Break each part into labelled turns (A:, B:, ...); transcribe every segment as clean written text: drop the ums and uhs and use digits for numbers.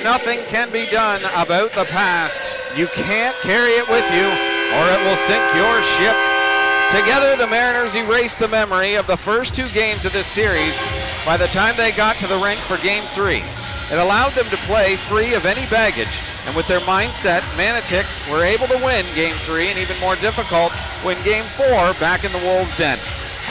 A: Nothing can be done about the past. You can't carry it with you, or it will sink your ship. Together, the Mariners erased the memory of the first 2 games of this series by the time they got to the rink for Game 3. It allowed them to play free of any baggage, and with their mindset, Manotick were able to win Game 3 and even more difficult, win Game 4 back in the Wolves' den.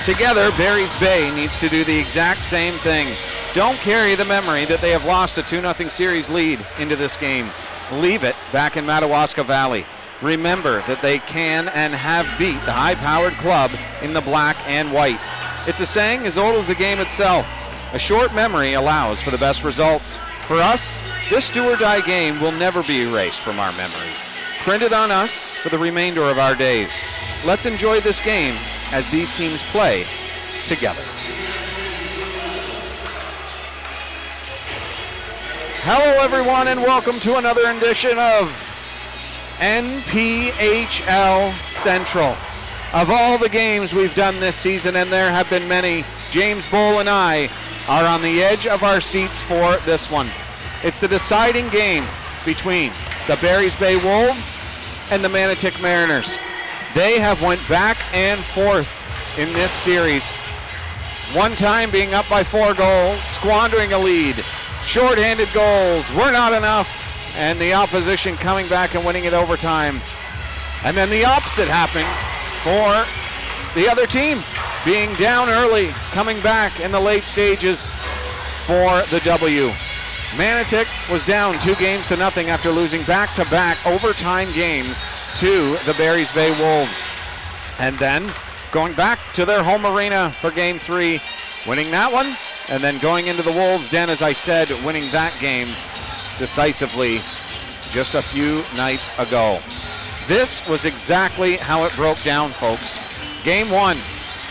A: Together, Barry's Bay needs to do the exact same thing. Don't carry the memory that they have lost a 2-0 series lead into this game. Leave it back in Madawaska Valley. Remember that they can and have beat the high-powered club in the black and white. It's a saying as old as the game itself. A short memory allows for the best results. For us, this do-or-die game will never be erased from our memory. Printed on us for the remainder of our days. Let's enjoy this game as these teams play together. Hello everyone and welcome to another edition of NPHL Central. Of all the games we've done this season, and there have been many, James Bowl and I are on the edge of our seats for this one. It's the deciding game between the Barry's Bay Wolves and the Manotick Mariners. They have went back and forth in this series. One time being up by 4 goals, squandering a lead. Short-handed goals were not enough, and the opposition coming back and winning it overtime. And then the opposite happened for the other team, being down early, coming back in the late stages for the W. Manotick was down 2-0 after losing back-to-back overtime games to the Barry's Bay Wolves. And then going back to their home arena for Game 3, winning that one, and then going into the Wolves' den, as I said, winning that game decisively just a few nights ago. This was exactly how it broke down, folks. Game 1,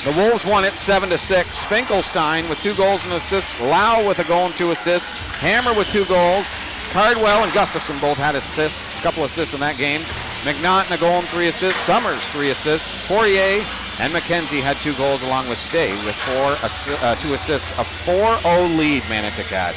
A: the Wolves won it 7-6. Finkelstein with 2 goals and assists. Lau with a goal and 2 assists. Hammer with 2 goals. Cardwell and Gustafson both had assists, a couple assists in that game. McNaughton a goal and 3 assists. Summers 3 assists. Poirier and McKenzie had 2 goals along with Stay with 2 assists. A 4-0 lead Manotick had.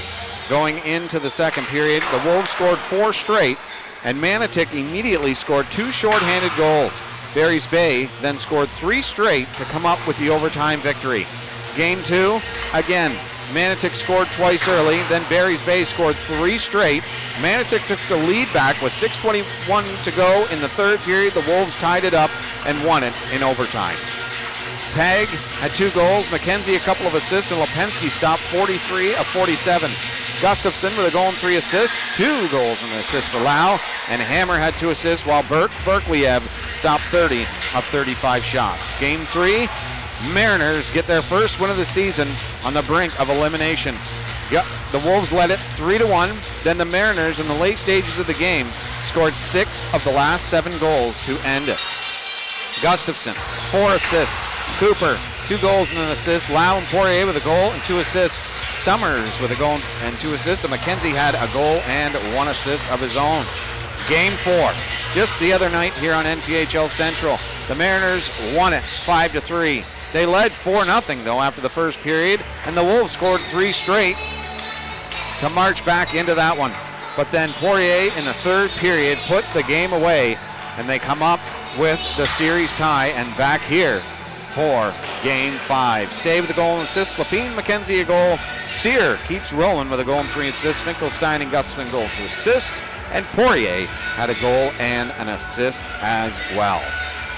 A: Going into the second period, the Wolves scored 4 straight, and Manotick immediately scored 2 shorthanded goals. Barry's Bay then scored 3 straight to come up with the overtime victory. Game 2, again, Manotick scored twice early, then Barry's Bay scored 3 straight. Manotick took the lead back with 6:21 to go in the third period. The Wolves tied it up and won it in overtime. Pag had 2 goals, McKenzie a couple of assists, and Lipinski stopped 43 of 47. Gustafson with a goal and 3 assists, 2 goals and an assist for Lau, and Hammer had 2 assists, while Berkliev stopped 30 of 35 shots. Game 3, Mariners get their first win of the season on the brink of elimination. The Wolves led it 3-1, then the Mariners in the late stages of the game scored 6 of the last 7 goals to end it. Gustafson, 4 assists. Cooper, 2 goals and an assist. Lau and Poirier with a goal and 2 assists. Summers with a goal and 2 assists. And McKenzie had a goal and 1 assist of his own. Game 4, just the other night here on NPHL Central. The Mariners won it 5-3. They led 4-0 though after the first period, and the Wolves scored 3 straight to march back into that one. But then Poirier in the third period put the game away, and they come up with the series tie and back here for Game 5. Stay with a goal and assist. Lapine, McKenzie a goal. Sear keeps rolling with a goal and 3 assists. Finkelstein and Gustafson goal to assists. And Poirier had a goal and an assist as well.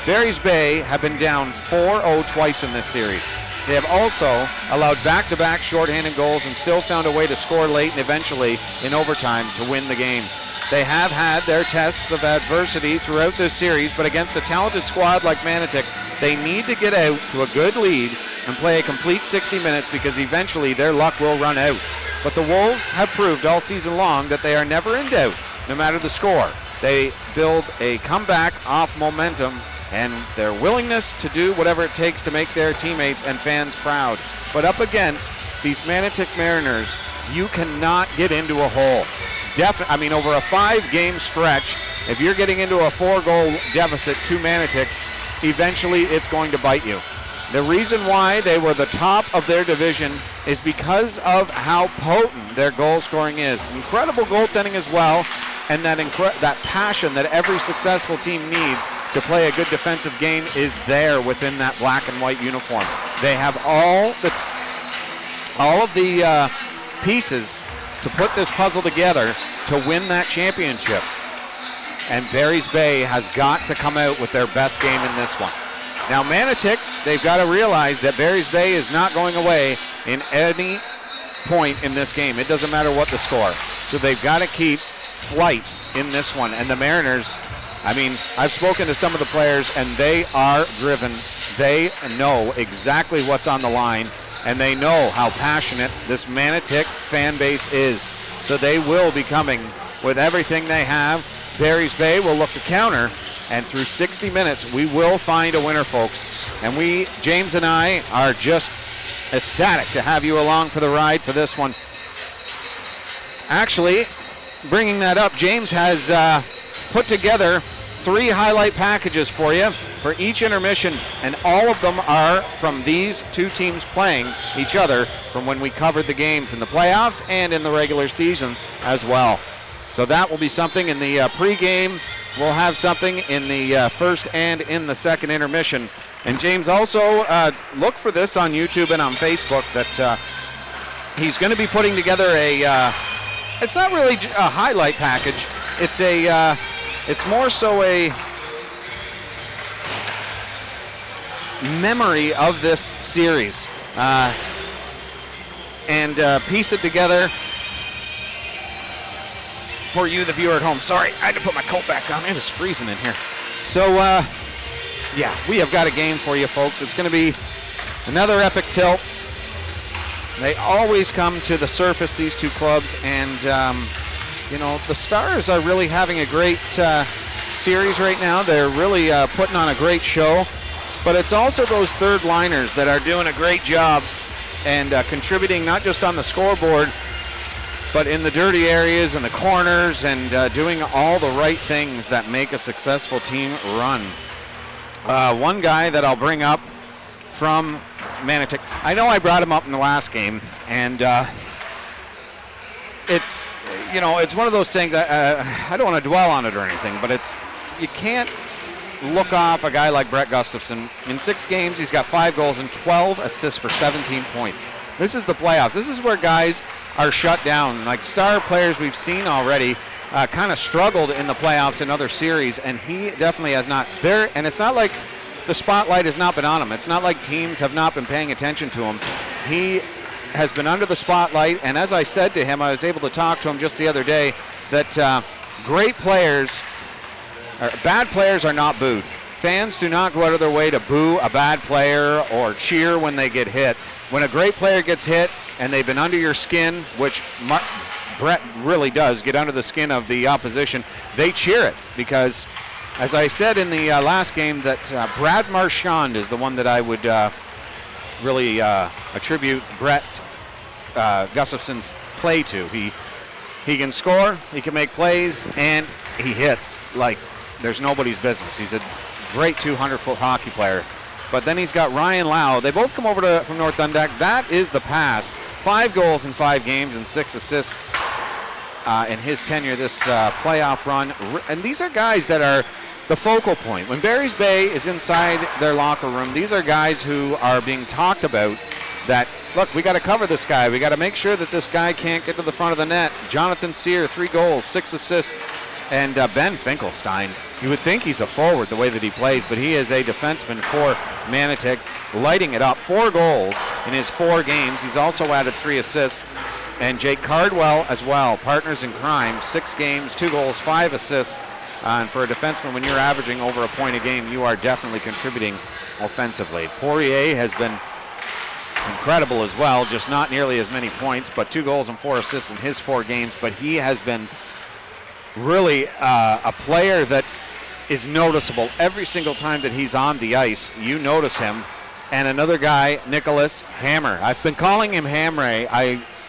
A: Barry's Bay have been down 4-0 twice in this series. They have also allowed back-to-back shorthanded goals and still found a way to score late and eventually in overtime to win the game. They have had their tests of adversity throughout this series, but against a talented squad like Manotick, they need to get out to a good lead and play a complete 60 minutes because eventually their luck will run out. But the Wolves have proved all season long that they are never in doubt, no matter the score. They build a comeback off momentum and their willingness to do whatever it takes to make their teammates and fans proud. But up against these Manotick Mariners, you cannot get into a hole. Over a 5-game stretch, if you're getting into a 4-goal deficit to Manotick, eventually it's going to bite you. The reason why they were the top of their division is because of how potent their goal scoring is. Incredible goaltending as well, and that passion that every successful team needs to play a good defensive game is there within that black and white uniform. They have all of the pieces to put this puzzle together to win that championship. And Barry's Bay has got to come out with their best game in this one. Now Manotick, they've got to realize that Barry's Bay is not going away in any point in this game. It doesn't matter what the score. So they've got to keep flight in this one. And the Mariners, I mean, I've spoken to some of the players, and they are driven. They know exactly what's on the line, and they know how passionate this Manotick fan base is. So they will be coming with everything they have. Barry's Bay will look to counter, and through 60 minutes, we will find a winner, folks. And we, James and I, are just ecstatic to have you along for the ride for this one. Actually, bringing that up, James has put together 3 highlight packages for you for each intermission, and all of them are from these 2 teams playing each other from when we covered the games in the playoffs and in the regular season as well. So that will be something in the pregame. We'll have something in the first and in the second intermission. And James, also look for this on YouTube and on Facebook that he's going to be putting together a, it's not really a highlight package. It's a, it's more so a memory of this series. And piece it together for you, the viewer at home. Sorry, I had to put my coat back on. It is freezing in here. So, yeah, we have got a game for you, folks. It's going to be another epic tilt. They always come to the surface, these 2 clubs, and, you know, the Stars are really having a great series right now. They're really putting on a great show, but it's also those third liners that are doing a great job and contributing not just on the scoreboard, but in the dirty areas and the corners, and doing all the right things that make a successful team run. One guy that I'll bring up from Manotick, I know I brought him up in the last game, and it's, you know, it's one of those things, I don't want to dwell on it or anything, but it's, you can't look off a guy like Brett Gustafson. In 6 games, he's got 5 goals and 12 assists for 17 points. This is the playoffs. This is where guys are shut down. Like star players we've seen already kind of struggled in the playoffs in other series, and he definitely has not. There, and it's not like the spotlight has not been on him. It's not like teams have not been paying attention to him. He has been under the spotlight, and as I said to him, I was able to talk to him just the other day, that great players, or bad players are not booed. Fans do not go out of their way to boo a bad player or cheer when they get hit. When a great player gets hit and they've been under your skin, which Brett really does get under the skin of the opposition, they cheer it because, as I said in the last game, that Brad Marchand is the one that I would really attribute Brett Gustafson's play to. He can score, he can make plays, and he hits like there's nobody's business. He's a great 200-foot hockey player. But then he's got Ryan Lau. They both come over from North Dundalk. That is the past. 5 goals in 5 games and 6 assists in his tenure this playoff run. And these are guys that are the focal point. When Barry's Bay is inside their locker room, these are guys who are being talked about that, look, we got to cover this guy. We got to make sure that this guy can't get to the front of the net. Jonathan Sear, 3 goals, 6 assists. And Ben Finkelstein, you would think he's a forward the way that he plays, but he is a defenseman for Manotick, lighting it up. 4 goals in his 4 games. He's also added 3 assists. And Jake Cardwell as well, partners in crime, 6 games, 2 goals, 5 assists. And for a defenseman, when you're averaging over a point a game, you are definitely contributing offensively. Poirier has been incredible as well, just not nearly as many points, but 2 goals and 4 assists in his 4 games. But he has been really a player that is noticeable every single time that he's on the ice. You notice him. And another guy, Nicholas Hammer. I've been calling him Hamray.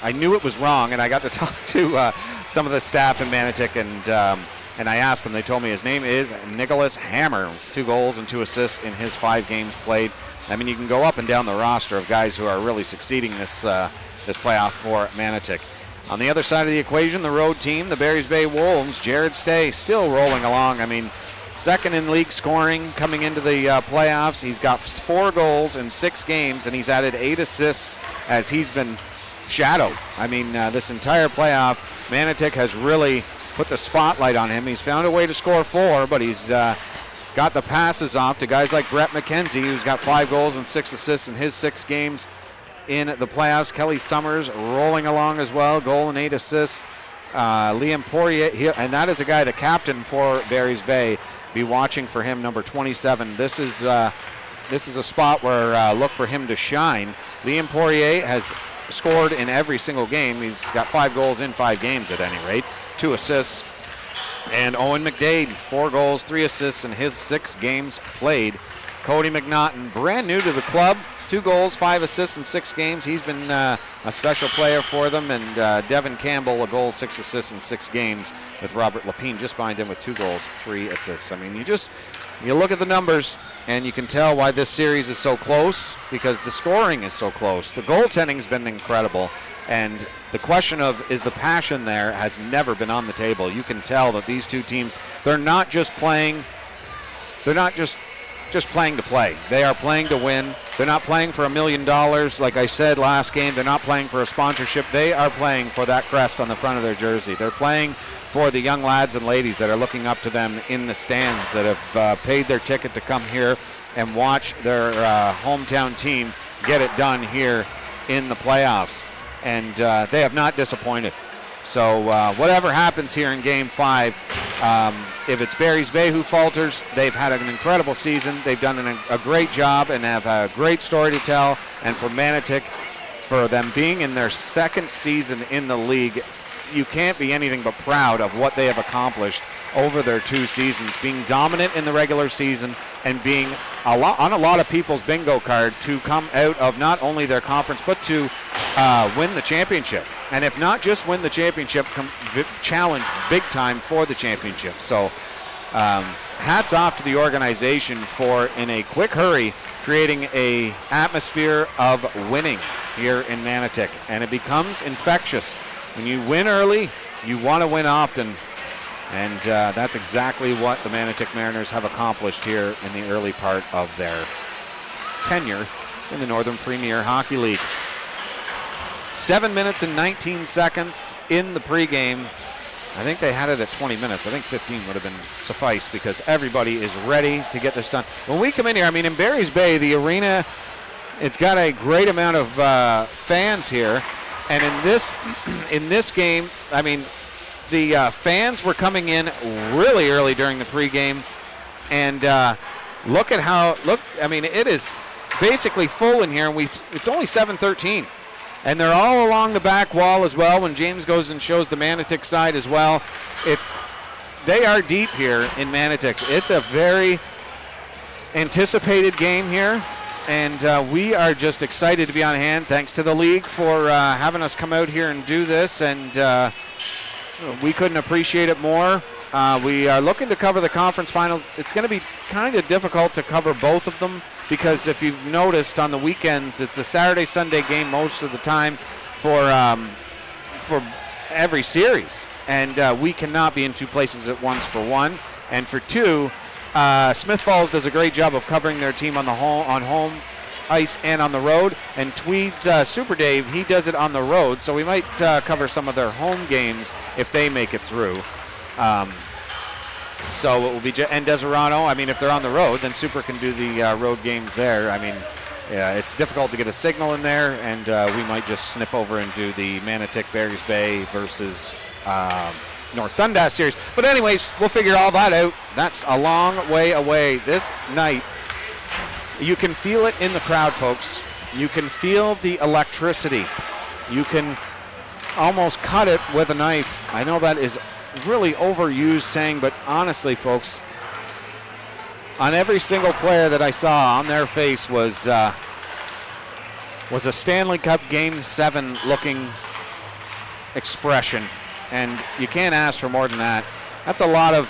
A: I knew it was wrong, and I got to talk to some of the staff in Manotick, and I asked them. They told me his name is Nicholas Hammer. 2 goals and 2 assists in his 5 games played. I mean, you can go up and down the roster of guys who are really succeeding this playoff for Manotick. On the other side of the equation, the road team, the Barry's Bay Wolves, Jared Stay still rolling along. I mean, second in league scoring coming into the playoffs. He's got 4 goals in 6 games, and he's added 8 assists as he's been shadowed. I mean, this entire playoff, Manotick has really put the spotlight on him. He's found a way to score 4, but he's got the passes off to guys like Brett McKenzie, who's got 5 goals and 6 assists in his 6 games in the playoffs. Kelly Summers rolling along as well, goal and 8 assists. Liam Poirier, and that is a guy, the captain for Barry's Bay. Be watching for him, number 27. This is a spot where look for him to shine. Liam Poirier has scored in every single game. He's got 5 goals in 5 games at any rate, 2 assists. And Owen McDade, 4 goals, 3 assists in his 6 games played. Cody McNaughton, brand new to the club, 2 goals, 5 assists in 6 games. He's been a special player for them. And Devin Campbell, a goal, 6 assists in 6 games, with Robert Lapine just behind him with 2 goals, 3 assists. I mean, you look at the numbers, and you can tell why this series is so close, because the scoring is so close. The goaltending's been incredible, and the question of is the passion there has never been on the table. You can tell that these two teams, they're not just playing to play. They are playing to win. They're not playing for $1 million, like I said last game. They're not playing for a sponsorship. They are playing for that crest on the front of their jersey. They're playing for the young lads and ladies that are looking up to them in the stands, that have paid their ticket to come here and watch their hometown team get it done here in the playoffs. And they have not disappointed. So whatever happens here in Game 5, if it's Barry's Bay who falters, they've had an incredible season. They've done a great job and have a great story to tell. And for Manotick, for them being in their 2nd season in the league, you can't be anything but proud of what they have accomplished over their 2 seasons, being dominant in the regular season and being on a lot of people's bingo card to come out of not only their conference but to win the championship. And if not just win the championship, challenge big time for the championship. So hats off to the organization for, in a quick hurry, creating a atmosphere of winning here in Manotick. And it becomes infectious. When you win early, you want to win often. And that's exactly what the Manotick Mariners have accomplished here in the early part of their tenure in the Northern Premier Hockey League. 7 minutes and 19 seconds in the pregame. I think they had it at 20 minutes. I think 15 would have been suffice, because everybody is ready to get this done. When we come in here, I mean, in Barry's Bay, the arena, it's got a great amount of fans here. And in this game, I mean, the fans were coming in really early during the pregame. And look, I mean, it is basically full in here, and it's only 7:13. And they're all along the back wall as well. When James goes and shows the Manotick side as well, they are deep here in Manotick. It's a very anticipated game here, and we are just excited to be on hand. Thanks to the league for having us come out here and do this, and we couldn't appreciate it more. We are looking to cover the conference finals. It's going to be kind of difficult to cover both of them, because if you've noticed, on the weekends, it's a Saturday-Sunday game most of the time for every series. And we cannot be in 2 places at once, for one. And for 2, Smith Falls does a great job of covering their team on home ice and on the road. And Tweed's Super Dave, he does it on the road. So we might cover some of their home games if they make it through. So it will be, and Deserano, I mean, if they're on the road, then Super can do the road games there. I mean, yeah, it's difficult to get a signal in there, and we might just snip over and do the Manotick Barry's Bay versus North Dundas series. But anyways, we'll figure all that out. That's a long way away. This night, you can feel it in the crowd, folks. You can feel the electricity. You can almost cut it with a knife. I know that is really overused saying, but honestly, folks, on every single player that I saw, on their face was a Stanley Cup Game 7 looking expression, and you can't ask for more than that. That's a lot of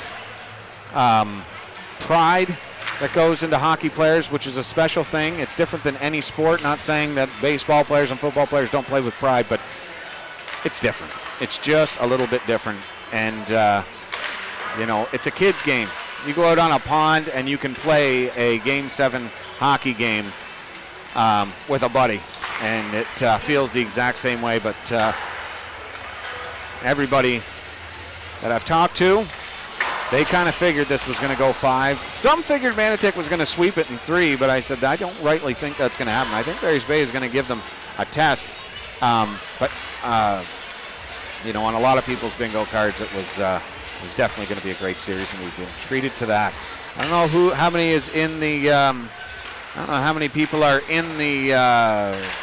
A: pride that goes into hockey players, which is a special thing. It's different than any sport. Not saying that baseball players and football players don't play with pride, but it's different. It's just a little bit different. And, it's a kid's game. You go out on a pond and you can play a Game 7 hockey game with a buddy. And it feels the exact same way, but everybody that I've talked to, they kind of figured this was going to go 5. Some figured Manotick was going to sweep it in 3, but I said I don't rightly think that's going to happen. I think Barry's Bay is going to give them a test. But on a lot of people's bingo cards, it was definitely going to be a great series, and we've been treated to that. I don't know how many is in the. I don't know how many people are in the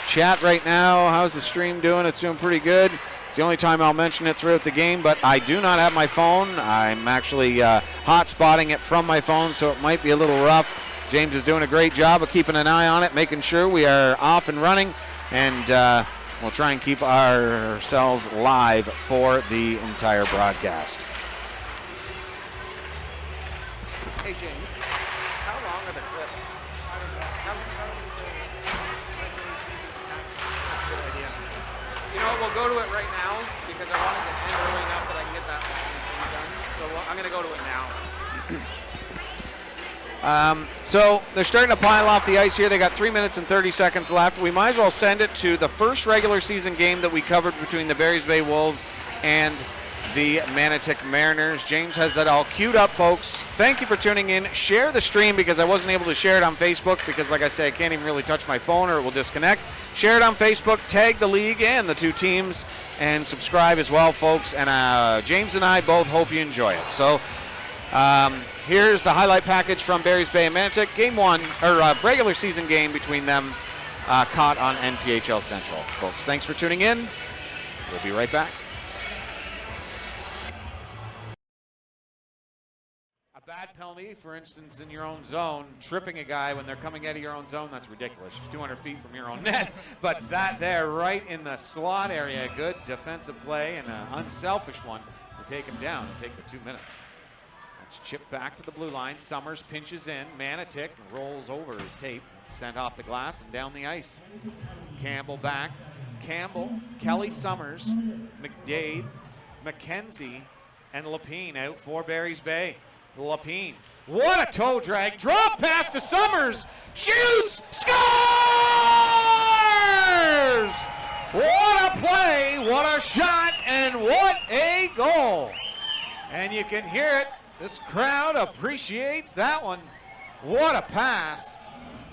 A: chat right now. How's the stream doing? It's doing pretty good. It's the only time I'll mention it throughout the game, but I do not have my phone. I'm actually hot-spotting it from my phone, so it might be a little rough. James is doing a great job of keeping an eye on it, making sure we are off and running, and we'll try and keep ourselves live for the entire broadcast. Hey, James, how long are the clips? That's a good idea. You know what, we'll go to it right now because I want to get in early enough that I can get that done. So I'm going to go to it now. So they're starting to pile off the ice here. They got 3 minutes and 30 seconds left. We might as well send it to the first regular season game that we covered between the Barry's Bay Wolves and the Manotick Mariners. James has that all queued up, folks. Thank you for tuning in. Share the stream because I wasn't able to share it on Facebook because, like I say, I can't even really touch my phone or it will disconnect. Share it on Facebook, tag the league and the 2 teams, and subscribe as well, folks. And James and I both hope you enjoy it. So here's the highlight package from Barry's Bay and Manotick. Game 1, or regular season game between them, caught on NPHL Central. Folks, thanks for tuning in. We'll be right back. Bad penalty, for instance, in your own zone, tripping a guy when they're coming out of your own zone, that's ridiculous. 200 feet from your own net. But that there, right in the slot area, good defensive play and an unselfish one to take him down and take the 2 minutes. That's chipped back to the blue line. Summers pinches in. Manotick rolls over his tape, sent off the glass and down the ice. Campbell back. Campbell, Kelly Summers, McDade, McKenzie, and Lapine out for Barry's Bay. Lapine, what a toe drag, drop pass to Summers, shoots, scores! What a play, what a shot, and what a goal. And you can hear it, this crowd appreciates that one. What a pass,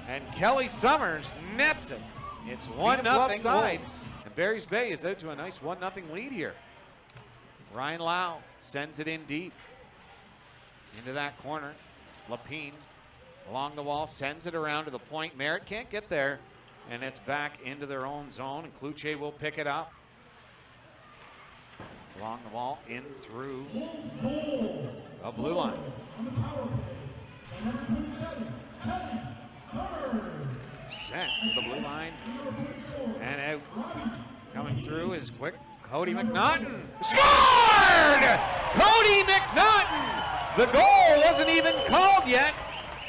A: and Kelly Summers nets it. It's 1-0 side, and Barry's Bay is out to a nice 1-0 lead here. Ryan Lau sends it in deep. Into that corner, Lapine along the wall, sends it around to the point. Merritt can't get there, and it's back into their own zone, and Kluche will pick it up. Along the wall, in through the blue line. Sent to the blue line, and out. Coming through is quick, Cody McNaughton. Scored! Cody McNaughton! The goal wasn't even called yet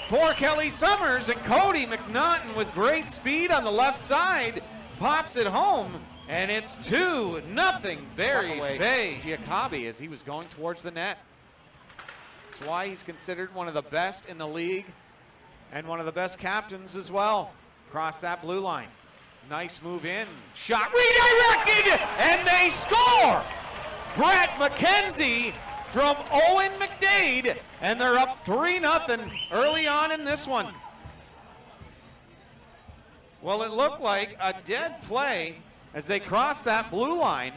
A: for Kelly Summers, and Cody McNaughton with great speed on the left side pops it home, and it's 2-0 Barry's Bay. Giacobbe as he was going towards the net. That's why he's considered one of the best in the league and one of the best captains as well. Across that blue line. Nice move in. Shot redirected, and they score! Brett McKenzie from Owen McDade, and they're up 3-0 early on in this one. Well, it looked like a dead play as they crossed that blue line.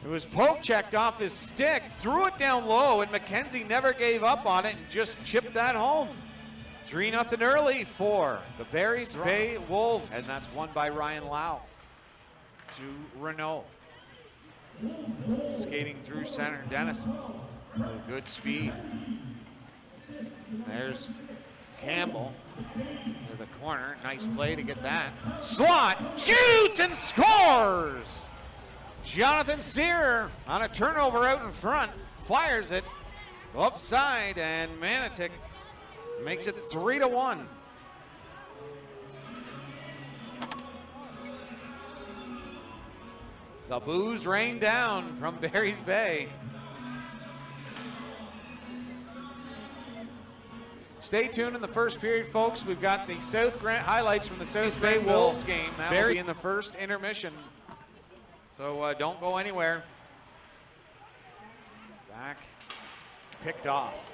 A: It was poke-checked off his stick, threw it down low, and McKenzie never gave up on it and just chipped that home. 3-0 early for the Barry's Bay Wolves, and that's won by Ryan Lau to Renault. Skating through center, Dennison. Good speed. There's Campbell to the corner. Nice play to get that. Slot, shoots and scores! Jonathan Sear on a turnover out in front, fires it upside, and Manotick Makes it 3-1. The boos rain down from Barry's Bay. Stay tuned in the first period, folks. We've got the South Grant highlights from the South Bay Wolves game. That will be in the first intermission. So don't go anywhere. Back, picked off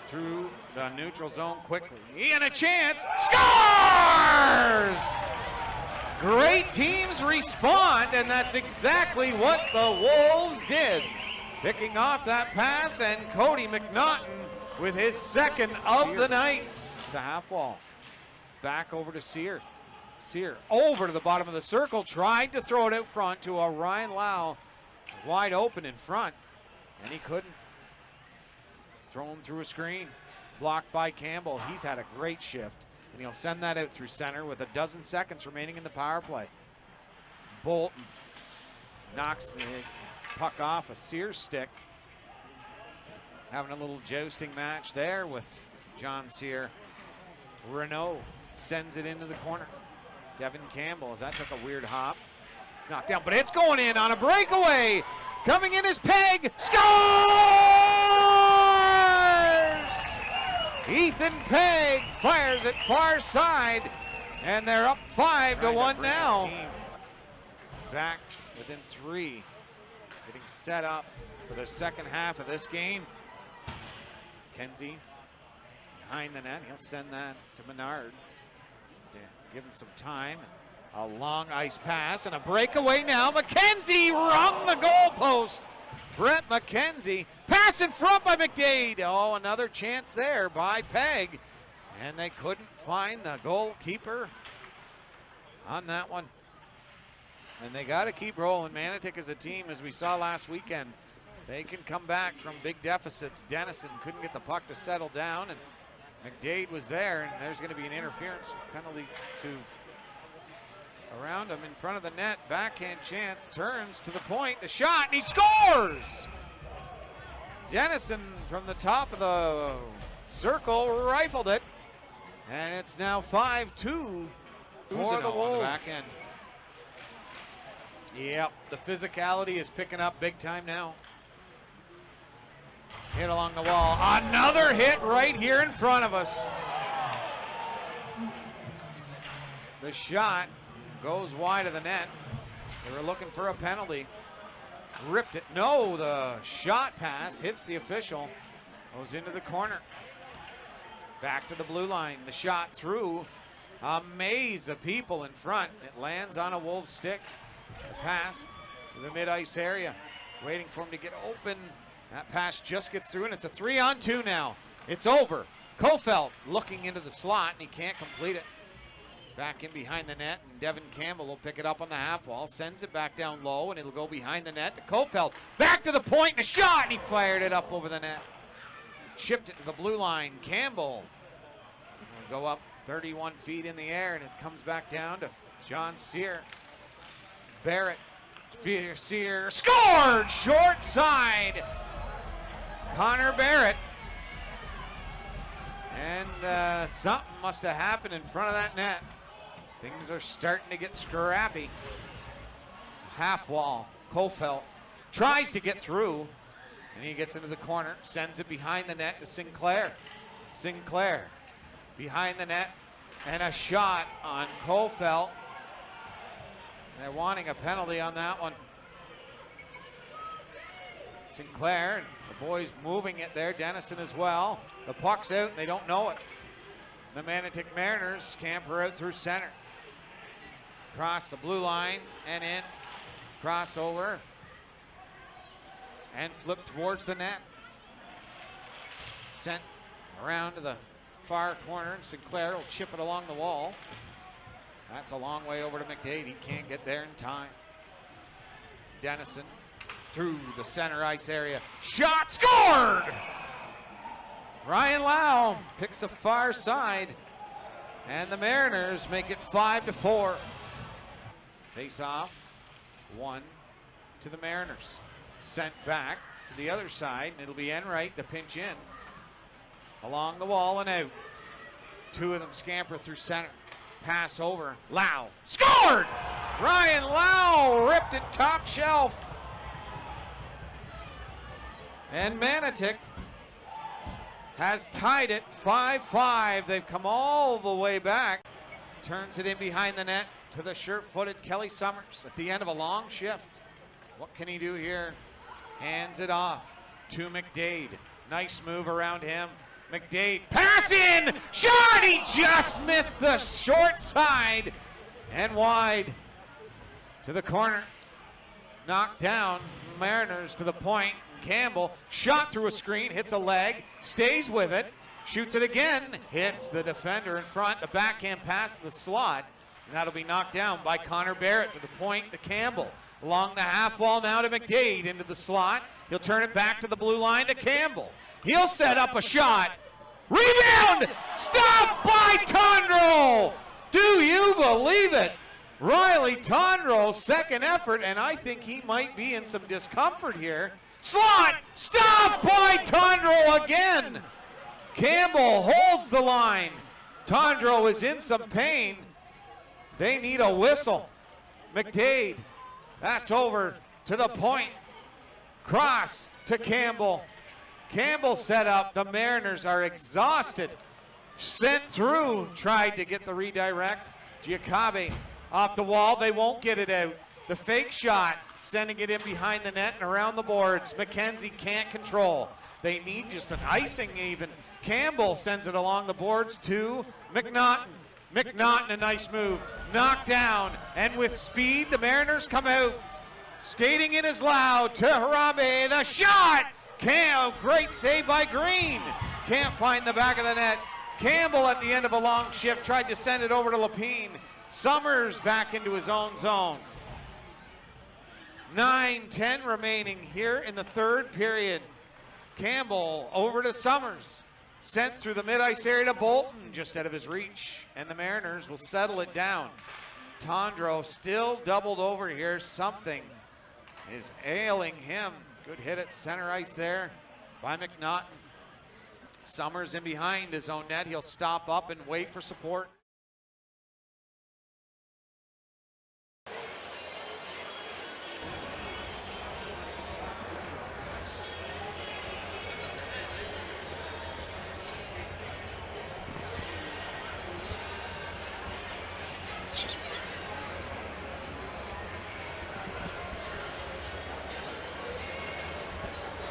A: through the neutral zone quickly. And a chance, scores! Great teams respond, and that's exactly what the Wolves did. Picking off that pass, and Cody McNaughton with his second of the night. The half wall. Back over to Sear. Sear over to the bottom of the circle, tried to throw it out front to a Ryan Lau, wide open in front, and he couldn't. Thrown through a screen, blocked by Campbell. He's had a great shift, and he'll send that out through center with a dozen seconds remaining in the power play. Bolton knocks the puck off a Sears stick. Having a little jousting match there with John Sear. Renault sends it into the corner. Devin Campbell, as that took a weird hop. It's knocked down, but it's going in on a breakaway. Coming in is Peg, scores! Ethan Peg fires it far side, and they're up 5-1 now. Back within 3, getting set up for the second half of this game. Kenzie behind the net, he'll send that to Menard. Give him some time. A long ice pass and a breakaway now. McKenzie rung the goalpost. Brett McKenzie. Pass in front by McDade. Oh, another chance there by Peg. And they couldn't find the goalkeeper on that one. And they got to keep rolling. Manotick is a team, as we saw last weekend. They can come back from big deficits. Dennison couldn't get the puck to settle down, and McDade was there, and there's going to be an interference penalty to around him in front of the net. Backhand chance, turns to the point, the shot, and he scores! Dennison from the top of the circle rifled it, and it's now 5-2 for the Wolves. Back end. Yep, the physicality is picking up big time now. Hit along the wall. Another hit right here in front of us. The shot goes wide of the net. They were looking for a penalty. Ripped it. No, the shot pass hits the official. Goes into the corner. Back to the blue line. The shot through a maze of people in front. It lands on a Wolves stick. The pass to the mid-ice area. Waiting for him to get open. That pass just gets through, and it's a 3-on-2 now. It's over. Kofeld looking into the slot, and he can't complete it. Back in behind the net, and Devin Campbell will pick it up on the half wall, sends it back down low, and it'll go behind the net to Kofeld. Back to the point, and a shot, and he fired it up over the net. Chipped it to the blue line. Campbell will go up 31 feet in the air, and it comes back down to John Sear. Barrett, Sear, scored! Short side. Connor Barrett. And something must have happened in front of that net. Things are starting to get scrappy. Half wall. Kofeld tries to get through, and he gets into the corner, sends it behind the net to Sinclair. Sinclair behind the net, and a shot on Kofeld. They're wanting a penalty on that one. Sinclair, and the boys moving it there. Dennison as well. The puck's out, and they don't know it. The Manotick Mariners scamper out through center. Across the blue line and in. Crossover. And flip towards the net. Sent around to the far corner, and Sinclair will chip it along the wall. That's a long way over to McDade. He can't get there in time. Dennison through the center ice area. Shot scored! Ryan Lau picks the far side, and the Mariners make it 5-4. Face off, 1 to the Mariners. Sent back to the other side, and it'll be Enright to pinch in. Along the wall and out.
B: Two of them scamper through center. Pass over. Lau. Scored! Ryan Lau ripped it top shelf. And Manotick has tied it 5-5. They've come all the way back. Turns it in behind the net to the sure-footed Kelly Summers at the end of a long shift. What can he do here? Hands it off to McDade. Nice move around him. McDade, pass in, shot, he just missed the short side and wide to the corner. Knocked down, Mariners to the point. Campbell, shot through a screen, hits a leg, stays with it, shoots it again, hits the defender in front, the backhand pass to the slot, and that'll be knocked down by Connor Barrett to the point to Campbell. Along the half wall now to McDade into the slot. He'll turn it back to the blue line to Campbell. He'll set up a shot. Rebound! Stopped by Tondreau! Do you believe it? Riley Tondreau, second effort, and I think he might be in some discomfort here. Slot! Stopped by Tondreau again! Campbell holds the line. Tondreau is in some pain. They need a whistle. McDade, that's over to the point. Cross to Campbell. Campbell set up. The Mariners are exhausted. Sent through, tried to get the redirect. Giacobbe off the wall. They won't get it out. The fake shot, sending it in behind the net and around the boards. McKenzie can't control. They need just an icing even. Campbell sends it along the boards to McNaughton. McNaughton, a nice move. Knocked down, and with speed, the Mariners come out. Skating in is loud to Harambe. The shot! Great save by Green. Can't find the back of the net. Campbell at the end of a long shift tried to send it over to Lapine. Summers back into his own zone. 9:10 remaining here in the third period. Campbell over to Summers. Sent through the mid-ice area to Bolton, just out of his reach. And the Mariners will settle it down. Tondreau still doubled over here. Something is ailing him. Good hit at center ice there by McNaughton. Summers in behind his own net. He'll stop up and wait for support.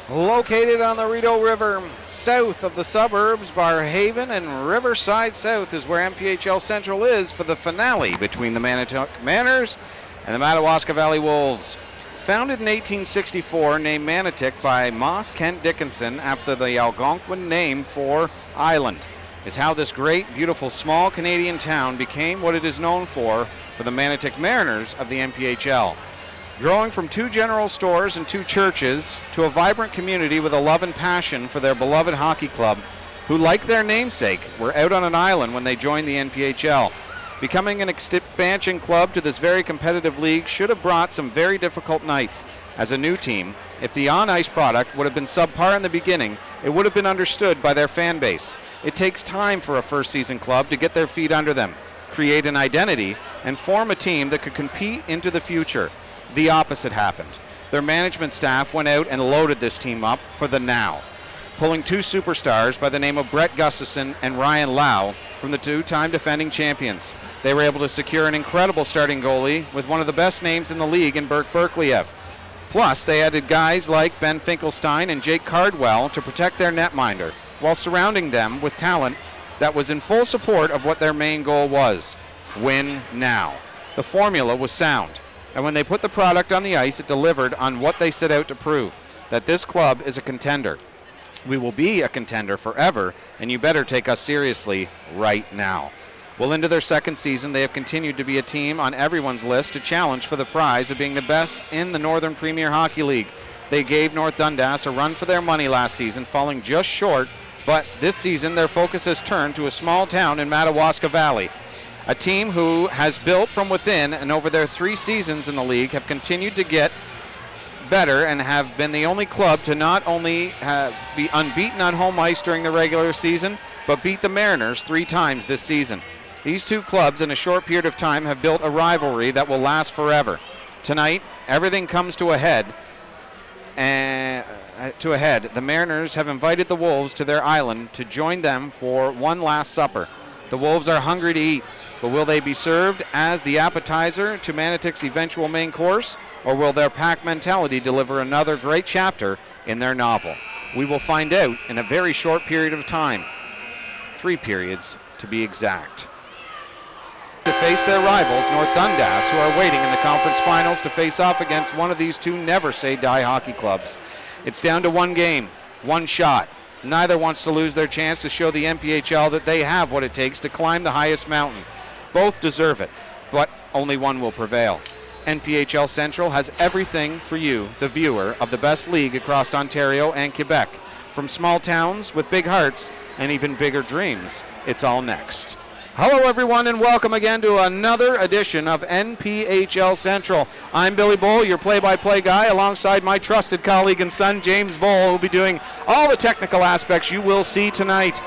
A: Located on the Rideau River, south of the suburbs, Barrhaven and Riverside South is where MPHL Central is for the finale between the Manotick Mariners and the Madawaska Valley Wolves. Founded in 1864, named Manotick by Moss Kent Dickinson after the Algonquin name for island, is how this great, beautiful, small Canadian town became what it is known for the Manotick Mariners of the MPHL. Growing from 2 general stores and 2 churches to a vibrant community with a love and passion for their beloved hockey club, who, like their namesake, were out on an island when they joined the NPHL. Becoming an expansion club to this very competitive league should have brought some very difficult nights. As a new team, if the on-ice product would have been subpar in the beginning, it would have been understood by their fan base. It takes time for a first-season club to get their feet under them, create an identity, and form a team that could compete into the future. The opposite happened. Their management staff went out and loaded this team up for the now, pulling 2 superstars by the name of Brett Gustafson and Ryan Lau from the 2-time defending champions. They were able to secure an incredible starting goalie with one of the best names in the league in Burke Berkliev. Plus, they added guys like Ben Finkelstein and Jake Cardwell to protect their netminder, while surrounding them with talent that was in full support of what their main goal was: win now. The formula was sound. And when they put the product on the ice, it delivered on what they set out to prove, that this club is a contender. We will be a contender forever, and you better take us seriously right now. Well, into their second season, they have continued to be a team on everyone's list to challenge for the prize of being the best in the Northern Premier Hockey League. They gave North Dundas a run for their money last season, falling just short, but this season their focus has turned to a small town in Madawaska Valley. A team who has built from within, and over their 3 seasons in the league have continued to get better and have been the only club to not only be unbeaten on home ice during the regular season, but beat the Mariners 3 times this season. These two clubs in a short period of time have built a rivalry that will last forever. Tonight, everything comes to a head. The Mariners have invited the Wolves to their island to join them for one last supper. The Wolves are hungry to eat, but will they be served as the appetizer to Manotick's eventual main course, or will their pack mentality deliver another great chapter in their novel? We will find out in a very short period of time. 3 periods to be exact. To face their rivals, North Dundas, who are waiting in the conference finals to face off against one of these two never-say-die hockey clubs. It's down to 1 game, 1 shot. Neither wants to lose their chance to show the NPHL that they have what it takes to climb the highest mountain. Both deserve it, but only one will prevail. NPHL Central has everything for you, the viewer of the best league across Ontario and Quebec. From small towns with big hearts and even bigger dreams, it's all next. Hello everyone and welcome again to another edition of NPHL Central. I'm Billy Bull, your play-by-play guy, alongside my trusted colleague and son, James Bull, who will be doing all the technical aspects you will see tonight.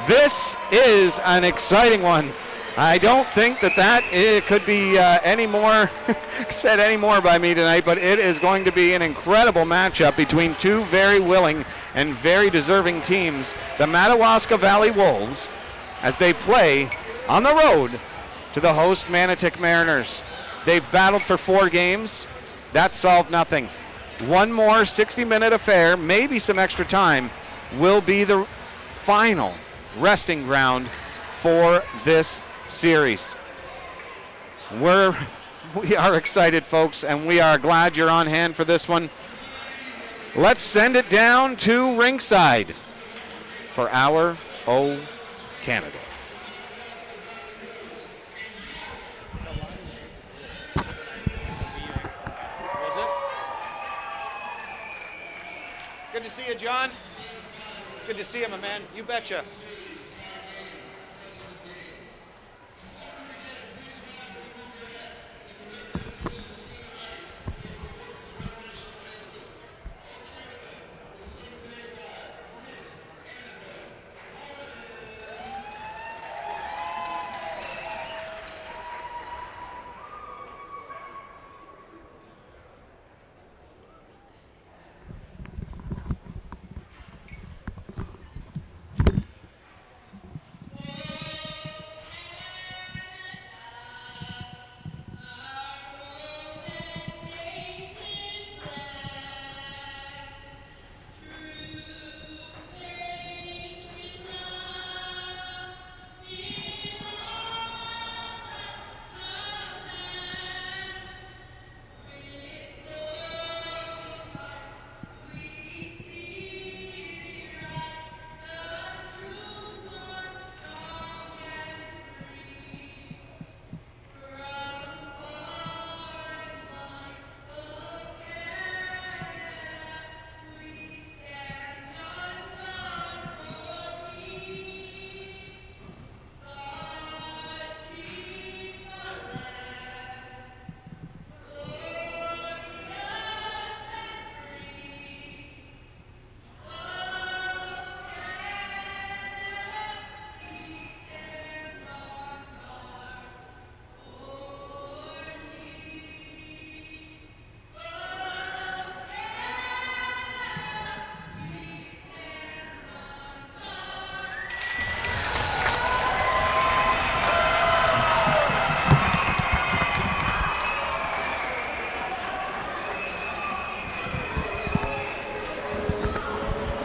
A: This is an exciting one. I don't think that it could be any more said any more by me tonight, but it is going to be an incredible matchup between two very willing and very deserving teams, the Madawaska Valley Wolves, as they play on the road to the host Manotick Mariners. They've battled for 4 games. That solved nothing. One more 60-minute affair, maybe some extra time, will be the final resting ground for this series. We are excited, folks, and we are glad you're on hand for this one. Let's send it down to ringside for our O Canada.
B: Good to see you, John. Good to see you, my man. You betcha.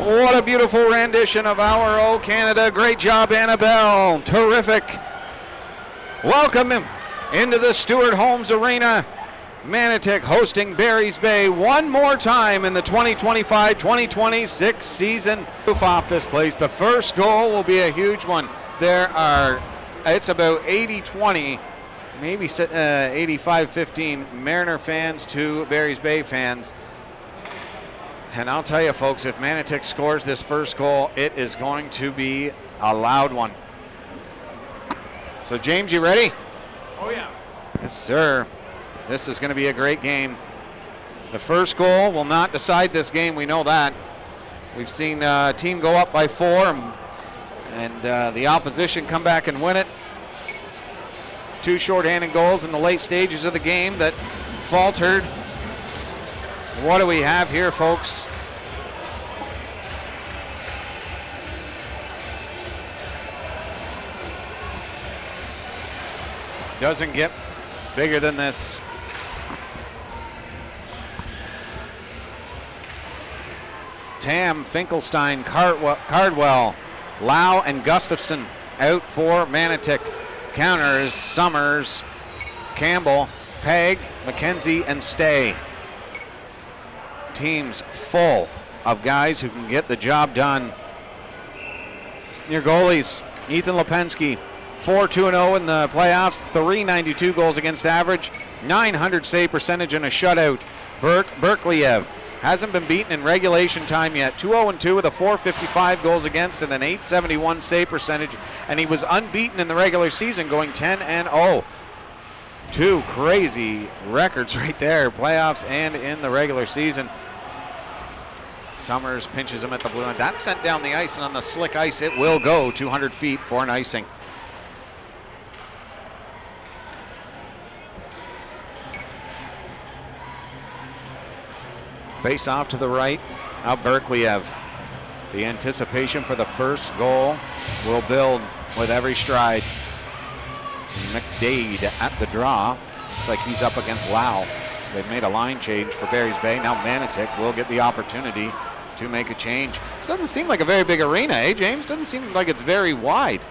B: What a beautiful rendition of our O Canada. Great job, Annabelle. Terrific. Welcome him into the Stuart Holmes Arena. Manotick hosting Barry's Bay one more time in the 2025-2026 season. Roof off this place. The first goal will be a huge one. It's about 80-20, maybe 85-15 Mariner fans to Barry's Bay fans. And I'll tell you, folks, if Manotick scores this first goal, it is going to be a loud one. So, James, you ready?
C: Oh, yeah.
A: Yes, sir. This is going to be a great game. The first goal will not decide this game. We know that. We've seen a team go up by 4 And the opposition come back and win it. 2 shorthanded goals in the late stages of the game that faltered. What do we have here, folks? Doesn't get bigger than this. Tam, Finkelstein, Cardwell, Lau, and Gustafson out for Manotick. Counters, Summers, Campbell, Peg, McKenzie, and Stay. Teams full of guys who can get the job done. Your goalies, Ethan Lipinski, 4-2-0 in the playoffs, 392 goals against average, 900 save percentage, and a shutout. Berkliev hasn't been beaten in regulation time yet. 2-0-2 with a 455 goals against and an 871 save percentage, and he was unbeaten in the regular season, going 10-0. 2 crazy records right there, playoffs and in the regular season. Summers pinches him at the blue line. That's sent down the ice, and on the slick ice, it will go 200 feet for an icing. Face off to the right, out Berkliev. The anticipation for the first goal will build with every stride. McDade at the draw. Looks like he's up against Lau. They've made a line change for Barry's Bay. Now Manotick will get the opportunity to make a change. This doesn't seem like a very big arena, eh, James? Doesn't seem like it's very wide.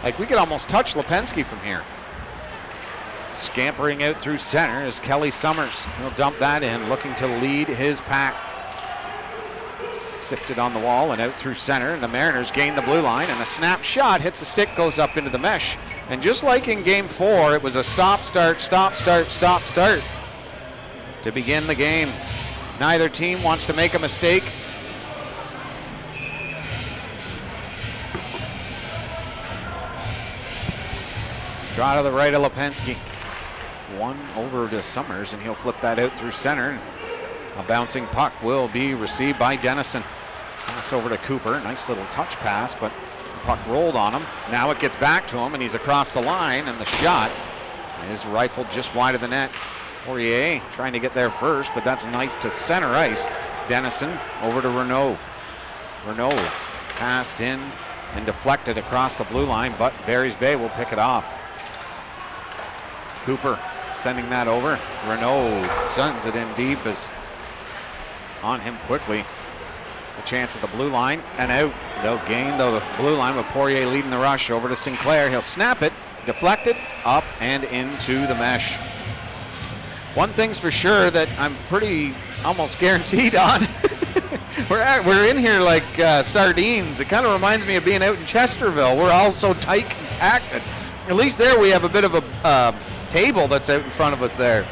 A: Like we could almost touch Lipinski from here. Scampering out through center is Kelly Summers. He'll dump that in, looking to lead his pack. Sifted on the wall and out through center, and the Mariners gain the blue line, and a snap shot hits the stick, goes up into the mesh. And just like in game 4, it was a stop, start, stop, start, stop, start to begin the game. Neither team wants to make a mistake. Draw to the right of Lipinski. One over to Summers, and he'll flip that out through center. A bouncing puck will be received by Dennison. Pass over to Cooper. Nice little touch pass, but the puck rolled on him. Now it gets back to him, and he's across the line, and the shot is rifled just wide of the net. Poirier trying to get there first, but that's knifed to center ice. Dennison over to Renault. Renault passed in and deflected across the blue line, but Barry's Bay will pick it off. Cooper sending that over. Renault sends it in deep, is on him quickly. A chance at the blue line and out. They'll gain the blue line with Poirier leading the rush over to Sinclair. He'll snap it, deflected, up and into the mesh. One thing's for sure that I'm pretty almost guaranteed on. We're in here like sardines. It kind of reminds me of being out in Chesterville. We're all so tight compacted. At least there we have a bit of a table that's out in front of us there.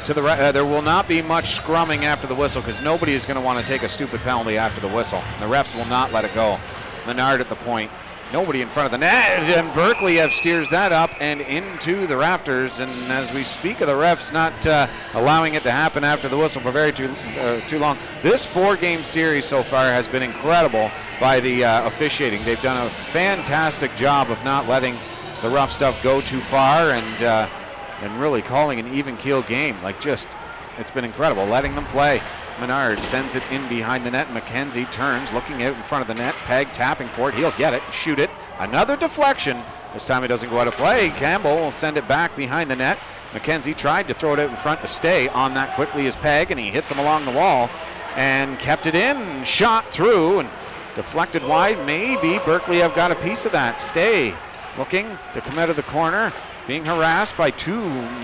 A: To the right, there will not be much scrumming after the whistle because nobody is going to want to take a stupid penalty after the whistle. The refs will not let it go. Menard at the point. Nobody in front of the net, and Berkliev steers that up and into the rafters. And as we speak of the refs not allowing it to happen after the whistle for too long, this 4-game series so far has been incredible by the officiating. They've done a fantastic job of not letting the rough stuff go too far and really calling an even-keel game. Like just, it's been incredible, letting them play. Menard sends it in behind the net. McKenzie turns, looking out in front of the net. Peg tapping for it. He'll get it, shoot it. Another deflection. This time it doesn't go out of play. Campbell will send it back behind the net. McKenzie tried to throw it out in front to stay on that quickly as Peg, and he hits him along the wall and kept it in. Shot through and deflected wide. Maybe Berkliev got a piece of that. Stay looking to come out of the corner. Being harassed by 2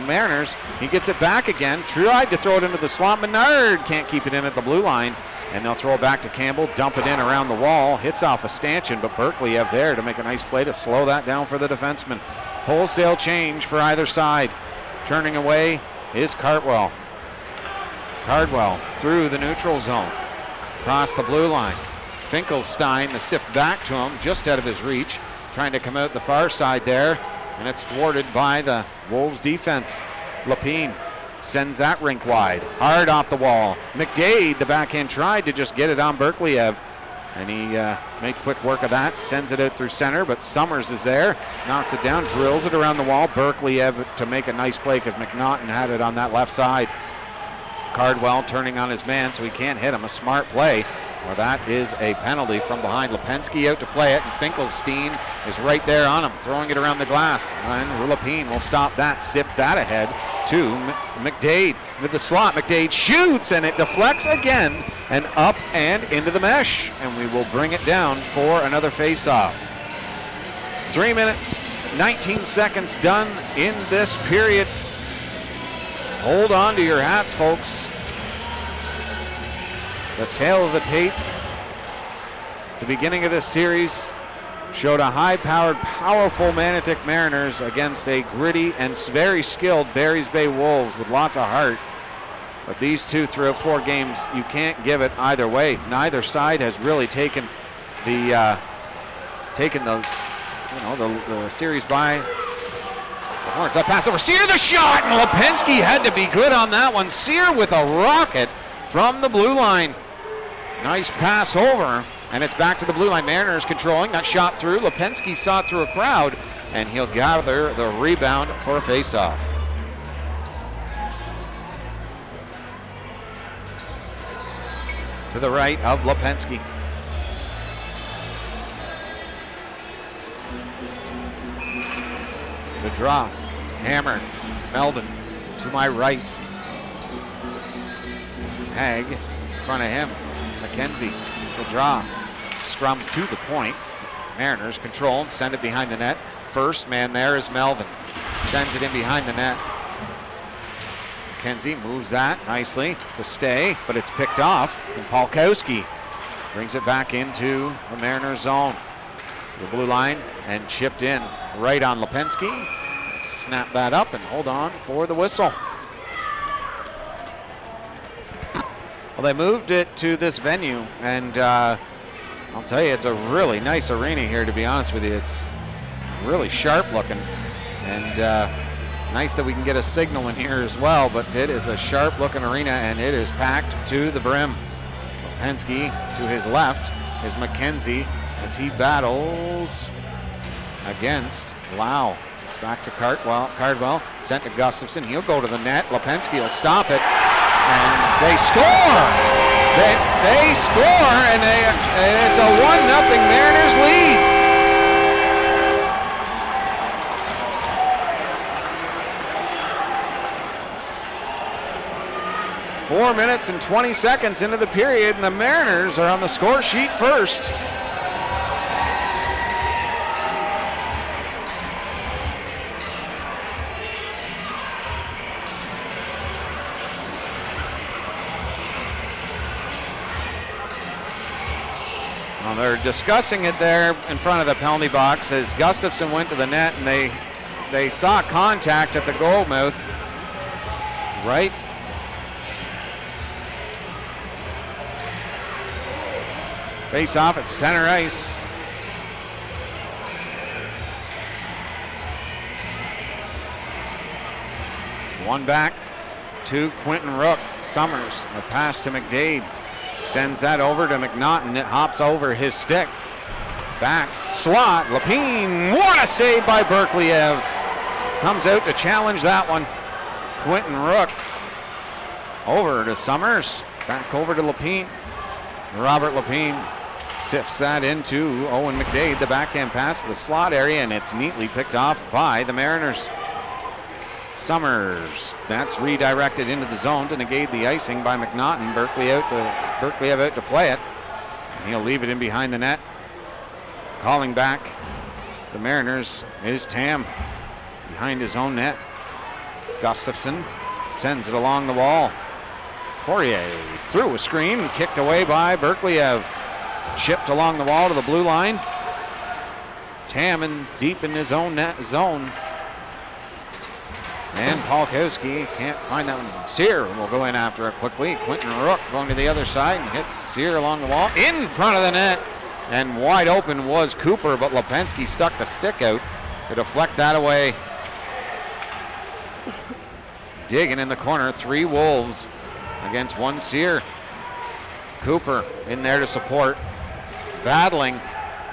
A: Mariners. He gets it back again. Tried to throw it into the slot. Menard can't keep it in at the blue line. And they'll throw it back to Campbell. Dump it in around the wall. Hits off a stanchion, but Berkliev there to make a nice play to slow that down for the defenseman. Wholesale change for either side. Turning away is Cardwell. Cardwell through the neutral zone. Across the blue line. Finkelstein, the sift back to him, just out of his reach. Trying to come out the far side there. And it's thwarted by the Wolves defense. Lapine sends that rink wide. Hard off the wall. McDade, the backhand, tried to just get it on Berkliev. And he made quick work of that, sends it out through center, but Summers is there, knocks it down, drills it around the wall. Berkley to make a nice play because McNaughton had it on that left side. Cardwell turning on his man so he can't hit him. A smart play. Well, that is a penalty from behind. Lipinski out to play it, and Finkelstein is right there on him, throwing it around the glass. And Rulapine will stop that, sift that ahead to McDade. With the slot, McDade shoots, and it deflects again, and up and into the mesh. And we will bring it down for another face-off. 3 minutes, 19 seconds done in this period. Hold on to your hats, folks. The tail of the tape, the beginning of this series, showed a high-powered, powerful Manotick Mariners against a gritty and very skilled Barry's Bay Wolves with lots of heart. But these two throughout 4 games, you can't give it either way. Neither side has really taken the series by the horns. That pass over Sear, the shot, and Lipinski had to be good on that one. Sear with a rocket from the blue line. Nice pass over, and it's back to the blue line. Mariners controlling, that shot through. Lipinski saw it through a crowd, and he'll gather the rebound for a face-off. To the right of Lipinski. The draw, hammered, Melvin to my right. Hag in front of him. McKenzie, the draw, scrum to the point. Mariners control and send it behind the net. First man there is Melvin. Sends it in behind the net. McKenzie moves that nicely to stay, but it's picked off. And Polkowski brings it back into the Mariners zone. The blue line and chipped in right on Lipinski. Snap that up and hold on for the whistle. Well, they moved it to this venue, and I'll tell you, it's a really nice arena here, to be honest with you. It's really sharp looking, and nice that we can get a signal in here as well, but it is a sharp looking arena, and it is packed to the brim. Lipinski to his left is McKenzie as he battles against Lau. It's back to Cardwell, sent to Gustafson. He'll go to the net. Lipinski will stop it. And they score! They score, and it's a 1-0 Mariners lead. Four minutes and 20 seconds into the period, and the Mariners are on the score sheet first. Well, they're discussing it there in front of the penalty box as Gustafson went to the net, and they saw contact at the goal mouth. Right. Face off at center ice. One back to Quentin Rook. Summers, the pass to McDade. Sends that over to McNaughton. It hops over his stick. Back, slot, Lapine. What a save by Berkliev. Comes out to challenge that one. Quentin Rook over to Summers. Back over to Lapine. Robert Lapine sifts that into Owen McDade. The backhand pass to the slot area, and it's neatly picked off by the Mariners. Summers, that's redirected into the zone to negate the icing by McNaughton. Berkliev out to play it. And he'll leave it in behind the net. Calling back the Mariners is Tam behind his own net. Gustafson sends it along the wall. Poirier through a screen, kicked away by Berkliev. Chipped along the wall to the blue line. Tam deep in his own net zone. And Polkowski can't find that one. Sear will go in after it quickly. Quentin Rook going to the other side and hits Sear along the wall in front of the net. And wide open was Cooper, but Lipinski stuck the stick out to deflect that away. Digging in the corner, 3 Wolves against 1 Sear. Cooper in there to support. battling,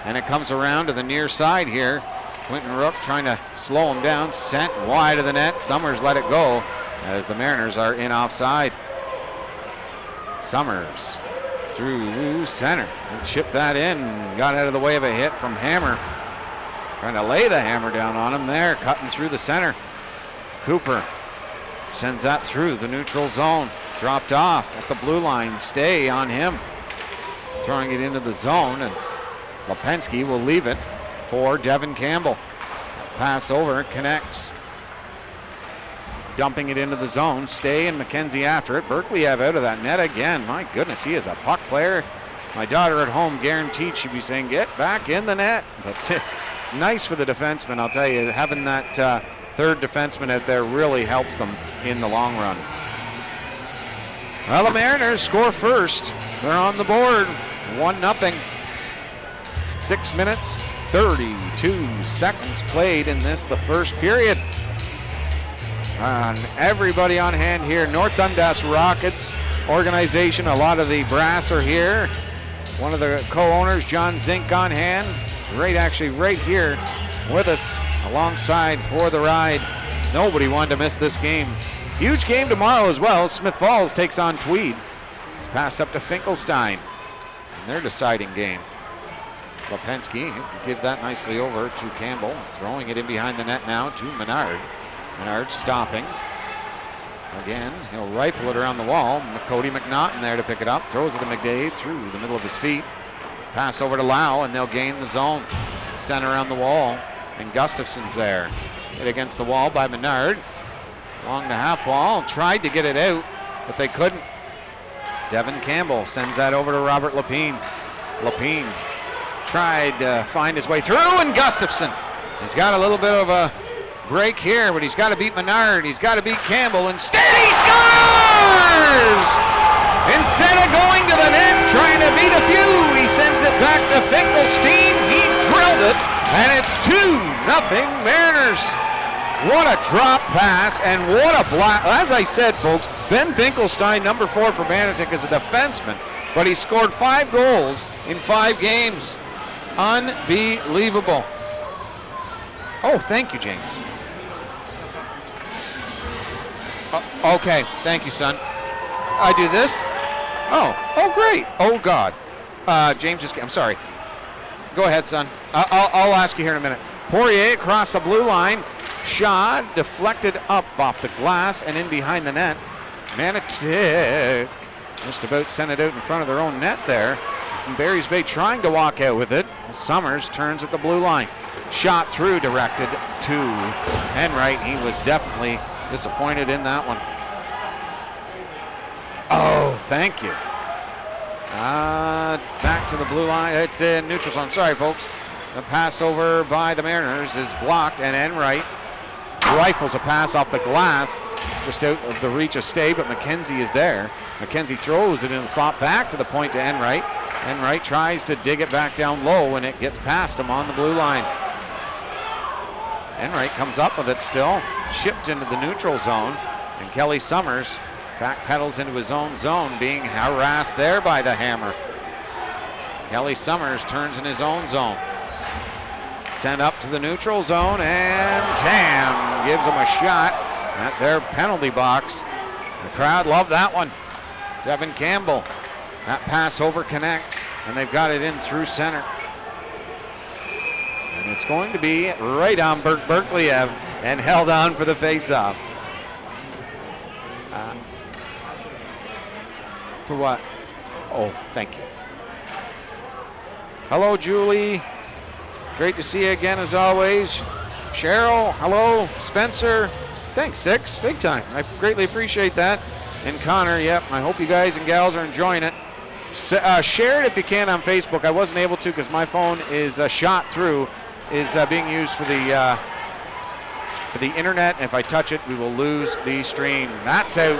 A: and it comes around to the near side here. Quentin Rook trying to slow him down, sent wide of the net. Summers let it go as the Mariners are in offside. Summers through center, chipped that in, got out of the way of a hit from Hammer. Trying to lay the hammer down on him there, cutting through the center. Cooper sends that through the neutral zone, dropped off at the blue line, stay on him. Throwing it into the zone, and Lipinski will leave it for Devin Campbell. Pass over, connects. Dumping it into the zone, Stay and McKenzie after it. Berkley-Ev out of that net again. My goodness, he is a puck player. My daughter at home guaranteed she'd be saying, get back in the net. But it's nice for the defenseman, I'll tell you. Having that third defenseman out there really helps them in the long run. Well, the Mariners score first. They're on the board, 1-0. 6 minutes, 32 seconds played in this, the first period. Everybody on hand here. North Dundas Rockets organization. A lot of the brass are here. One of the co-owners, John Zink, on hand. Right here with us alongside for the ride. Nobody wanted to miss this game. Huge game tomorrow as well. Smith Falls takes on Tweed. It's passed up to Finkelstein in their deciding game. Lipinski give that nicely over to Campbell. Throwing it in behind the net now to Menard. Menard stopping. Again, he'll rifle it around the wall. Cody McNaughton there to pick it up. Throws it to McDade through the middle of his feet. Pass over to Lau, and they'll gain the zone. Center on the wall, and Gustafson's there. Hit against the wall by Menard. Along the half wall. Tried to get it out, but they couldn't. Devin Campbell sends that over to Robert Lapine. Lapine tried to find his way through, and Gustafson. He's got a little bit of a break here, but he's got to beat Menard. He's got to beat Campbell. Instead, he scores! Instead of going to the net, trying to beat a few, he sends it back to Finkelstein. He drilled it, and it's 2-0 Mariners. What a drop pass, and what a blast. As I said, folks, Ben Finkelstein, number 4 for Manotick, is a defenseman, but he scored 5 goals in 5 games. Unbelievable. Oh, thank you, James. Okay, thank you, son. I do this. Oh, great. Oh, God. James just, I'm sorry. Go ahead, son. I'll ask you here in a minute. Poirier across the blue line. Shot deflected up off the glass and in behind the net. Manotick just about sent it out in front of their own net there. And Barry's Bay trying to walk out with it. Summers turns at the blue line. Shot through, directed to Enright. He was definitely disappointed in that one. Oh, thank you. Back to the blue line. It's in neutral zone. Sorry, folks. The pass over by the Mariners is blocked, and Enright rifles a pass off the glass, just out of the reach of Stay, but McKenzie is there. McKenzie throws it in the slot back to the point to Enright. Enright tries to dig it back down low, and it gets past him on the blue line. Enright comes up with it still, chipped into the neutral zone, and Kelly Summers backpedals into his own zone, being harassed there by the hammer. Kelly Summers turns in his own zone. Sent up to the neutral zone, and Tam gives him a shot at their penalty box. The crowd loved that one. Devin Campbell, that pass over connects, and they've got it in through center. And it's going to be right on Berkley-Ev and held on for the face-off. For what? Oh, thank you. Hello, Julie. Great to see you again as always. Cheryl, hello. Spencer, thanks, Six, big time. I greatly appreciate that. And Connor, yep, I hope you guys and gals are enjoying it. Share it if you can on Facebook. I wasn't able to because my phone is shot through, is being used for the internet. And if I touch it, we will lose the stream. That's out.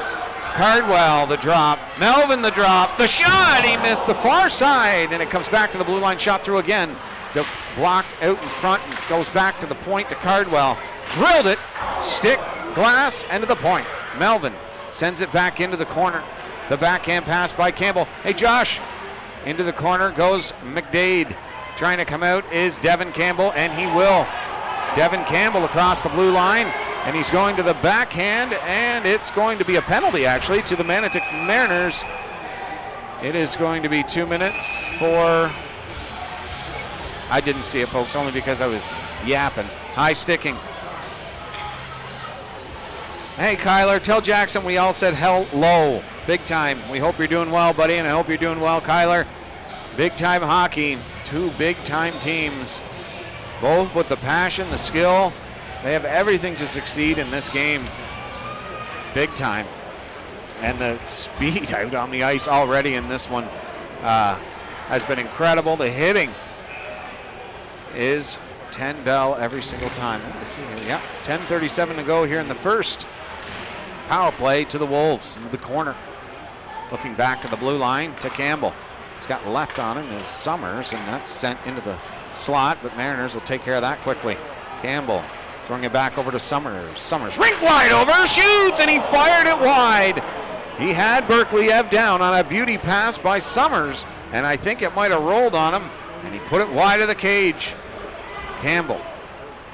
A: Cardwell, the drop. Melvin, the drop. The shot, he missed the far side, and it comes back to the blue line, shot through again. Blocked out in front and goes back to the point to Cardwell. Drilled it, stick, glass, and to the point. Melvin sends it back into the corner. The backhand pass by Campbell. Hey, Josh, Into the corner goes McDade. Trying to come out is Devin Campbell, and he will. Devin Campbell across the blue line, and he's going to the backhand, and it's going to be a penalty, actually, to the Manotick Mariners. It is going to be 2 minutes for... I didn't see it, folks, only because I was yapping. High sticking. Hey, Kyler, tell Jackson we all said hello. Big time. We hope you're doing well, buddy, and I hope you're doing well, Kyler. Big time hockey. Two big time teams. Both with the passion, the skill. They have everything to succeed in this game. Big time. And the speed out on the ice already in this one has been incredible. The hitting is 10 bell every single time. Let's see here. Yeah, 10:37 to go here in the first. Power play to the Wolves in the corner. Looking back to the blue line to Campbell. He's got left on him is Summers, and that's sent into the slot, but Mariners will take care of that quickly. Campbell throwing it back over to Summers. Summers rink wide over, shoots, and he fired it wide. He had Berkeleyev down on a beauty pass by Summers, and I think it might have rolled on him, and he put it wide of the cage. Campbell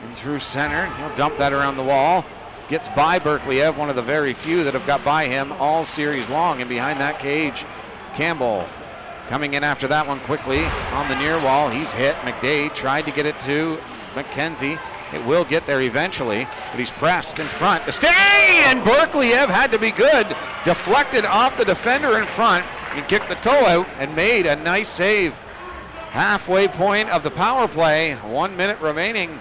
A: in through center, and he'll dump that around the wall. Gets by Berkeleyev, one of the very few that have got by him all series long, and behind that cage, Campbell coming in after that one quickly on the near wall. He's hit. McDade tried to get it to McKenzie. It will get there eventually, but he's pressed in front to stay, and Berkeleyev had to be good. Deflected off the defender in front. He kicked the toe out and made a nice save. Halfway point of the power play, 1 minute remaining,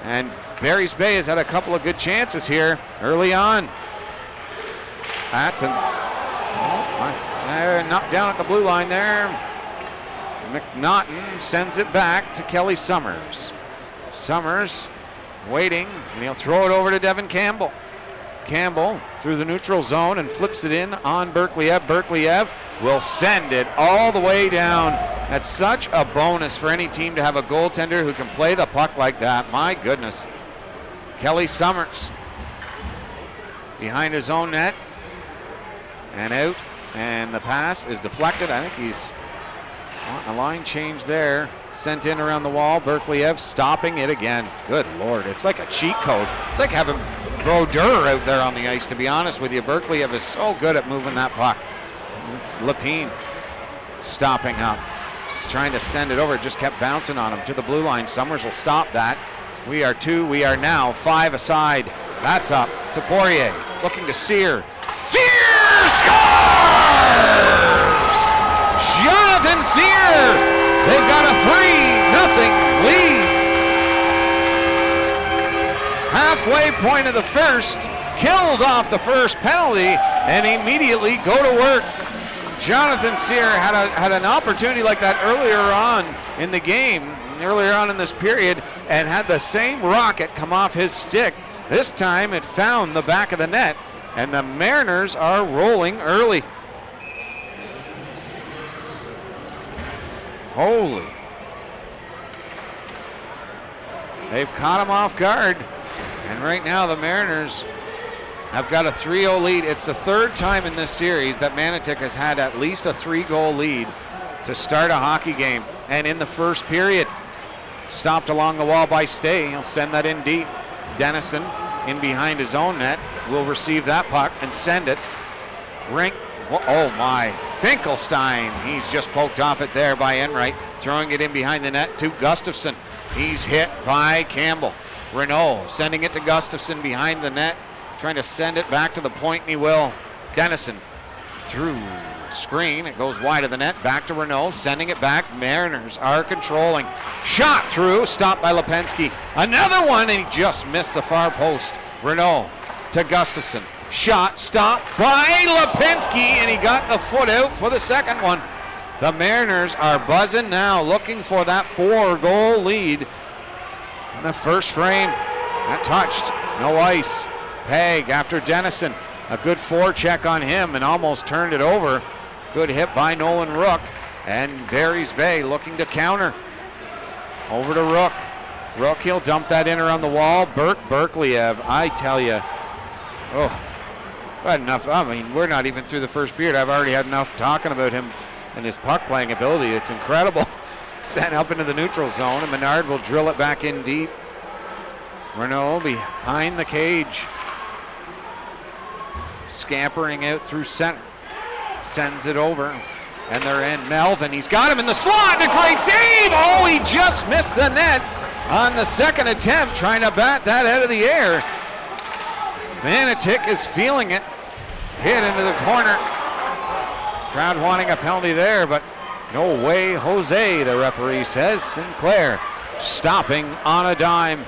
A: and Barry's Bay has had a couple of good chances here early on. That's a knocked down at the blue line there. McNaughton sends it back to Kelly Summers. Summers waiting, and he'll throw it over to Devin Campbell. Campbell through the neutral zone and flips it in on Berkeleyev. Berkeleyev will send it all the way down. That's such a bonus for any team to have a goaltender who can play the puck like that. My goodness. Kelly Summers behind his own net and out, and the pass is deflected. I think he's on a line change there. Sent in around the wall. Berkeleyev stopping it again. Good Lord, it's like a cheat code. It's like having Brodeur out there on the ice, to be honest with you. Berkeleyev is so good at moving that puck. It's Lapine stopping up. He's trying to send it over. It just kept bouncing on him to the blue line. Summers will stop that. We are now 5 aside. That's up to Poirier. Looking to Sear. Sear scores! Jonathan Sear! They've got a 3-0 lead. Halfway point of the first. Killed off the first penalty and immediately go to work. Jonathan Sear had an opportunity like that earlier on in the game, earlier on in this period, and had the same rocket come off his stick. This time it found the back of the net, and the Mariners are rolling early. Holy. They've caught him off guard, and right now the Mariners have got a 3-0 lead. It's the third time in this series that Manotick has had at least a 3-goal lead to start a hockey game. And in the first period, stopped along the wall by Stay. He'll send that in deep. Dennison in behind his own net will receive that puck and send it. Oh my, Finkelstein. He's just poked off it there by Enright, throwing it in behind the net to Gustafson. He's hit by Campbell. Renault sending it to Gustafson behind the net, trying to send it back to the point, and he will. Dennison through screen. It goes wide of the net. Back to Renault, sending it back. Mariners are controlling. Shot through, stopped by Lipinski. Another one, and he just missed the far post. Renault to Gustafson. Shot stopped by Lipinski, and he got the foot out for the second one. The Mariners are buzzing now, looking for that 4-goal lead in the first frame. That touched, no ice. Peg after Dennison. A good forecheck on him and almost turned it over. Good hit by Nolan Rook. And Barry's Bay looking to counter. Over to Rook. Rook, he'll dump that in around the wall. Berkeleyev, I tell you. Oh, had enough. I mean, we're not even through the first period. I've already had enough talking about him. and his puck playing ability. It's incredible. Sent up into the neutral zone, and Menard will drill it back in deep. Renault behind the cage. Scampering out through center. Sends it over, and they're in. Melvin, he's got him in the slot, and a great save! Oh, he just missed the net on the second attempt, trying to bat that out of the air. Manotick is feeling it. Hit into the corner. Crowd wanting a penalty there, but no way, Jose, the referee says. Sinclair stopping on a dime.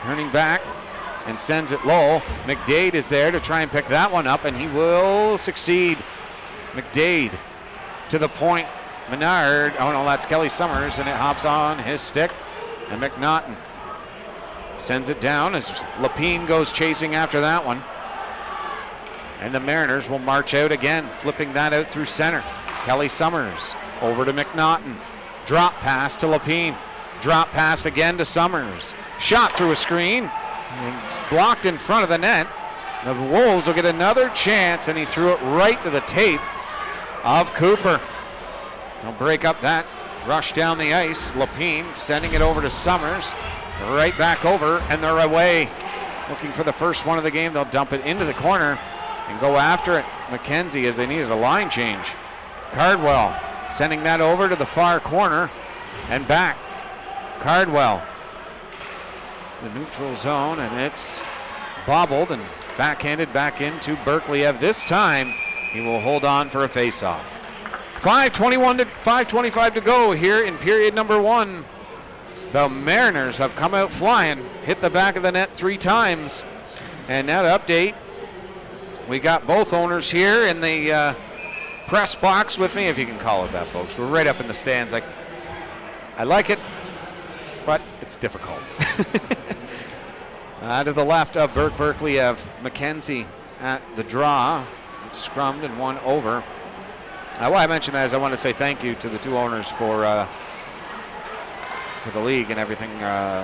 A: Turning back and sends it low. McDade is there to try and pick that one up, and he will succeed. McDade to the point. Menard, oh no, that's Kelly Summers, and it hops on his stick. And McNaughton sends it down as Lapine goes chasing after that one. And the Mariners will march out again, flipping that out through center. Kelly Summers over to McNaughton. Drop pass to Lapine. Drop pass again to Summers. Shot through a screen. It's blocked in front of the net. The Wolves will get another chance, and he threw it right to the tape of Cooper. They'll break up that rush down the ice. Lapine sending it over to Summers. Right back over, and they're away. Looking for the first one of the game. They'll dump it into the corner and go after it. McKenzie, as they needed a line change. Cardwell sending that over to the far corner and back. Cardwell, the neutral zone, and it's bobbled and backhanded back into Berkley. This time he will hold on for a face-off. 5:25 to go here in period number one. The Mariners have come out flying, hit the back of the net 3 times. And now to update, we got both owners here in the press box with me, if you can call it that, folks. We're right up in the stands. I like it, but it's difficult. To the left of Bert Berkley, McKenzie at the draw. It's scrummed and one over. Why I mentioned that is I want to say thank you to the 2 owners for the league and everything,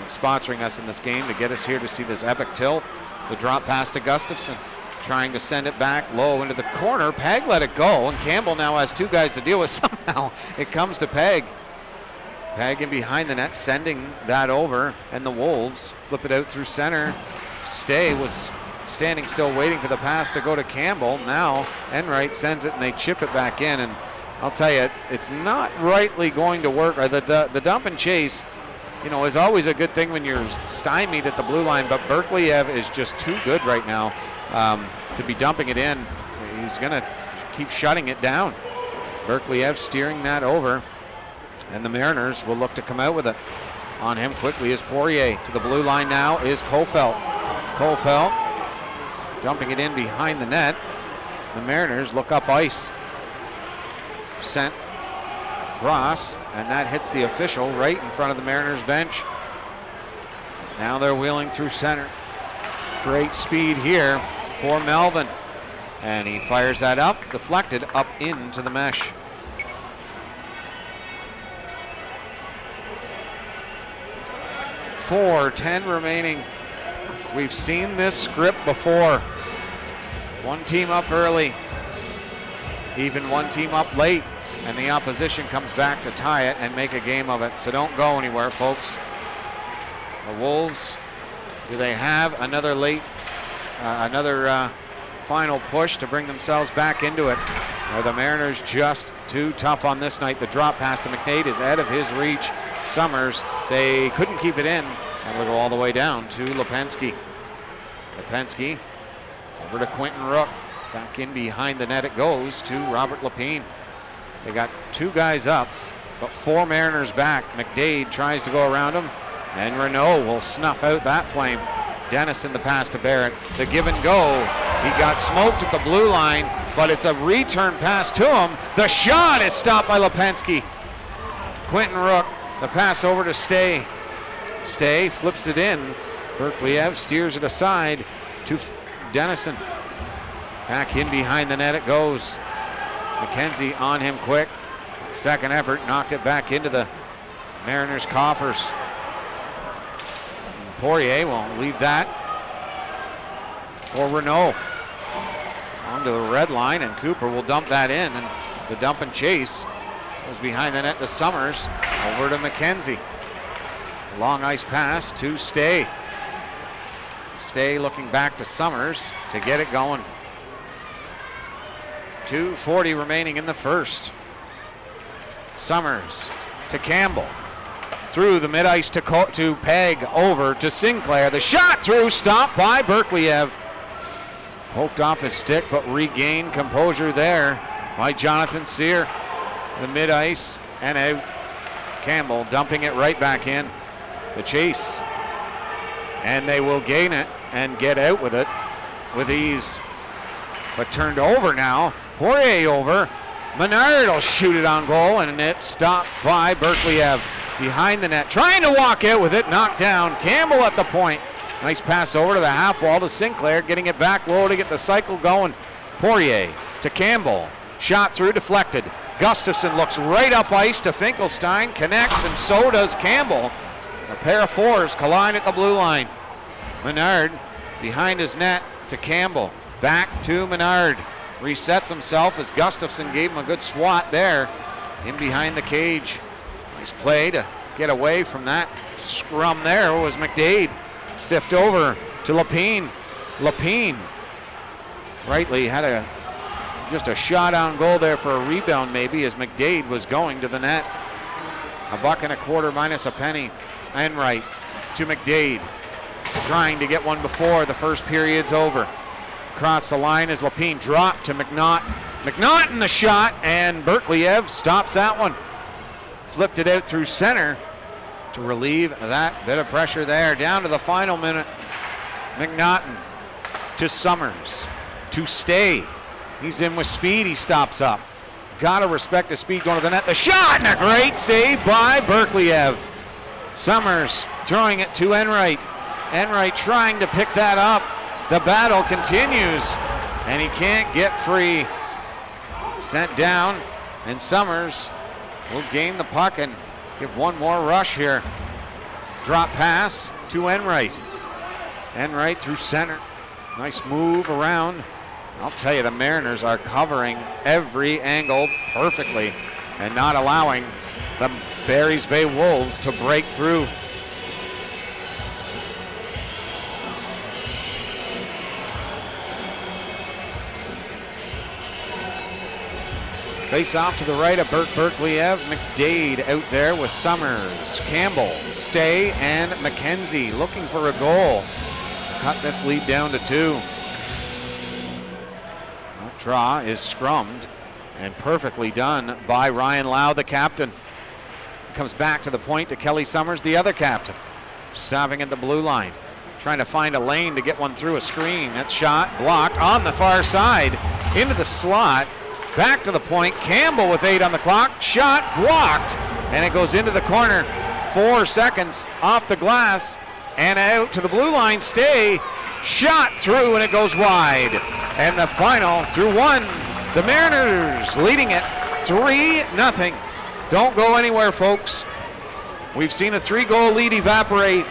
A: sponsoring us in this game to get us here to see this epic tilt. The drop pass to Gustafson, trying to send it back low into the corner. Peg let it go, and Campbell now has 2 guys to deal with. Somehow it comes to Peg. Peg in behind the net, sending that over, and the Wolves flip it out through center. Stay was standing still waiting for the pass to go to Campbell. Now Enright sends it, and they chip it back in, and I'll tell you, it's not rightly going to work. Or the dump and chase, is always a good thing when you're stymied at the blue line, but Berkley is just too good right now to be dumping it in. He's going to keep shutting it down. Berkley steering that over, and the Mariners will look to come out with it. On him quickly is Poirier. To the blue line now is Kofelt. Kofelt dumping it in behind the net. The Mariners look up ice. Sent cross, and that hits the official right in front of the Mariners bench. Now they're wheeling through center. Great speed here for Melvin, and he fires that up, deflected up into the mesh. .410 remaining. We've seen this script before. One team up early, even one team up late, and the opposition comes back to tie it and make a game of it. So don't go anywhere, folks. The Wolves, do they have another final push to bring themselves back into it? Are the Mariners just too tough on this night? The drop pass to McNade is out of his reach. Summers, they couldn't keep it in, and will go all the way down to Lipinski. Lipinski over to Quentin Rook. Back in behind the net it goes to Robert Lapine. They got 2 guys up, but 4 Mariners back. McDade tries to go around him, and Renault will snuff out that flame. Dennison the pass to Barrett. The give and go. He got smoked at the blue line, but it's a return pass to him. The shot is stopped by Lipinski. Quentin Rook, the pass over to Stay. Stay flips it in. Berkley steers it aside to Dennison. Back in behind the net it goes. McKenzie on him quick. Second effort knocked it back into the Mariners' coffers. And Poirier won't leave that for Renault. Onto the red line, and Cooper will dump that in, and The dump and chase was behind the net to Summers. Over to McKenzie. Long ice pass to Stay. Stay looking back to Summers to get it going. 2:40 remaining in the first. Summers to Campbell. Through the mid-ice to Peg, over to Sinclair. The shot through, stopped by Berkliev. Poked off his stick, but regained composure there by Jonathan Sear. The mid-ice and out. Campbell dumping it right back in. The chase. And they will gain it and get out with it with ease. But turned over now. Poirier over. Menard will shoot it on goal, and it's stopped by Berkliev. Behind the net, trying to walk out with it, knocked down. Campbell at the point. Nice pass over to the half wall to Sinclair, getting it back low to get the cycle going. Poirier to Campbell. Shot through, deflected. Gustafson looks right up ice to Finkelstein, connects, and so does Campbell. A pair of fours collide at the blue line. Menard behind his net to Campbell. Back to Menard. Resets himself as Gustafson gave him a good swat there. In behind the cage. Nice play to get away from that scrum there was McDade. Sift over to Lapine. Lapine rightly had just a shot on goal there for a rebound maybe as McDade was going to the net. $1.25 minus a penny. Enright to McDade. Trying to get one before the first period's over. Across the line as Lapine dropped to McNaught. McNaught in the shot, and Berkliev stops that one. Flipped it out through center to relieve that bit of pressure there. Down to the final minute. McNaughton to Summers to Stay. He's in with speed. He stops up. Gotta respect the speed going to the net. The shot and a great save by Berkliev. Summers throwing it to Enright. Enright trying to pick that up. The battle continues, and he can't get free. Sent down, and Summers will gain the puck and give one more rush here. Drop pass to Enright. Enright through center. Nice move around. I'll tell you, the Mariners are covering every angle perfectly and not allowing the Barry's Bay Wolves to break through. Face off to the right of Berkliev. McDade out there with Summers. Campbell, Stay, and McKenzie looking for a goal. Cut this lead down to 2. That draw is scrummed and perfectly done by Ryan Lau, the captain. Comes back to the point to Kelly Summers, the other captain. Stopping at the blue line. Trying to find a lane to get one through a screen. That shot blocked on the far side. Into the slot. Back to the point. Campbell with 8 on the clock. Shot blocked. And it goes into the corner. 4 seconds off the glass. And out to the blue line. Stay. Shot through and it goes wide. And the final through 1. The Mariners leading it 3-0. Don't go anywhere, folks. We've seen a 3-goal lead evaporate.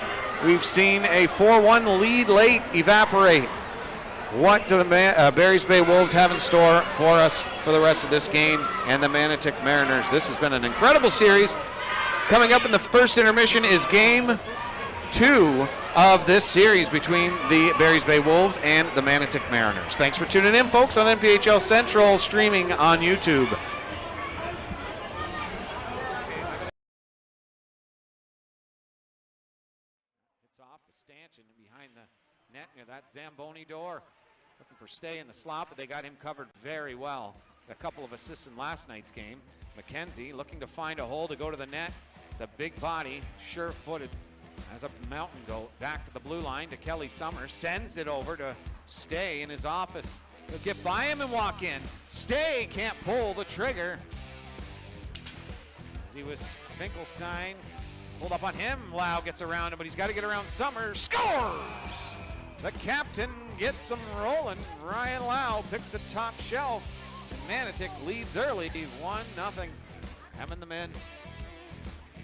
A: We've seen a 4-1 lead late evaporate. What do the Barry's Bay Wolves have in store for us for the rest of this game and the Manotick Mariners? This has been an incredible series. Coming up in the first intermission is game 2 of this series between the Barry's Bay Wolves and the Manotick Mariners. Thanks for tuning in, folks, on NPHL Central, streaming on YouTube. It's off the stanchion behind the net near that Zamboni door. Looking for Stay in the slot, but they got him covered very well. A couple of assists in last night's game. McKenzie looking to find a hole to go to the net. It's a big body, sure-footed as a mountain goat. Back to the blue line to Kelly Summers. Sends it over to Stay in his office. He'll get by him and walk in. Stay can't pull the trigger. As he was Finkelstein. Pulled up on him. Lau gets around him, but he's got to get around Summers. Scores! The captain gets them rolling. Ryan Lau picks the top shelf. And Manotick leads early, 1-0. Hemming them in.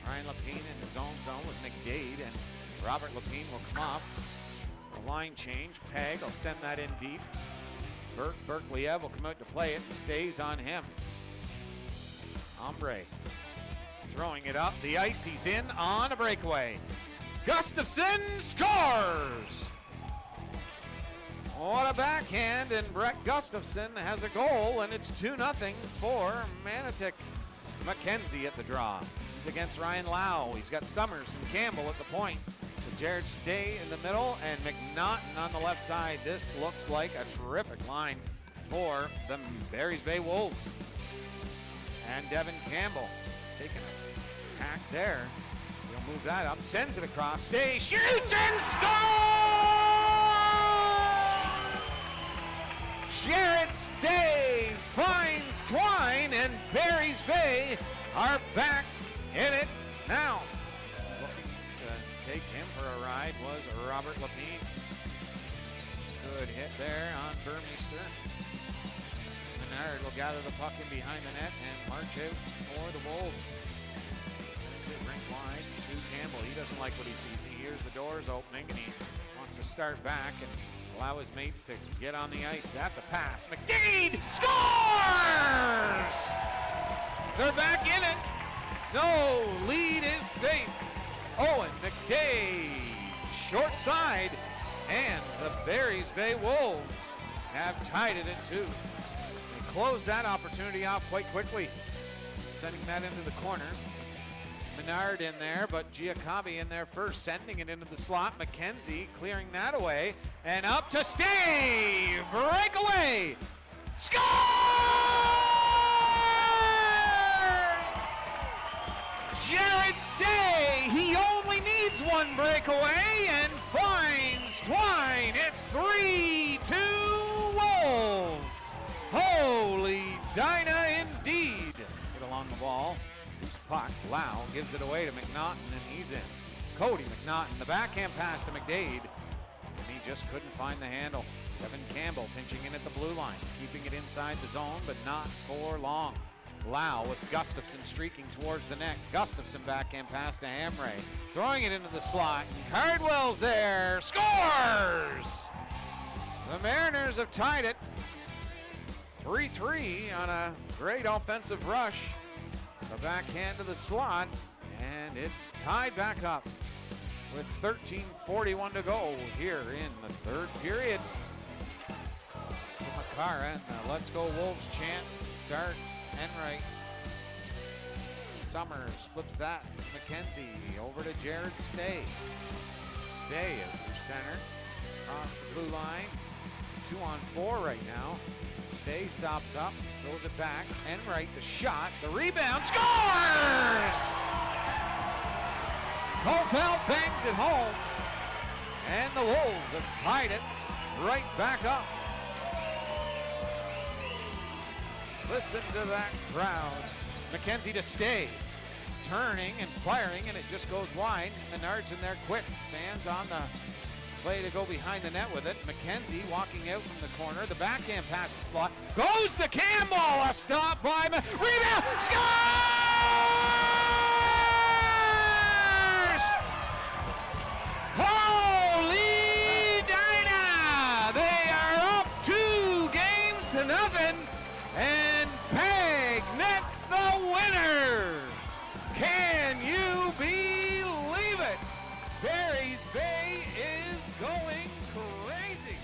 A: Ryan Lapine in his own zone with McDade, and Robert Lapine will come off. A line change. Peg will send that in deep. Berkliev will come out to play it and stays on him.
B: Ombre throwing it up the ice. He's in on a breakaway. Gustafson scores! What a backhand, and Brett Gustafson has a goal, and it's 2-0 for Manotick. McKenzie at the draw. He's against Ryan Lau. He's got Summers and Campbell at the point. With Jared Stay in the middle and McNaughton on the left side. This looks like a terrific line for the Barry's Bay Wolves. And Devin Campbell taking a hack there. He'll move that up, sends it across. Stay shoots and scores! Jared Stay finds Twine, and Barry's Bay are back in it now. Looking to take him for a ride was Robert Lapine. Good hit there on Burmeister. Menard will gather the puck in behind the net and march out for the Wolves. Sends it rink wide to Campbell. He doesn't like what he sees. He hears the doors opening and he wants to start back and allow his mates to get on the ice. That's a pass. McDade scores! They're back in it. No, lead is safe. Owen McDade, short side, and the Barry's Bay Wolves have tied it at 2. They closed that opportunity off quite quickly, sending that into the corner. Menard in there, but Giacobi in there first, sending it into the slot. McKenzie clearing that away, and up to Stay! Breakaway! Score! Jared Stay, he only needs one breakaway and finds Twine. It's 3-2 Wolves. Holy Dinah indeed. Get along the ball. Loose puck. Lau gives it away to McNaughton, and he's in. Cody McNaughton, the backhand pass to McDade, and he just couldn't find the handle. Devin Campbell pinching in at the blue line, keeping it inside the zone, but not for long. Lau with Gustafson streaking towards the net. Gustafson backhand pass to Hamray, throwing it into the slot, and Cardwell's there, scores! The Mariners have tied it 3-3 on a great offensive rush. The backhand to the slot, and it's tied back up with 13:41 to go here in the third period. Makara and the Let's Go Wolves chant starts. Enright. Summers flips that. McKenzie over to Jared Stay. Stay is through center. Across the blue line. 2-on-4 right now. Stay stops up, throws it back. Enright, the shot, the rebound, scores! Kofeld bangs it home, and the Wolves have tied it right back up. Listen to that crowd. McKenzie to Stay, turning and firing, and it just goes wide. Menard's in there quick. Fans on the play to go behind the net with it. McKenzie walking out from the corner. The backhand pass the slot. Goes to Campbell. A stop by rebound. Scores! Holy Dinah! They are up 2-0. And Peg nets the winner. Can you believe it? Barry's Bay is going crazy.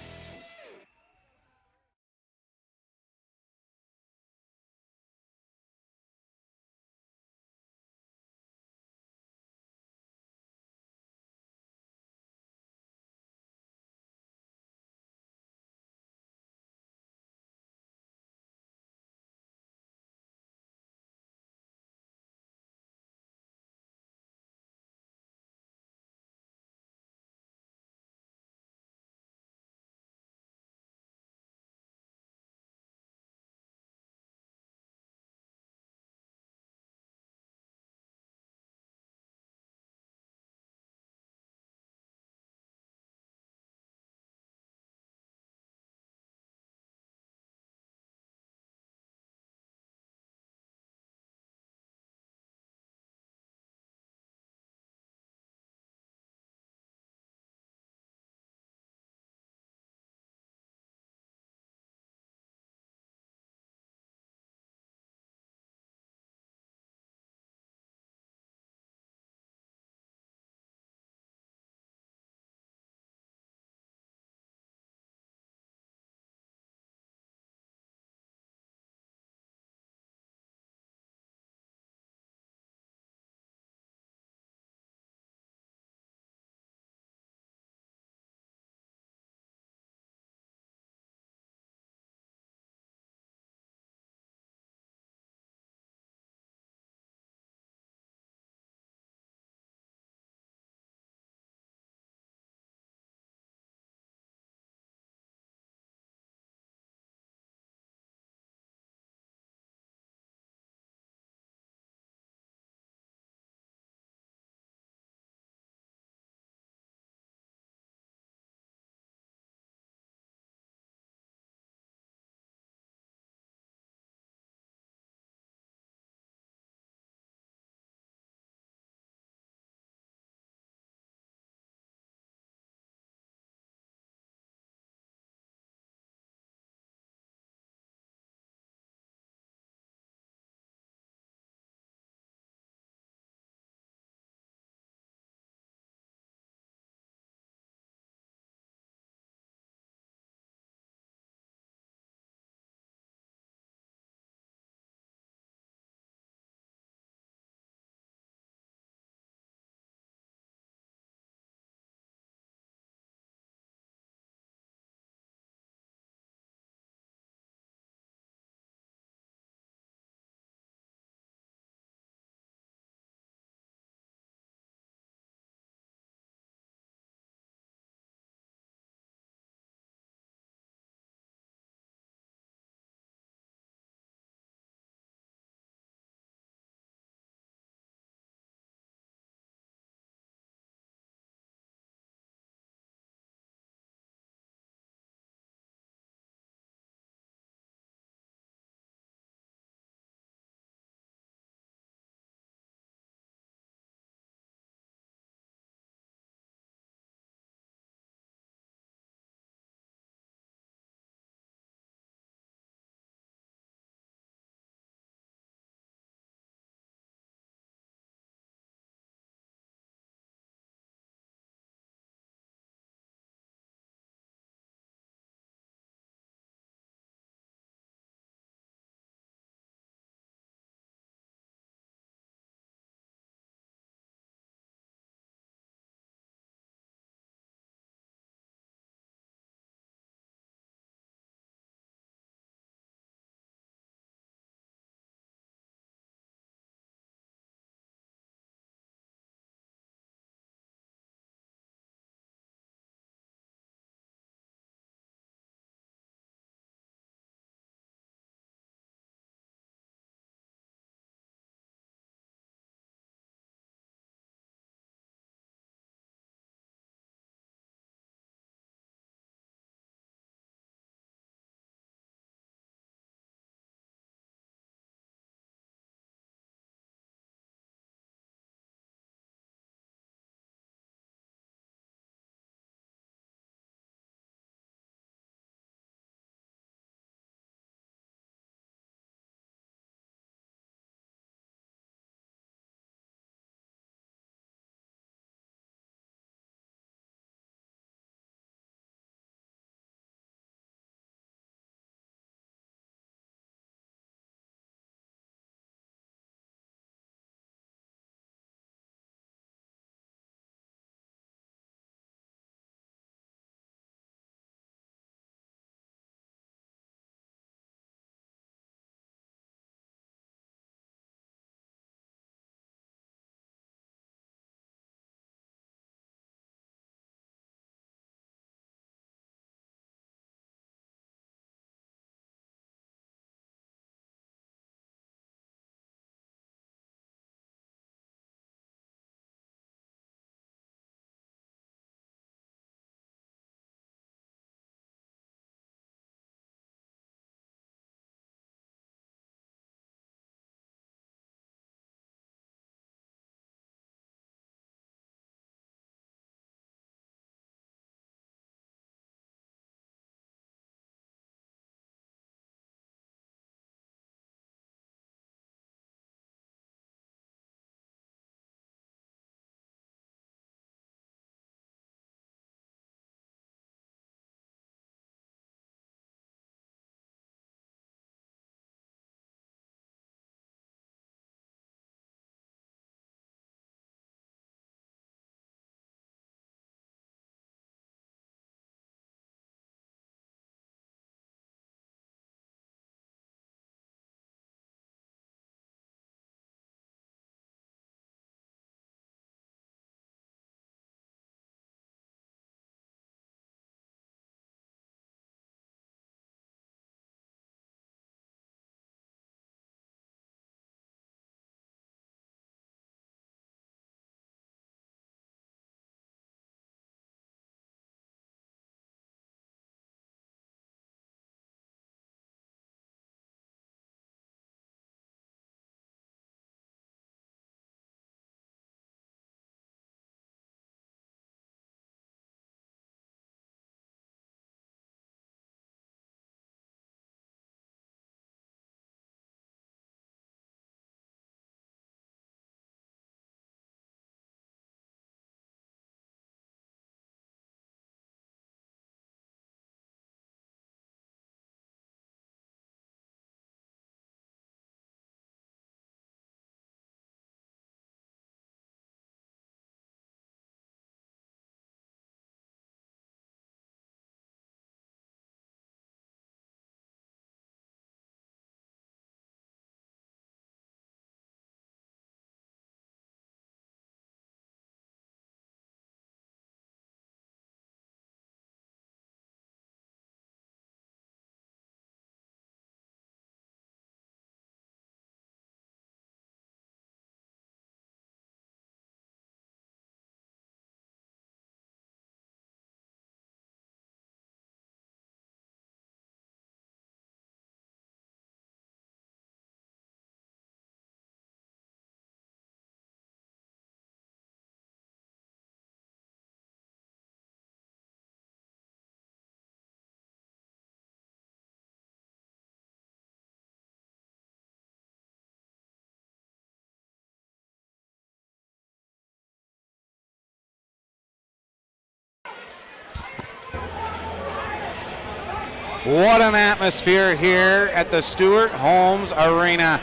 A: What an atmosphere here at the Stuart Holmes Arena.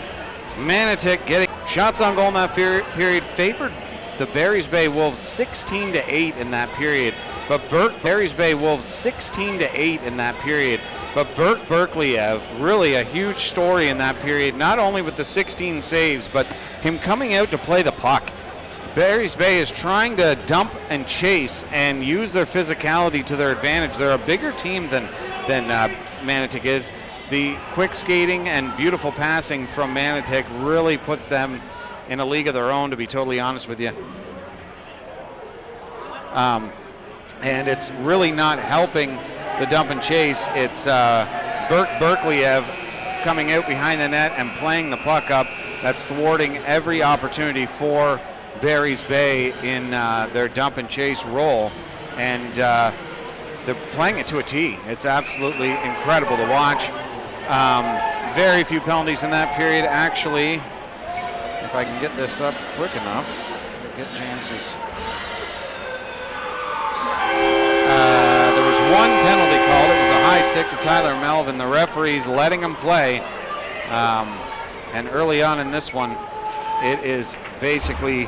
A: Manotick getting shots on goal in that period favored the Barry's Bay Wolves 16-8 in that period. But Barry's Bay Wolves 16-8 in that period. But Bert Berkliev, really a huge story in that period, not only with the 16 saves, but him coming out to play the puck. Barry's Bay is trying to dump and chase and use their physicality to their advantage. They're a bigger team than Manotick is. The quick skating and beautiful passing from Manotick really puts them in a league of their own, to be totally honest with you. And it's really not helping the dump and chase. It's Bert Berkliev coming out behind the net and playing the puck up. That's thwarting every opportunity for Barry's Bay in their dump and chase role. And they're playing it to a T. It's absolutely incredible to watch. Very few penalties in that period. Actually, if I can get this up quick enough to get James's. There was one penalty called. It was a high stick to Tyler Melvin. The referee's letting him play. And early on in this one, it is basically,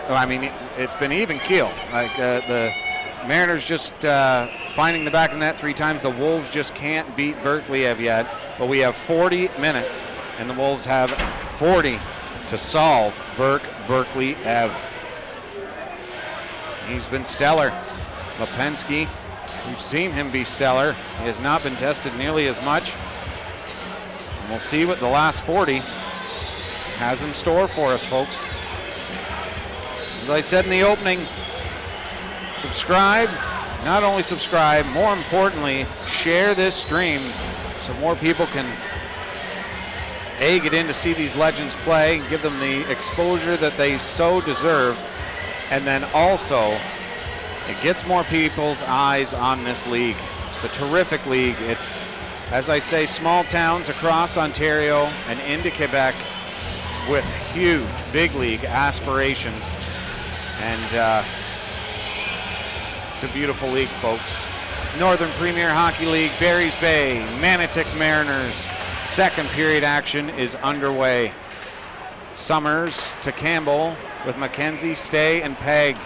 A: it's been even keel. Like the Mariners just finding the back of the net 3 times. The Wolves just can't beat Berkliev yet. But we have 40 minutes, and the Wolves have 40 to solve Berkliev. He's been stellar. Lipinski, we've seen him be stellar. He has not been tested nearly as much. And we'll see what the last 40 has in store for us, folks. As I said in the opening, subscribe. Not only subscribe, more importantly, share this stream so more people can get in to see these legends play and give them the exposure that they so deserve. And then also, it gets more people's eyes on this league. It's a terrific league. It's, as I say, small towns across Ontario and into Quebec with huge big league aspirations. And it's a beautiful league, folks. Northern Premier Hockey League, Barry's Bay, Manotick Mariners. Second period action is underway. Summers to Campbell with McKenzie, Stay, and Pegg.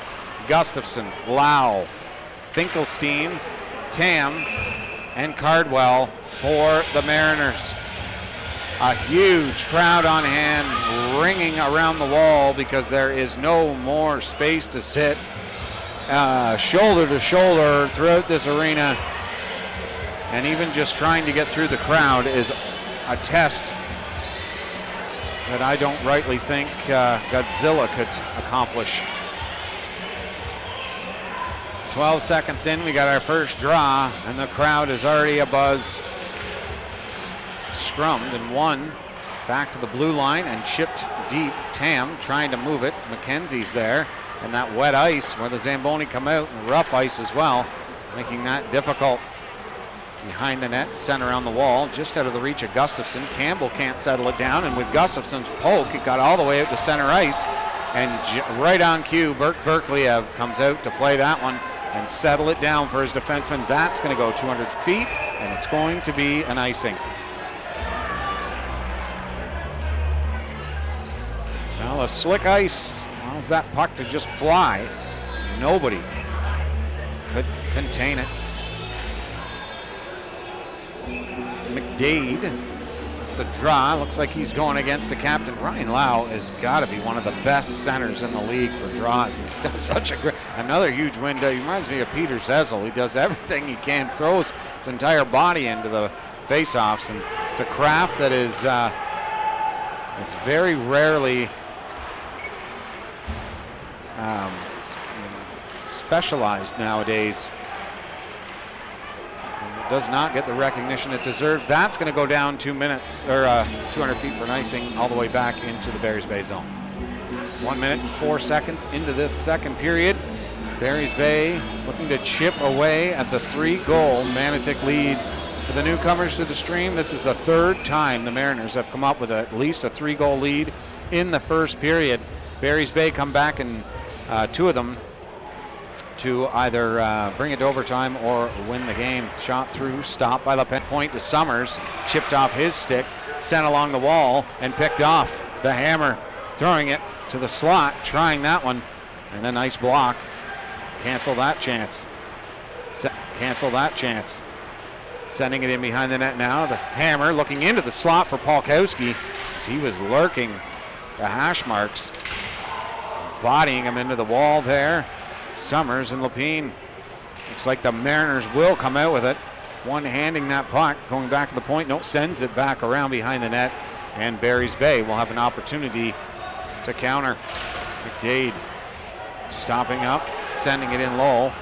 A: Gustafson, Lau, Finkelstein, Tam, and Cardwell for the Mariners. A huge crowd on hand, ringing around the wall because there is no more space to sit shoulder to shoulder throughout this arena. And even just trying to get through the crowd is a test that I don't rightly think Godzilla could accomplish. 12 seconds in, we got our first draw, and the crowd is already abuzz. Scrummed and won back to the blue line and chipped deep. Tam trying to move it. McKenzie's there, and that wet ice where the Zamboni come out, and rough ice as well, making that difficult. Behind the net, center on the wall, just out of the reach of Gustafson. Campbell can't settle it down, and with Gustafson's poke, it got all the way out to center ice. And right on cue, Berkliev comes out to play that one and settle it down for his defenseman. That's going to go 200 feet, and it's going to be an icing. Well, a slick ice allows that puck to just fly. Nobody could contain it. McDade, the draw, looks like he's going against the captain. Ryan Lau has got to be one of the best centers in the league for draws. He's done such a great, another huge window. He reminds me of Peter Zezel. He does everything he can, throws his entire body into the faceoffs, and it's a craft that is it's very rarely specialized nowadays. Does not get the recognition it deserves. That's going to go down 2 minutes, or 200 feet for an icing, all the way back into the Barry's Bay zone. 1 minute and 4 seconds into this second period. Barry's Bay looking to chip away at the 3-goal Manotick lead. For the newcomers to the stream, this is the third time the Mariners have come up with at least a 3-goal lead in the first period. Barry's Bay come back in 2 of them. to either bring it to overtime or win the game. Shot through, stopped by LaPen. Point to Summers, chipped off his stick, sent along the wall, and picked off. The Hammer throwing it to the slot, trying that one, and a nice block. Cancel that chance. Cancel that chance. Sending it in behind the net now. The Hammer looking into the slot for Polkowski as he was lurking the hash marks. Bodying him into the wall there. Summers and Lapine. Looks like the Mariners will come out with it. One-handing that puck, going back to the point. No, sends it back around behind the net. And Barry's Bay will have an opportunity to counter. McDade stopping up, sending it in low.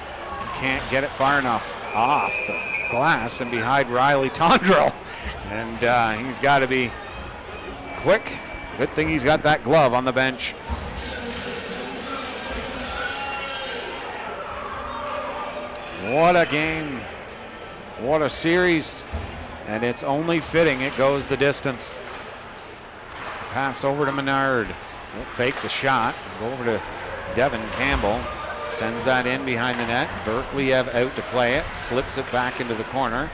A: Can't get it far enough. Off the glass and behind Riley Tondrell. And he's got to be quick. Good thing he's got that glove on the bench. What a game. What a series. And it's only fitting it goes the distance. Pass over to Menard. He'll fake the shot. Go over to Devin Campbell. Sends that in behind the net. Berkliev out to play it. Slips it back into the corner.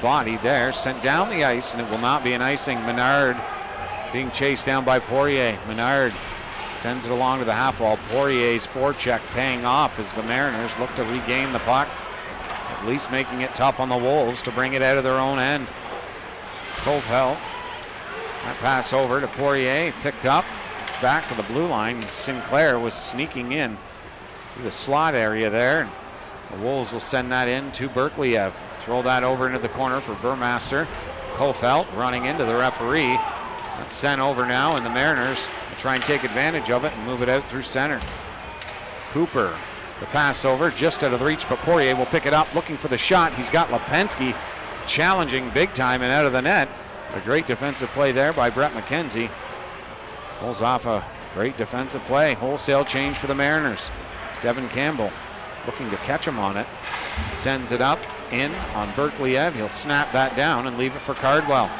A: Body there. Sent down the ice, and it will not be an icing. Menard being chased down by Poirier. Menard sends it along to the half wall. Poirier's forecheck paying off as the Mariners look to regain the puck. At least making it tough on the Wolves to bring it out of their own end. Kofeld. That pass over to Poirier. Picked up. Back to the blue line. Sinclair was sneaking in to the slot area there. The Wolves will send that in to Berkliev. Throw that over into the corner for Burmaster. Kofeld running into the referee. That's sent over now, and the Mariners will try and take advantage of it and move it out through center. Cooper, the pass over, just out of the reach, but Poirier will pick it up, looking for the shot. He's got Lipinski challenging big time and out of the net. A great defensive play there by Brett McKenzie. Pulls off a great defensive play. Wholesale change for the Mariners. Devin Campbell looking to catch him on it. Sends it up in on Berkliev. He'll snap that down and leave it for Cardwell.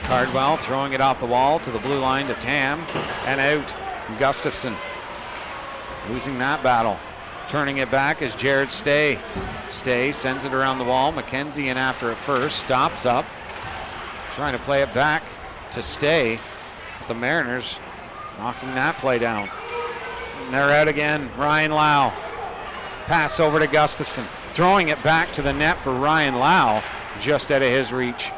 A: Cardwell throwing it off the wall to the blue line to Tam and out. Gustafson losing that battle. Turning it back is Jared Stay. Stay sends it around the wall. McKenzie in after it first. Stops up. Trying to play it back to Stay. The Mariners knocking that play down. And they're out again. Ryan Lau. Pass over to Gustafson. Throwing it back to the net for Ryan Lau. Just out of his reach.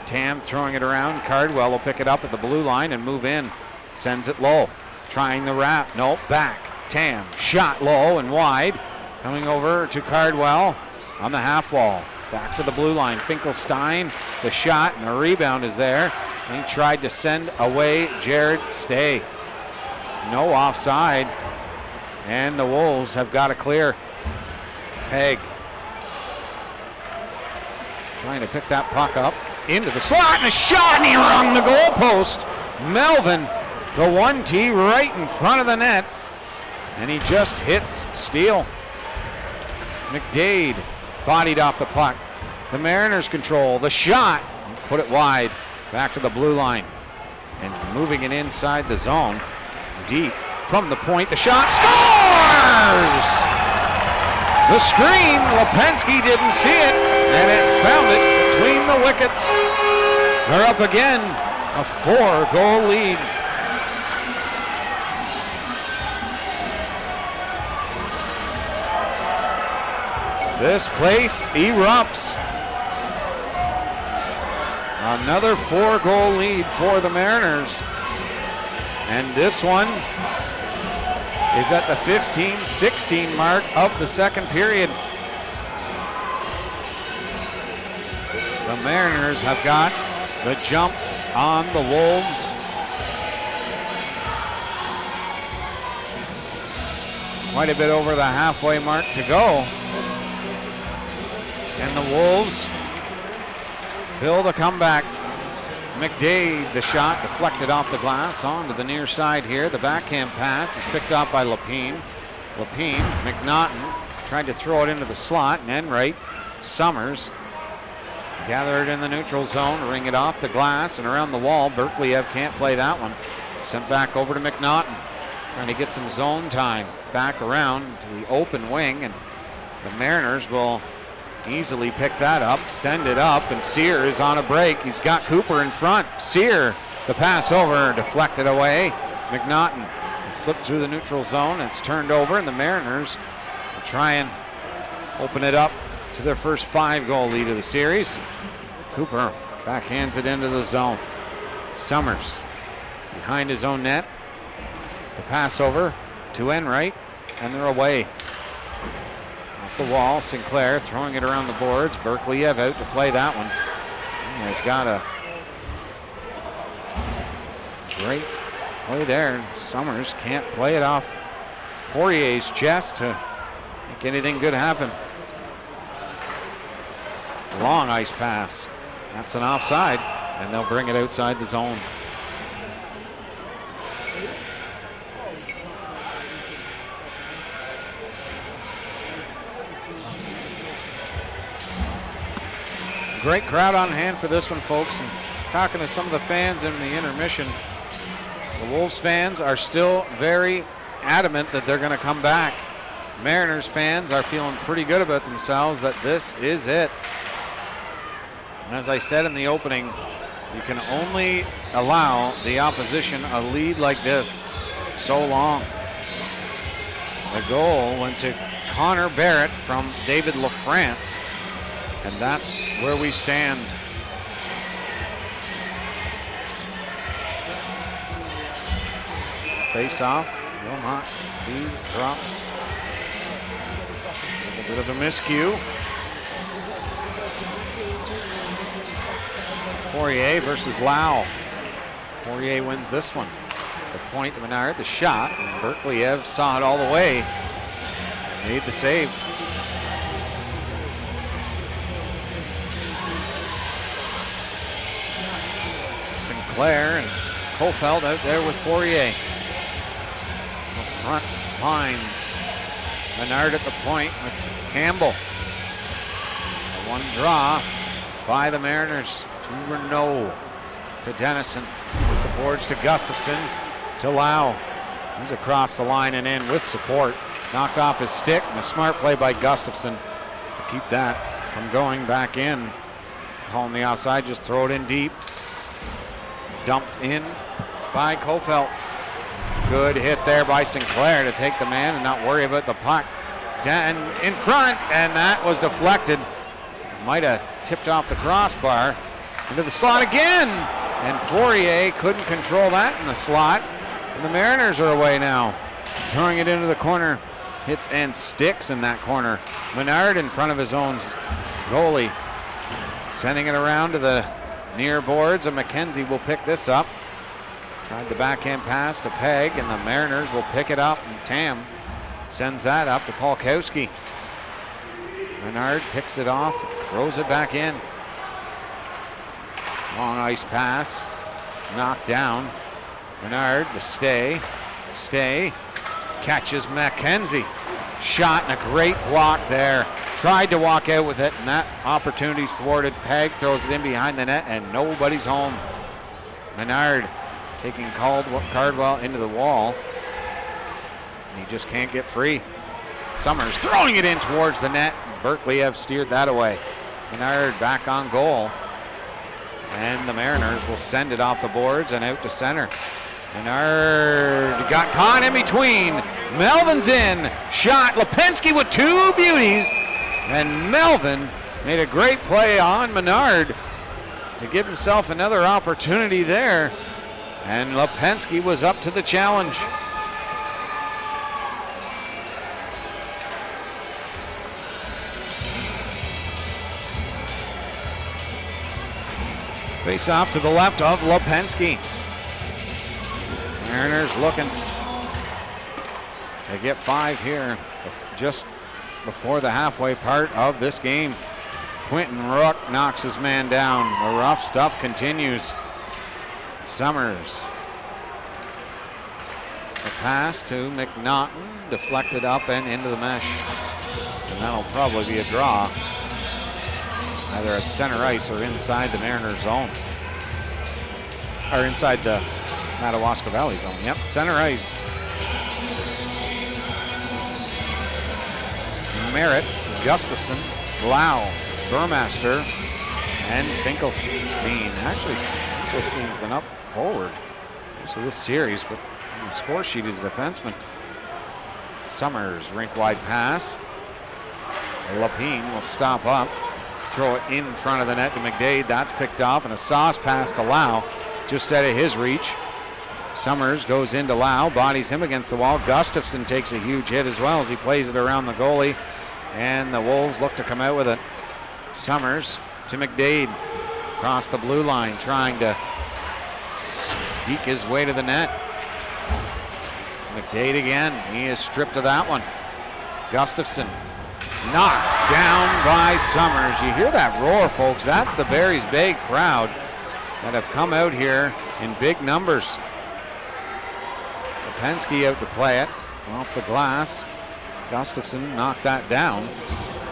A: Tam throwing it around. Cardwell will pick it up at the blue line and move in. Sends it low. Trying the wrap. Nope. Back. Tam. Shot low and wide. Coming over to Cardwell on the half wall. Back to the blue line. Finkelstein. The shot and the rebound is there. He tried to send away Jared Stay. No offside. And the Wolves have got to clear. Peg trying to pick that puck up into the slot and a shot, and he rung the goalpost. Melvin, the 1T right in front of the net, and he just hits Steele. McDade bodied off the puck. The Mariners control the shot, put it wide. Back to the blue line and moving it inside the zone. Deep from the point. The shot scores! The screen, Lipinski didn't see it, and it found it between the wickets. They're up again, a 4-goal lead. This place erupts. Another 4-goal lead for the Mariners. And this one is at the 15-16 mark of the second period. The Mariners have got the jump on the Wolves. Quite a bit over the halfway mark to go. And the Wolves build a comeback. McDade, the shot deflected off the glass onto the near side here. The backhand pass is picked up by Lapine. McNaughton tried to throw it into the slot, and Enright, Summers gathered in the neutral zone, ring it off the glass and around the wall. Berkliev can't play that one. Sent back over to McNaughton. trying to get some zone time back around to the open wing, and the Mariners will easily pick that up, send it up, and Sear is on a break. He's got Cooper in front. Sear, the pass over, deflected away. McNaughton slipped through the neutral zone. It's turned over, and the Mariners will try and open it up to their first 5-goal lead of the series. Cooper backhands it into the zone. Summers behind his own net. The pass over to Enright, and they're away. Off the wall, Sinclair throwing it around the boards. Berkley-Ev out to play that one. He has got a great play there. Summers can't play it off Poirier's chest to make anything good happen. Long ice pass. That's an offside, and they'll bring it outside the zone. Great crowd on hand for this one, folks. And talking to some of the fans in the intermission, the Wolves fans are still very adamant that they're going to come back. Mariners fans are feeling pretty good about themselves that this is it. And as I said in the opening, you can only allow the opposition a lead like this so long. The goal went to Connor Barrett from David LaFrance. And that's where we stand. Face off will not be dropped. A little bit of a miscue. Poirier versus Lau. Poirier wins this one. The point to Menard, the shot, and Berkley-Ev saw it all the way. Made the save. Sinclair and Kofeld out there with Poirier. The front lines. Menard at the point with Campbell. The one draw by the Mariners to Renault, to Dennison, with the boards to Gustafson, to Lau. He's across the line and in with support. Knocked off his stick, and a smart play by Gustafson to keep that from going back in. Calling the outside, just throw it in deep. Dumped in by Kofeld. Good hit there by Sinclair to take the man and not worry about the puck. And in front, and that was deflected. Might have tipped off the crossbar. Into the slot again, and Poirier couldn't control that in the slot. And the Mariners are away now. Throwing it into the corner. Hits and sticks in that corner. Menard in front of his own goalie. Sending it around to the near boards, and McKenzie will pick this up. Tried the backhand pass to Peg, and the Mariners will pick it up, and Tam sends that up to Polkowski. Menard picks it off, throws it back in. Long ice pass, knocked down. Menard to Stay, catches McKenzie. Shot and a great block there. Tried to walk out with it, and that opportunity's thwarted. Peg throws it in behind the net, and nobody's home. Menard taking Cardwell into the wall, and he just can't get free. Summers throwing it in towards the net. Berkley-Ev steered that away. Menard back on goal, and the Mariners will send it off the boards and out to center. Menard got caught in between. Melvin's in. Shot. Lipinski with two beauties. And Melvin made a great play on Menard to give himself another opportunity there. And Lipinski was up to the challenge. Face off to the left of Lipinski. Mariners looking to get 5 here just before the halfway part of this game. Quentin Rook knocks his man down. The rough stuff continues. Summers. The pass to McNaughton, deflected up and into the mesh. And that'll probably be a draw. Either at center ice or inside the Mariners zone. Or inside the Madawaska Valley zone. Yep, center ice. Merritt, Gustafson, Lau, Burmaster, and Finkelstein. Actually, Finkelstein's been up forward most of this series, but on the score sheet is a defenseman. Summers, rink-wide pass. Lapine will stop up, throw it in front of the net to McDade. That's picked off, and a sauce pass to Lau, just out of his reach. Summers goes into Lau, bodies him against the wall. Gustafson takes a huge hit as well as he plays it around the goalie, and the Wolves look to come out with it. Summers to McDade, across the blue line, trying to deke his way to the net. McDade again, he is stripped of that one. Gustafson knocked down by Summers. You hear that roar, folks. That's the Barry's Bay crowd that have come out here in big numbers. Lipinski out to play it off the glass. Gustafson knocked that down,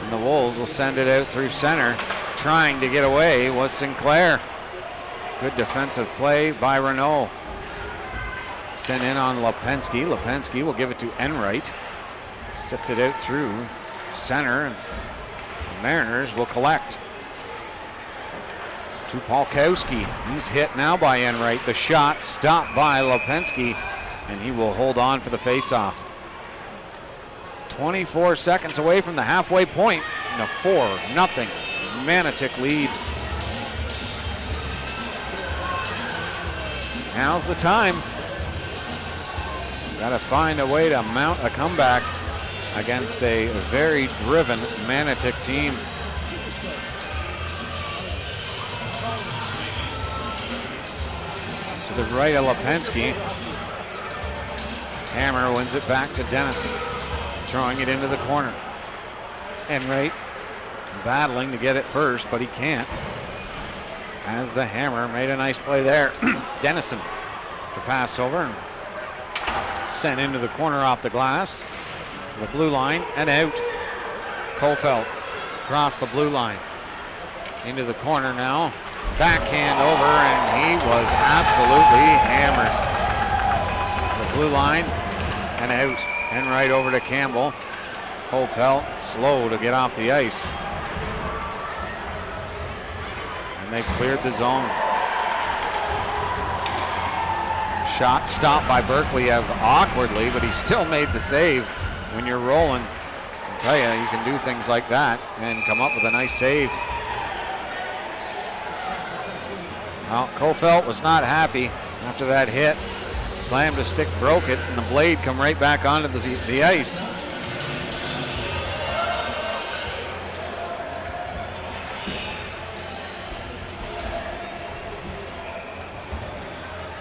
A: and the Wolves will send it out through center. Trying to get away was Sinclair. Good defensive play by Renault. Sent in on Lipinski. Lipinski will give it to Enright. Sifted out through center, and the Mariners will collect. To Polkowski. He's hit now by Enright. The shot stopped by Lipinski, and he will hold on for the faceoff. 24 seconds away from the halfway point, and a 4-0 Manotick lead. Now's the time. Got to find a way to mount a comeback against a very driven Manotick team. To the right of Lipinski. Hammer wins it back to Dennison, throwing it into the corner. Enright battling to get it first, but he can't, as the Hammer made a nice play there. Dennison to pass over and sent into the corner off the glass, the blue line, and out. Kofeld across the blue line into the corner now. Backhand over, and he was absolutely hammered. The blue line and out, and right over to Campbell. Kofeld slow to get off the ice. And they've cleared the zone. Shot stopped by Berkeley awkwardly, but he still made the save. When you're rolling, I'll tell you, you can do things like that and come up with a nice save. Well, Kofeld was not happy after that hit. Slammed a stick, broke it, and the blade come right back onto the ice.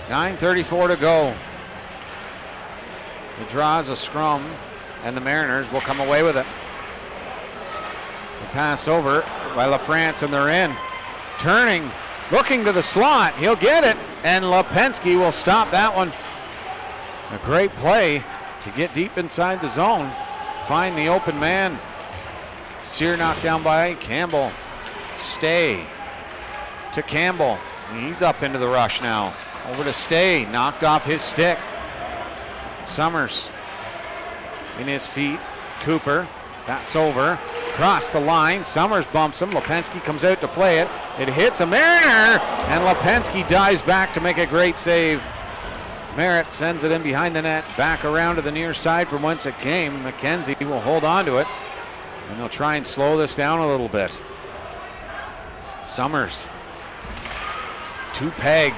A: .9:34 to go. The draws a scrum, and the Mariners will come away with it. The pass over by LaFrance, and they're in. Turning, looking to the slot. He'll get it, and Lipinski will stop that one. A great play to get deep inside the zone, find the open man. Sear knocked down by Campbell. Stay to Campbell. He's up into the rush now. Over to Stay, knocked off his stick. Summers in his feet. Cooper, that's over. Across the line, Summers bumps him. Lipinski comes out to play it. It hits a Mariner, and Lipinski dives back to make a great save. Merritt sends it in behind the net, back around to the near side from whence it came. McKenzie will hold on to it, and they'll try and slow this down a little bit. Summers to Peg.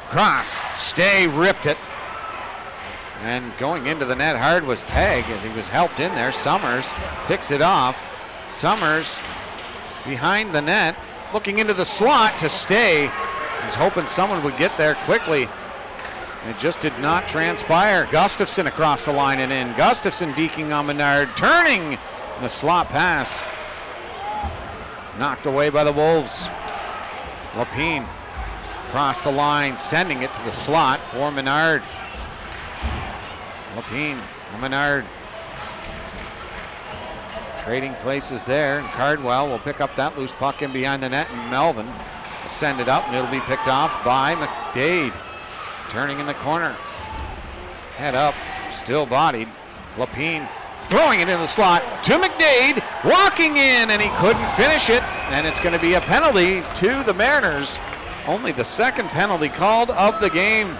A: Cross, Stay ripped it. And going into the net hard was Peg as he was helped in there. Summers picks it off. Summers behind the net, looking into the slot to Stay. He was hoping someone would get there quickly. It just did not transpire. Gustafson across the line and in. Gustafson deking on Menard, turning the slot pass. Knocked away by the Wolves. Lapine across the line, sending it to the slot for Menard. Lapine and Menard trading places there, and Cardwell will pick up that loose puck in behind the net, and Melvin will send it up, and it'll be picked off by McDade. Turning in the corner. Head up, still bodied. Lapine throwing it in the slot to McDade, walking in, and he couldn't finish it, and it's going to be a penalty to the Mariners. Only the second penalty called of the game.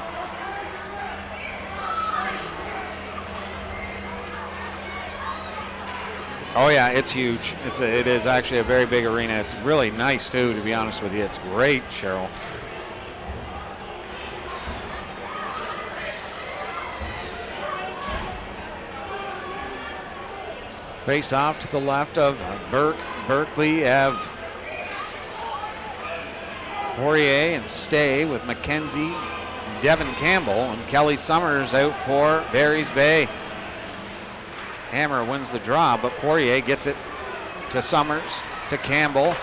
A: Oh yeah, it's huge. It is actually a very big arena. It's really nice too, to be honest with you. It's great, Cheryl. Face off to the left of Berkeley, Ev. Poirier and Stay with McKenzie, Devin Campbell, and Kelly Summers out for Barry's Bay. Hammer wins the draw, but Poirier gets it to Summers, to Campbell.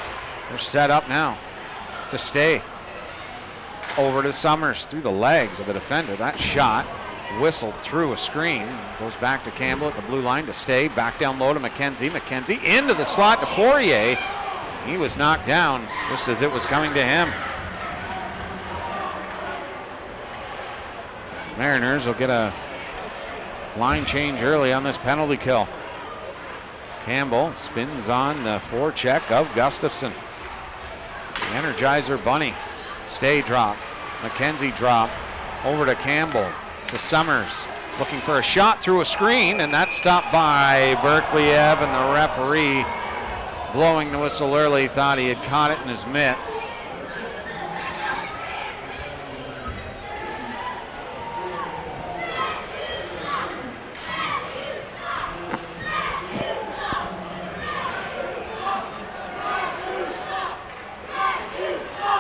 A: They're set up now to Stay. Over to Summers through the legs of the defender. That shot whistled through a screen. Goes back to Campbell at the blue line to Stay. Back down low to McKenzie. McKenzie into the slot to Poirier. He was knocked down just as it was coming to him. Mariners will get a line change early on this penalty kill. Campbell spins on the forecheck of Gustafson. The Energizer Bunny. Stay drop. McKenzie drop. Over to Campbell. To Summers. Looking for a shot through a screen, and that's stopped by Berkeley Ev, and the referee blowing the whistle early thought he had caught it in his mitt.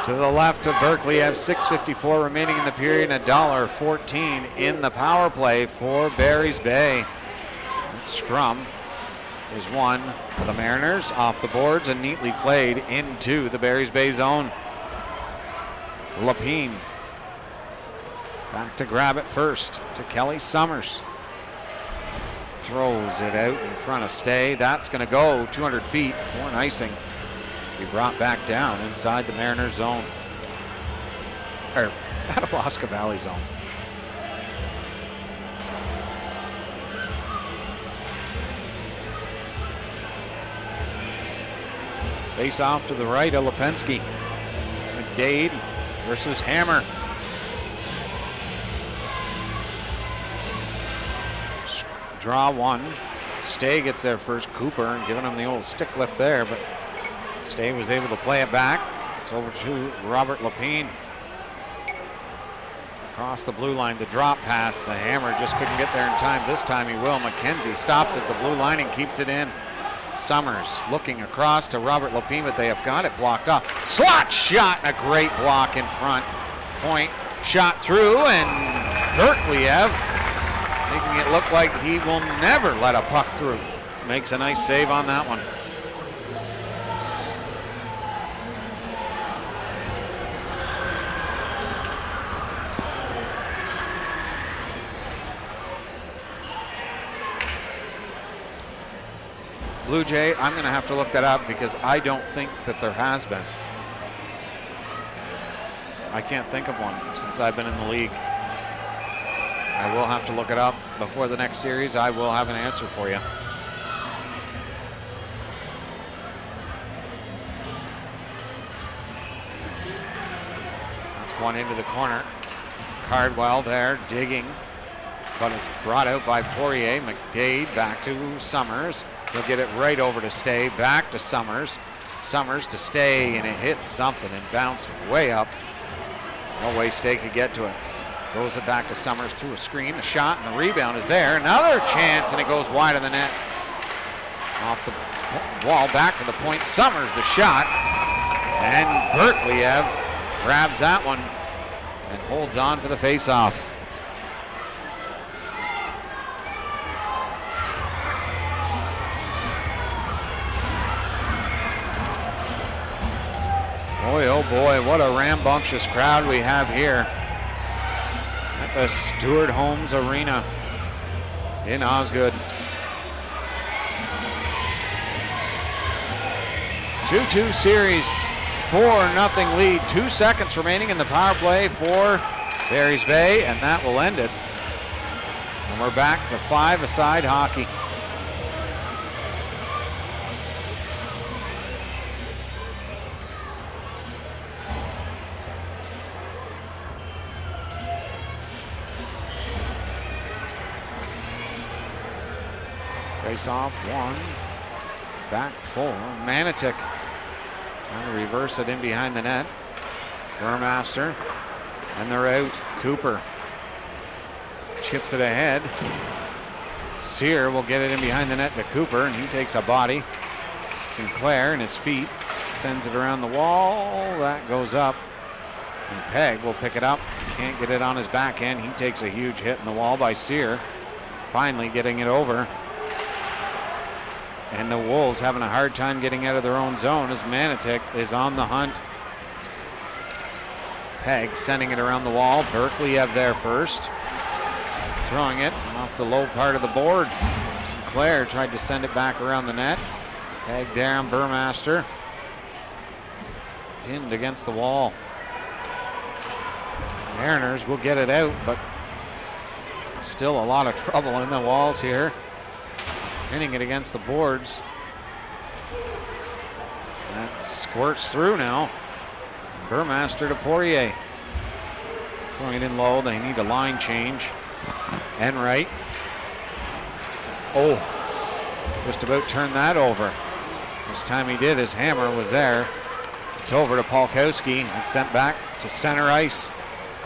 A: To the left of Berkeley, have 6:54 remaining in the period and $1.14 in the power play for Barry's Bay. That scrum is won for the Mariners off the boards and neatly played into the Barry's Bay zone. Lapine back to grab it first to Kelly Summers. Throws it out in front of Stay. That's going to go 200 feet for an icing. Be brought back down inside the Mariners zone, or Athabasca Valley zone. Face off to the right of Lipinski. McDade versus Hammer. Draw one. Stay gets there first. Cooper and giving him the old stick lift there, but Stay was able to play it back. It's over to Robert Lapine. Across the blue line, the drop pass. The Hammer just couldn't get there in time. This time he will. McKenzie stops at the blue line and keeps it in. Summers looking across to Robert Lapine, but they have got it blocked off. Slot shot, a great block in front. Point shot through, and Berkeliev making it look like he will never let a puck through. Makes a nice save on that one. Blue Jay, I'm going to have to look that up because I don't think that there has been. I can't think of one since I've been in the league. I will have to look it up before the next series. I will have an answer for you. That's one into the corner. Cardwell there digging, but it's brought out by Poirier. McDade back to Summers. He'll get it right over to Stay, back to Summers. Summers to Stay, and it hits something and bounced way up. No way Stay could get to it. Throws it back to Summers through a screen. The shot and the rebound is there. Another chance, and it goes wide of the net. Off the wall, back to the point. Summers the shot, and Berkeliev grabs that one and holds on for the faceoff. Boy, oh boy, what a rambunctious crowd we have here at the Stewart Holmes Arena in Osgood. 2-2 series, 4-0 lead. 2 seconds remaining in the power play for Barry's Bay, and that will end it. And we're back to 5-a-side hockey. Face off one. Back four. Manotick trying to reverse it in behind the net. Burmaster. And they're out. Cooper chips it ahead. Sear will get it in behind the net to Cooper, and he takes a body. Sinclair in his feet sends it around the wall. That goes up. And Pegg will pick it up. Can't get it on his backhand. He takes a huge hit in the wall by Sear. Finally getting it over. And the Wolves having a hard time getting out of their own zone as Manotick is on the hunt. Pegg sending it around the wall. Berkley there first. Throwing it off the low part of the board. Sinclair tried to send it back around the net. Pegg down, Burmaster. Pinned against the wall. Mariners will get it out, but still a lot of trouble in the walls here. Pinning it against the boards. That squirts through now. Burmaster to Poirier. Throwing it in low, they need a line change. Enright. Oh, just about turned that over. This time he did, his hammer was there. It's over to Polkowski and sent back to center ice.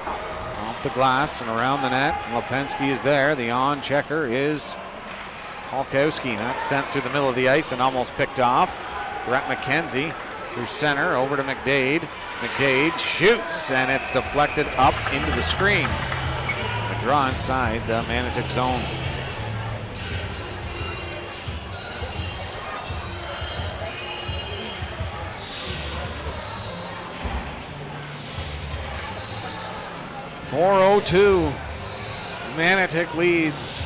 A: Off the glass and around the net. Lipinski is there. The on checker is Polkowski. That's sent through the middle of the ice and almost picked off. Brett McKenzie through center over to McDade. McDade shoots and it's deflected up into the screen. A draw inside the Manotick zone. .402. Manotick leads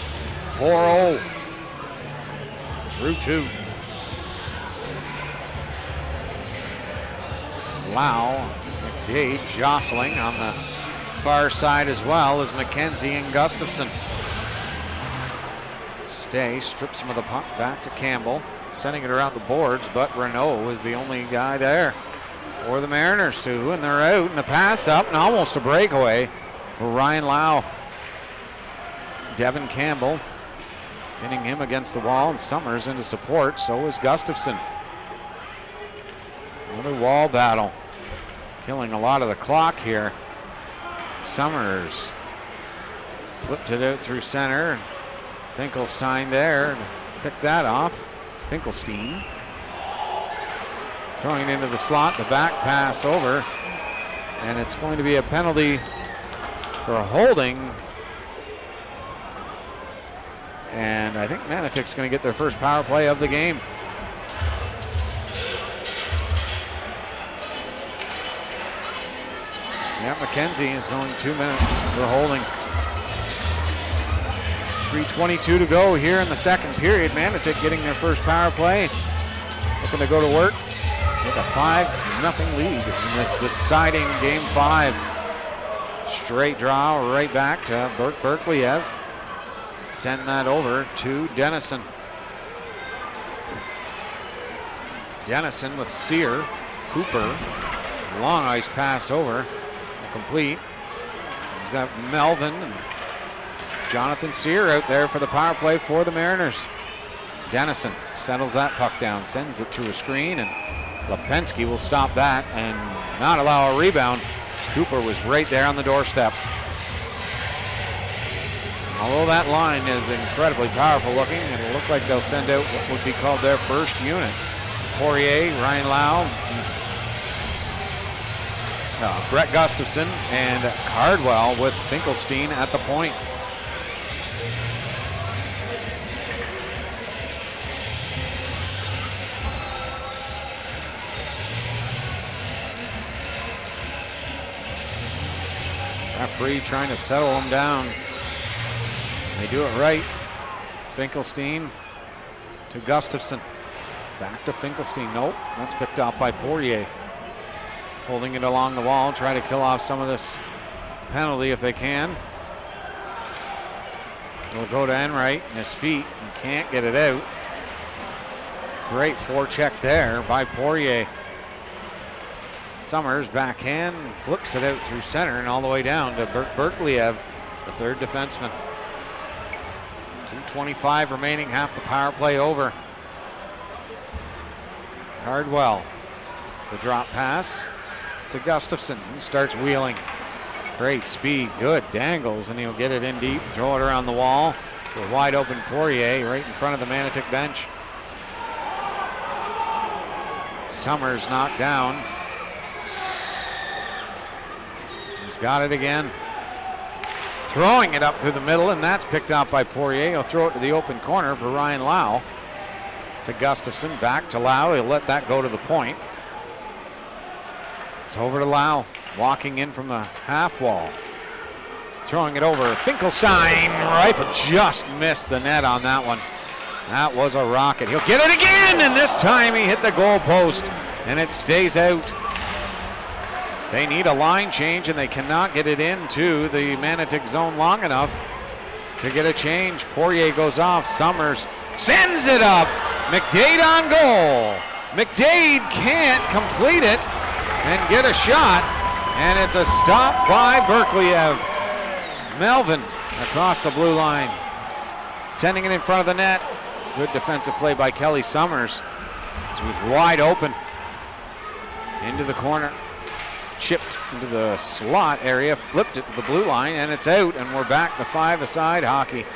A: 4-0 through 2. Lau, McDade jostling on the far side as well as McKenzie and Gustafson. Stay strips him of the puck back to Campbell, sending it around the boards, but Renault is the only guy there for the Mariners too, and they're out, and the pass up and almost a breakaway for Ryan Lau. Devin Campbell pinning him against the wall, and Summers into support, so is Gustafson. Another wall battle, killing a lot of the clock here. Summers flipped it out through center. Finkelstein there to pick that off. Finkelstein throwing it into the slot, the back pass over, and it's going to be a penalty for a holding. And I think Manotick's going to get their first power play of the game. Yeah, McKenzie is going 2 minutes for holding. 3:22 to go here in the second period. Manotick getting their first power play. Looking to go to work. Take a 5-0 lead in this deciding game 5. Straight draw right back to Berkliev. Send that over to Dennison. Dennison with Sear. Cooper. Long ice pass over. Complete. Is that Melvin and Jonathan Sear out there for the power play for the Mariners. Dennison settles that puck down, sends it through a screen, and Lipinski will stop that and not allow a rebound. Cooper was right there on the doorstep. Although that line is incredibly powerful looking, it'll look like they'll send out what would be called their first unit. Poirier, Ryan Lau, Brett Gustafson, and Cardwell with Finkelstein at the point. Referee trying to settle them down. They do it right. Finkelstein to Gustafson. Back to Finkelstein. Nope, that's picked up by Poirier. Holding it along the wall, try to kill off some of this penalty if they can. It'll go to Enright and his feet. He can't get it out. Great forecheck there by Poirier. Summers backhand, flips it out through center and all the way down to Berkliev, the third defenseman. 2:25 remaining, half the power play over. Cardwell, the drop pass to Gustafson, who starts wheeling. Great speed, good dangles, and he'll get it in deep, throw it around the wall to a wide open Poirier right in front of the Manotick bench. Summers knocked down. He's got it again. Throwing it up through the middle, and that's picked up by Poirier. He'll throw it to the open corner for Ryan Lau. To Gustafson, back to Lau. He'll let that go to the point. It's over to Lau, walking in from the half wall. Throwing it over. Finkelstein, rifle just missed the net on that one. That was a rocket. He'll get it again, and this time he hit the goal post, and it stays out. They need a line change, and they cannot get it into the Manotick zone long enough to get a change. Poirier goes off. Summers sends it up. McDade on goal. McDade can't complete it and get a shot, and it's a stop by Berkliev. Melvin across the blue line, sending it in front of the net. Good defensive play by Kelly Summers. He was wide open into the corner, chipped into the slot area, flipped it to the blue line, and it's out, and we're back to five-a-side hockey.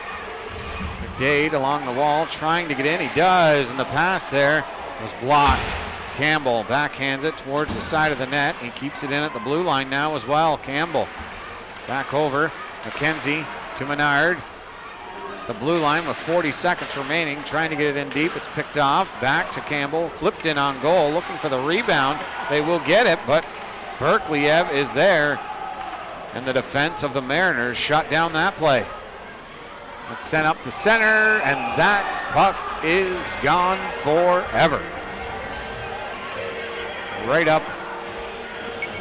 A: McDade along the wall trying to get in. He does, and the pass there was blocked. Campbell backhands it towards the side of the net. He keeps it in at the blue line now as well. Campbell back over. McKenzie to Menard. The blue line with 40 seconds remaining, trying to get it in deep. It's picked off. Back to Campbell. Flipped in on goal, looking for the rebound. They will get it, but Berkliev is there, and the defense of the Mariners shut down that play. It's sent up to center, and that puck is gone forever. Right up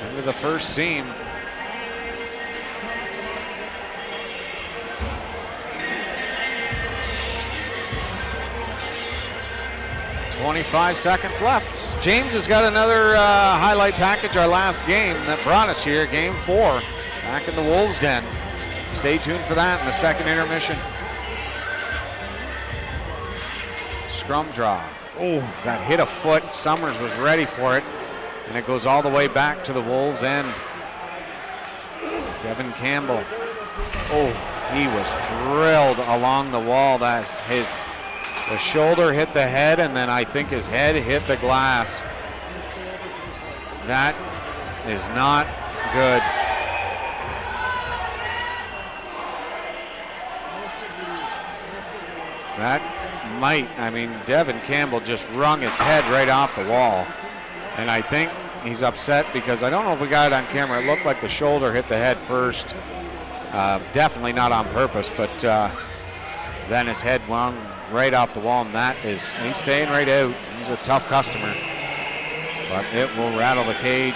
A: into the first seam. .25 seconds left. James has got another highlight package, our last game that brought us here, game 4, back in the Wolves' Den. Stay tuned for that in the second intermission. Scrum draw. Oh, that hit a foot. Summers was ready for it, and it goes all the way back to the Wolves' end. Devin Campbell. Oh, he was drilled along the wall. That's the shoulder hit the head, and then I think his head hit the glass. That is not good. That might, Devin Campbell just wrung his head right off the wall. And I think he's upset because I don't know if we got it on camera. It looked like the shoulder hit the head first. Definitely not on purpose, but then his head wrung right off the wall, and he's staying right out. He's a tough customer, but it will rattle the cage.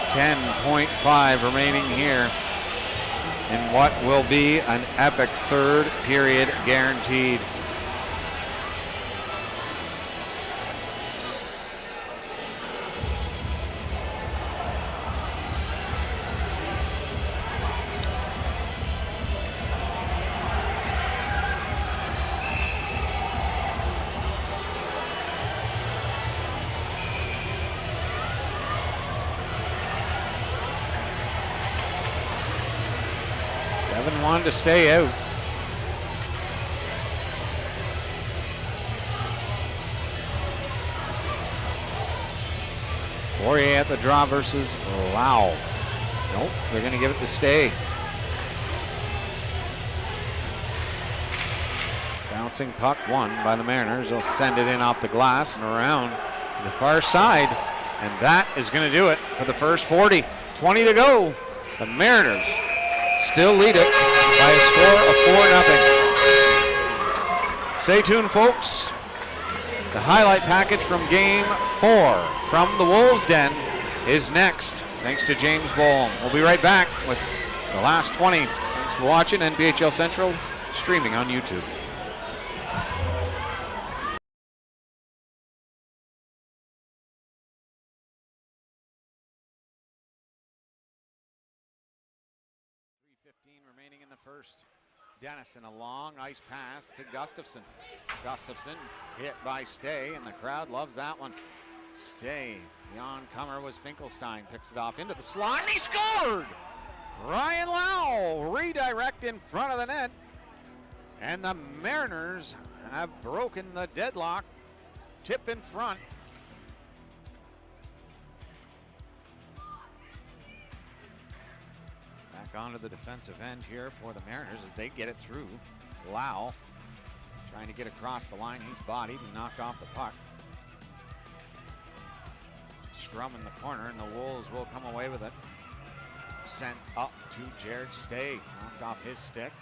A: 10.5 remaining here in what will be an epic third period guaranteed. Devin wanted to stay out. Poirier at the draw versus Lau. Nope, they're going to give it to stay. Bouncing puck won by the Mariners. They'll send it in off the glass and around to the far side. And that is going to do it for the first 40. 20 to go. The Mariners still lead it by a score of 4-0. Stay tuned, folks. The highlight package from Game 4 from the Wolves' Den is next, thanks to James Bolam. We'll be right back with the last 20. Thanks for watching NBHL Central, streaming on YouTube. .15 remaining in the first. Dennison, a long ice pass to Gustafson. Gustafson hit by Stay, and the crowd loves that one. Stay, the oncomer was Finkelstein, picks it off into the slot, and he scored! Ryan Lau, redirect in front of the net, and the Mariners have broken the deadlock. Tip in front. Back onto the defensive end here for the Mariners as they get it through. Lau trying to get across the line. He's bodied and knocked off the puck. Scrum in the corner, and the Wolves will come away with it. Sent up to Jared Stay. Knocked off his stick.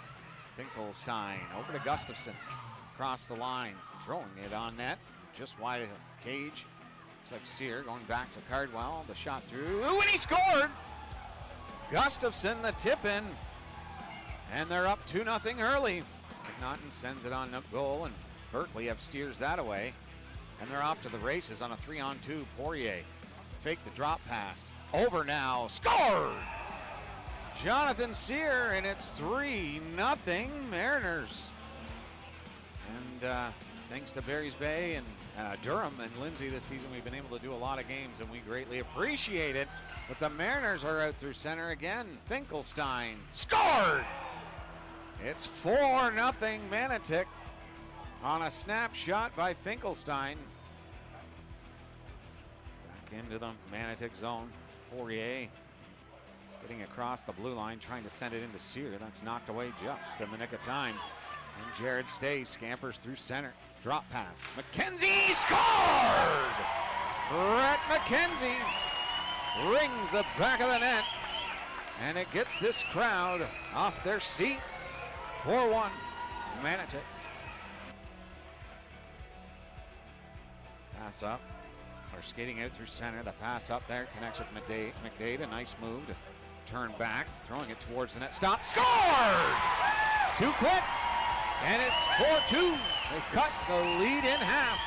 A: Finkelstein over to Gustafson. Across the line, throwing it on net. Just wide of the cage. Looks like Sear going back to Cardwell. The shot through, and he scored! Gustafson, the tip in, and they're up 2-0 early. McNaughton sends it on goal, and Berkeley steers that away, and they're off to the races on a 3-on-2. Poirier fake the drop pass. Over now, scored! Jonathan Sear, and it's 3-0 Mariners. And thanks to Barry's Bay and Durham and Lindsay this season, we've been able to do a lot of games, and we greatly appreciate it. But the Mariners are out through center again. Finkelstein scored! It's 4-0 Manotick on a snapshot by Finkelstein. Back into the Manotick zone. Poirier getting across the blue line, trying to send it into Sear. That's knocked away just in the nick of time. And Jared Stay scampers through center. Drop pass. McKenzie scored! Brett McKenzie rings the back of the net, and it gets this crowd off their seat. 4-1 Manotick. Pass up, or skating out through center. The pass up there connects with McDade. A nice move to turn back, throwing it towards the net. Stop, scored! Too quick, and it's 4-2. They've cut the lead in half.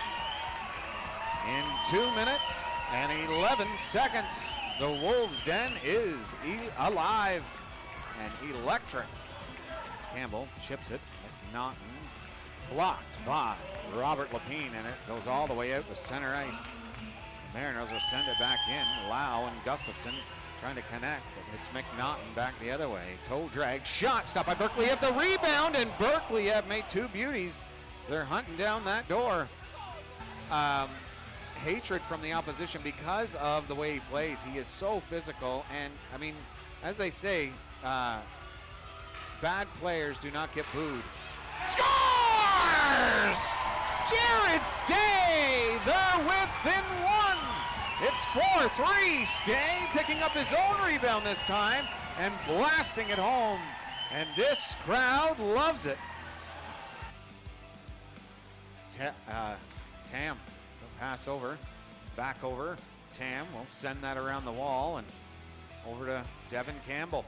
A: In 2 minutes and 11 seconds, the Wolves' Den is alive and electric. Campbell chips it. McNaughton blocked by Robert Lapine, and it goes all the way out to center ice. The Mariners will send it back in. Lau and Gustafson trying to connect. It's McNaughton back the other way. Toe drag, shot, stopped by Berkeley at the rebound, and Berkeley have made two beauties. They're hunting down that door. Hatred from the opposition because of the way he plays. He is so physical, and I mean, as they say, bad players do not get booed. Scores! Jared Stay, they're within one. It's 4-3. Stay picking up his own rebound this time and blasting it home, and this crowd loves it. Tam, pass over, back over. Tam will send that around the wall and over to Devin Campbell.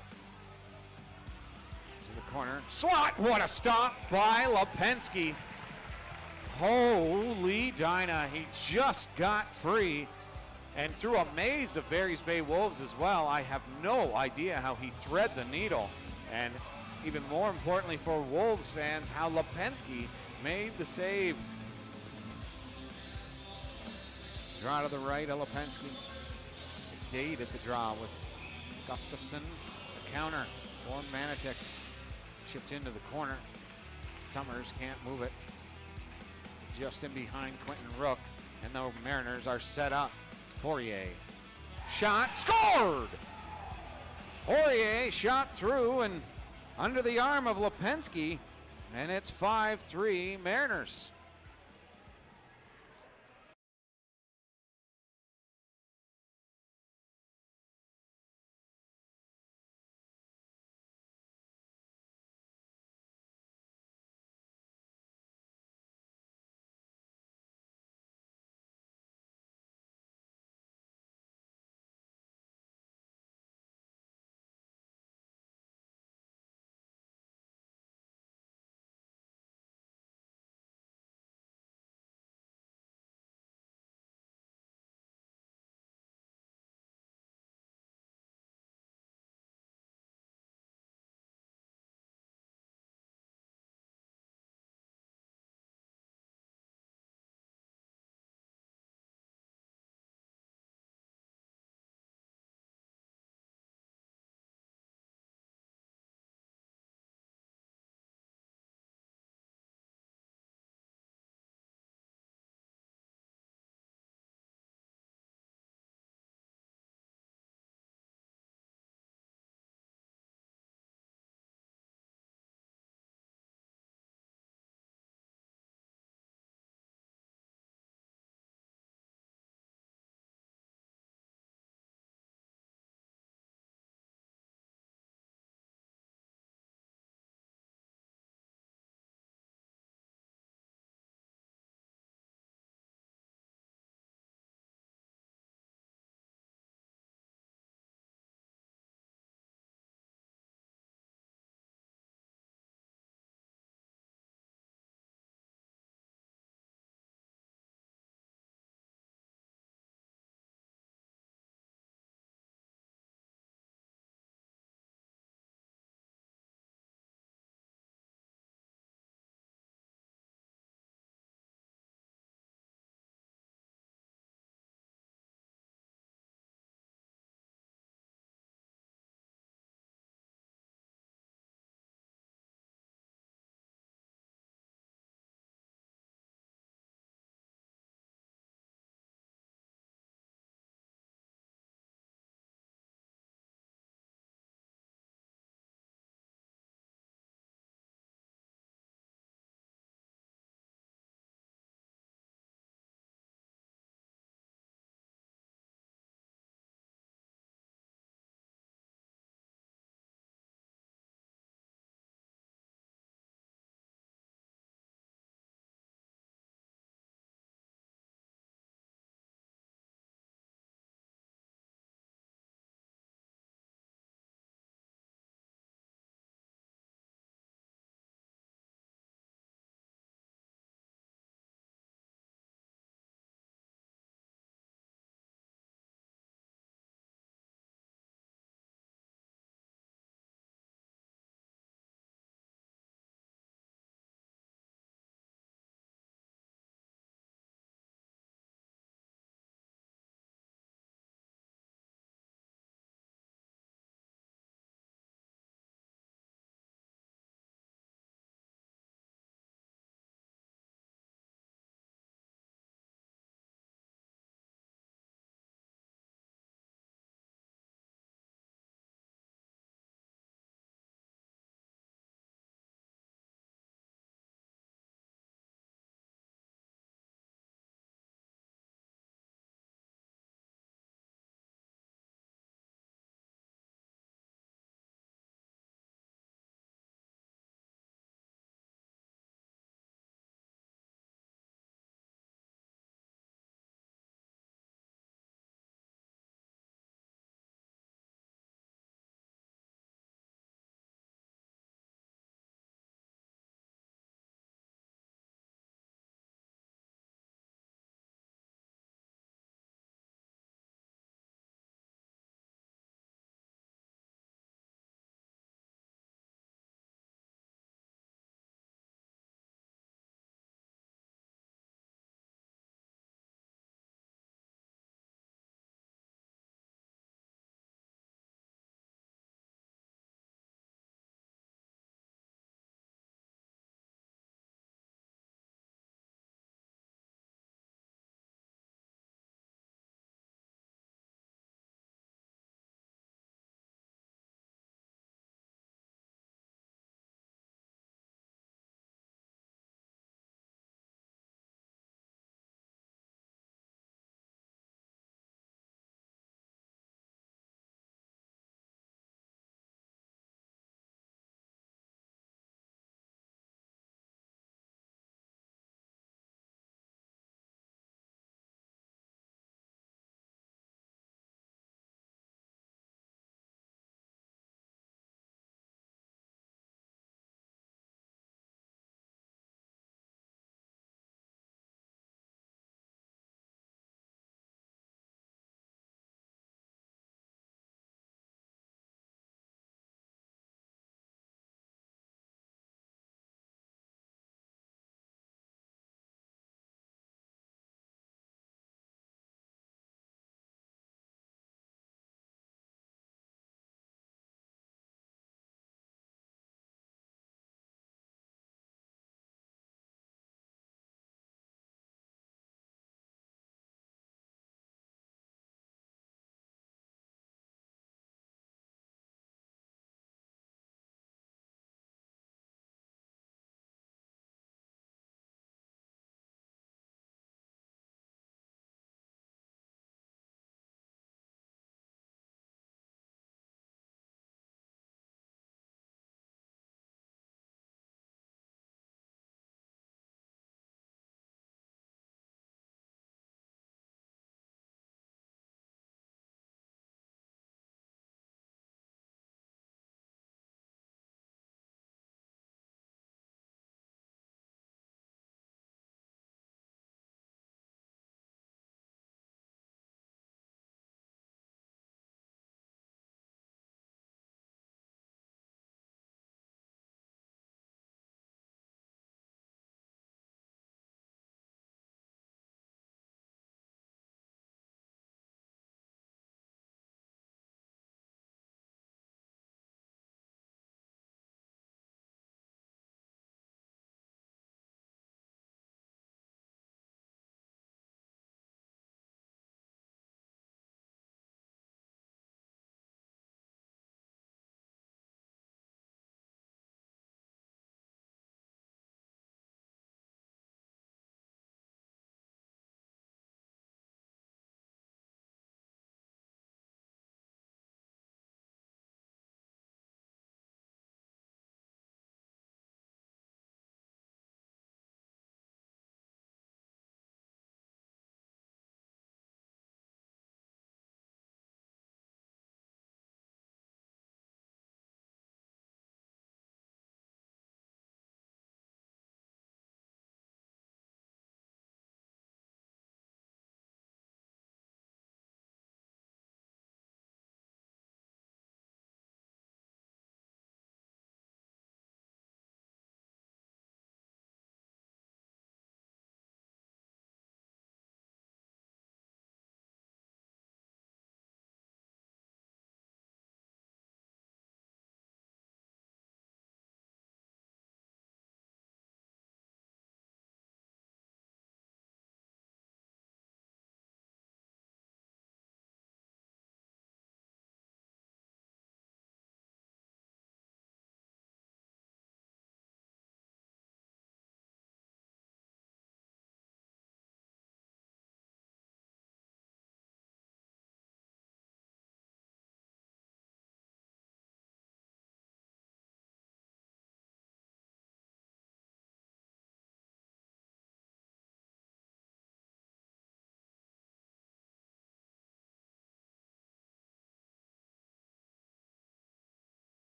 A: To the corner. Slot! What a stop by Lipinski. Holy Dinah. He just got free. And through a maze of Barry's Bay Wolves as well. I have no idea how he thread the needle. And even more importantly for Wolves fans, how Lipinski made the save. Draw to the right, Lipinski. McDade at the draw with Gustafson. The counter for Manotick. Chipped into the corner. Summers can't move it. Just in behind Quentin Rook. And the Mariners are set up. Poirier. Shot, scored! Poirier shot through and under the arm of Lipinski. And it's 5-3 Mariners.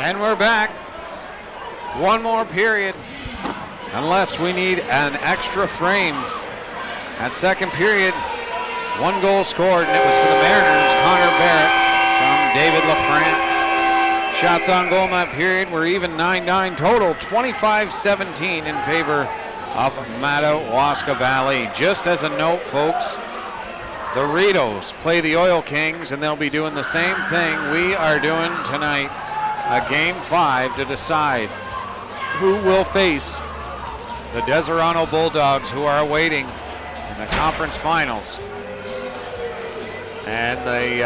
A: And we're back. One more period. Unless we need an extra frame. That second period, one goal scored, and it was for the Mariners. Connor Barrett from David LaFrance. Shots on goal in that period were even 9-9 total, 25-17 in favor of Madawaska Valley. Just as a note, folks, the Ritos play the Oil Kings, and they'll be doing the same thing we are doing tonight. A Game 5 to decide who will face the Deserano Bulldogs, who are waiting in the conference finals. And the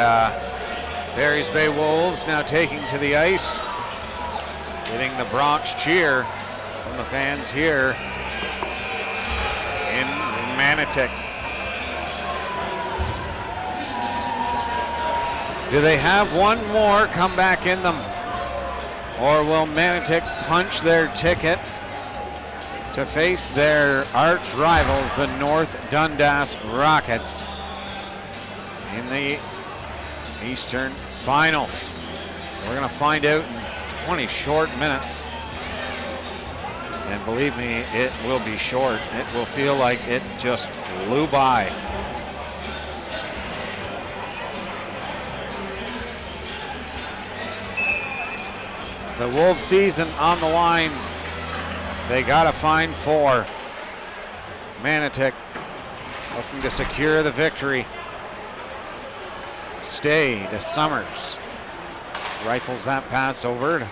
A: Barry's Bay Wolves now taking to the ice, getting the Bronx cheer from the fans here in Manotick. Do they have one more come back in them? Or will Manotick punch their ticket to face their arch rivals, the North Dundas Rockets, in the Eastern Finals? We're going to find out in 20 short minutes. And believe me, it will be short. It will feel like it just flew by. The Wolves season on the line. They got to find 4. Manotick looking to secure the victory. Stay to Summers. Rifles that pass over to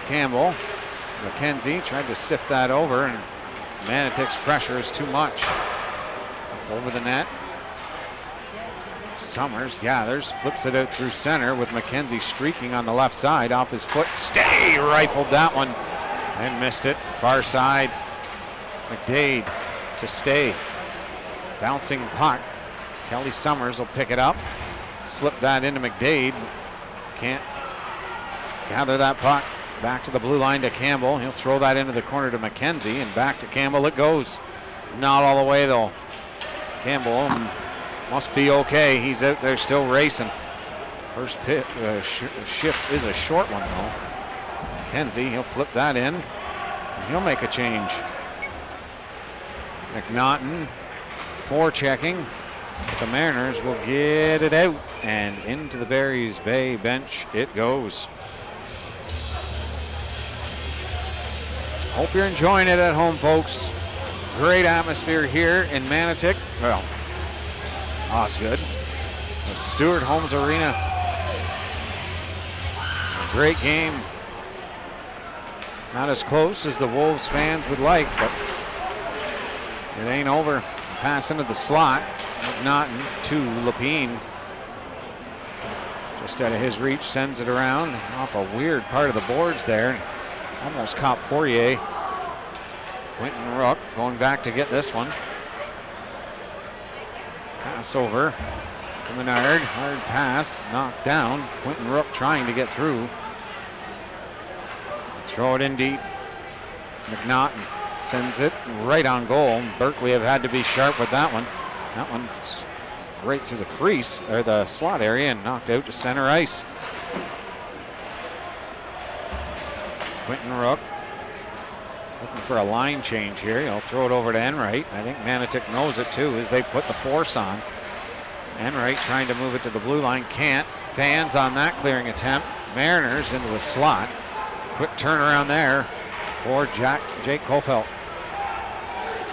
A: Campbell. McKenzie tried to sift that over, and Manotick's pressure is too much. Over the net. Summers gathers, flips it out through center with McKenzie streaking on the left side off his foot. Stay rifled that one and missed it. Far side. McDade to Stay. Bouncing puck. Kelly Summers will pick it up. Slip that into McDade. Can't gather that puck. Back to the blue line to Campbell. He'll throw that into the corner to McKenzie, and back to Campbell it goes. Not all the way though. Campbell must be okay. He's out there still racing. First shift is a short one though. McKenzie, he'll flip that in. And he'll make a change. McNaughton forechecking. But the Mariners will get it out, and into the Barry's Bay bench it goes. Hope you're enjoying it at home, folks. Great atmosphere here in Manotick. Well, Osgood. The Stewart Holmes Arena. Great game. Not as close as the Wolves fans would like, but it ain't over. Pass into the slot. McNaughton to Lapine. Just out of his reach, sends it around off a weird part of the boards there. Almost caught Poirier. Quentin Rook going back to get this one. Pass over to Menard. Hard pass, knocked down. Quentin Rook trying to get through. Throw it in deep. McNaughton sends it right on goal. Berkeley have had to be sharp with that one. That one's right through the crease, or the slot area, and knocked out to center ice. Quentin Rook looking for a line change here. He'll throw it over to Enright. I think Manotick knows it too as they put the force on. Enright trying to move it to the blue line. Can't. Fans on that clearing attempt. Mariners into the slot. Quick turnaround there for Jake Kofelt.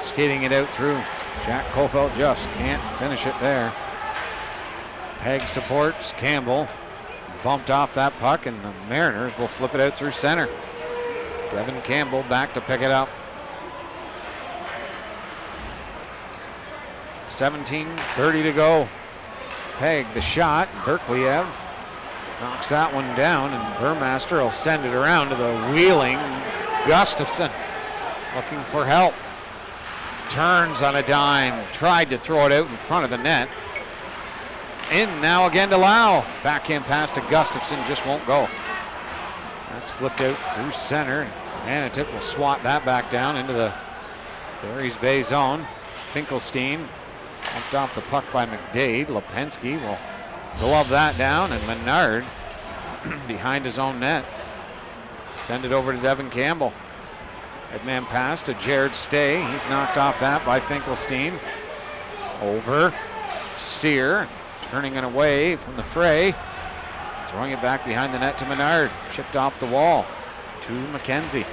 A: Skating it out through. Jack Kofelt just can't finish it there. Peg supports Campbell. Bumped off that puck, and the Mariners will flip it out through center. Devin Campbell back to pick it up. 17:30 to go. Peg the shot. Berkeliev knocks that one down, and Burmaster will send it around to the wheeling Gustafson, looking for help. Turns on a dime, tried to throw it out in front of the net. In now again to Lau. Backhand pass to Gustafson, just won't go. That's flipped out through center. Manotick will swat that back down into the Barry's Bay zone. Finkelstein bumped off the puck by McDade. Lipinski will glove that down, and Menard behind his own net. Send it over to Devin Campbell. Headman pass to Jared Stay. He's knocked off that by Finkelstein. Over. Sear turning it away from the fray. Throwing it back behind the net to Menard. Chipped off the wall to McKenzie.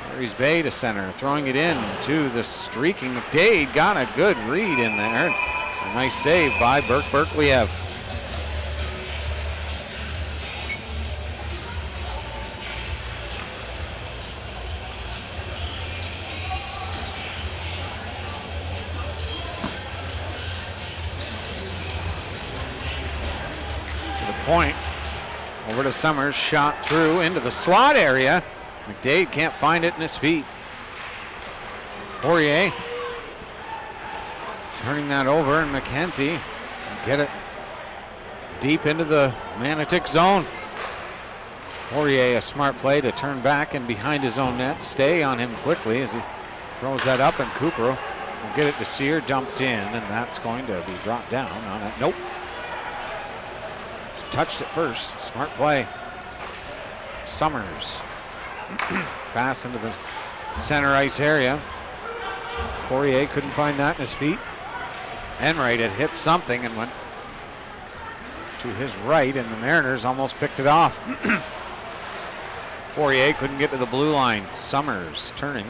A: Mary's Bay to center. Throwing it in to the streaking McDade. Got a good read in there. A nice save by Burke Berkliev. Point over to Summers, shot through into the slot area. McDade can't find it in his feet. Poirier turning that over, and McKenzie get it deep into the Manotick zone. Poirier, a smart play to turn back and behind his own net. Stay on him quickly as he throws that up, and Cooper will get it to Sear, dumped in, and that's going to be brought down on it. Nope. Touched it first. Smart play. Summers. Pass into the center ice area. Poirier couldn't find that in his feet. Enright had hit something and went to his right, and the Mariners almost picked it off. Poirier couldn't get to the blue line. Summers turning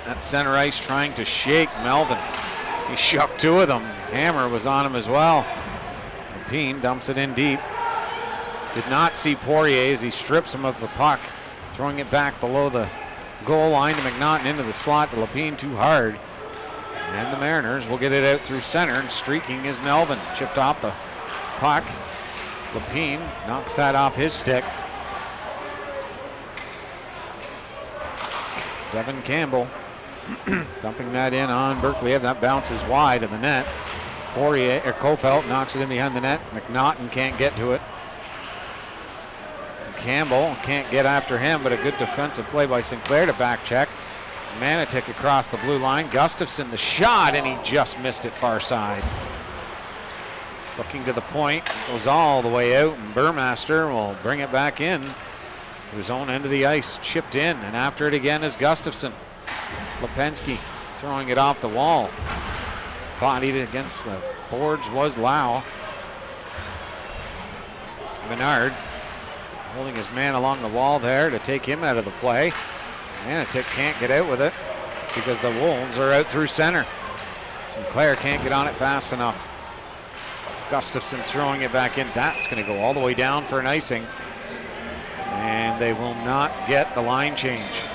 A: at center ice, trying to shake Melvin. He shook two of them. Hammer was on him as well. Lepine dumps it in deep. Did not see Poirier as he strips him of the puck, throwing it back below the goal line to McNaughton into the slot to Lepine, too hard. And the Mariners will get it out through center, and streaking is Melvin. Chipped off the puck. Lepine knocks that off his stick. Devin Campbell dumping that in on Berkliev. That bounces wide of the net. Poirier, or Kofelt knocks it in behind the net. McNaughton can't get to it. Campbell can't get after him, but a good defensive play by Sinclair to back check. Manotick across the blue line. Gustafson the shot, and he just missed it far side. Looking to the point, goes all the way out, and Burmaster will bring it back in to his own end of the ice. Chipped in, and after it again is Gustafson. Lipinski throwing it off the wall. Bodied against the boards was Lau. Menard holding his man along the wall there to take him out of the play. Manotick can't get out with it because the Wolves are out through center. Sinclair can't get on it fast enough. Gustafson throwing it back in. That's going to go all the way down for an icing. And they will not get the line change.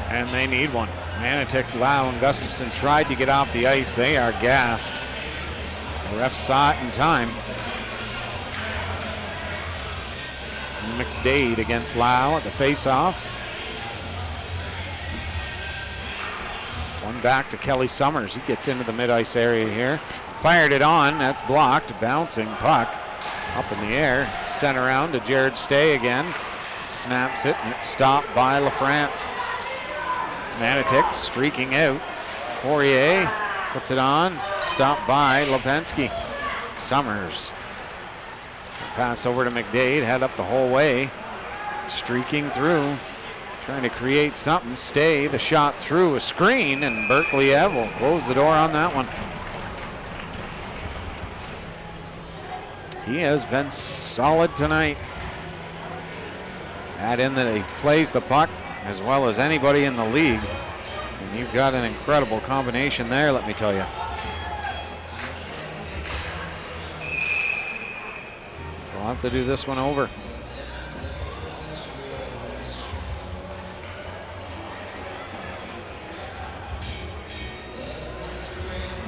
A: And they need one. Manotick, Lau, and Gustafson tried to get off the ice. They are gassed. The ref saw it in time. McDade against Lau at the face-off. One back to Kelly Summers. He gets into the mid-ice area here. Fired it on. That's blocked. Bouncing puck up in the air. Sent around to Jared Stay again. Snaps it, and it's stopped by LaFrance. Manotick streaking out. Poirier puts it on. Stopped by Lipinski. Summers. Pass over to McDade. Head up the whole way. Streaking through. Trying to create something. Stay. The shot through a screen. And Berkliev will close the door on that one. He has been solid tonight. Add in that he plays the puck as well as anybody in the league. And you've got an incredible combination there, let me tell you. We'll have to do this one over.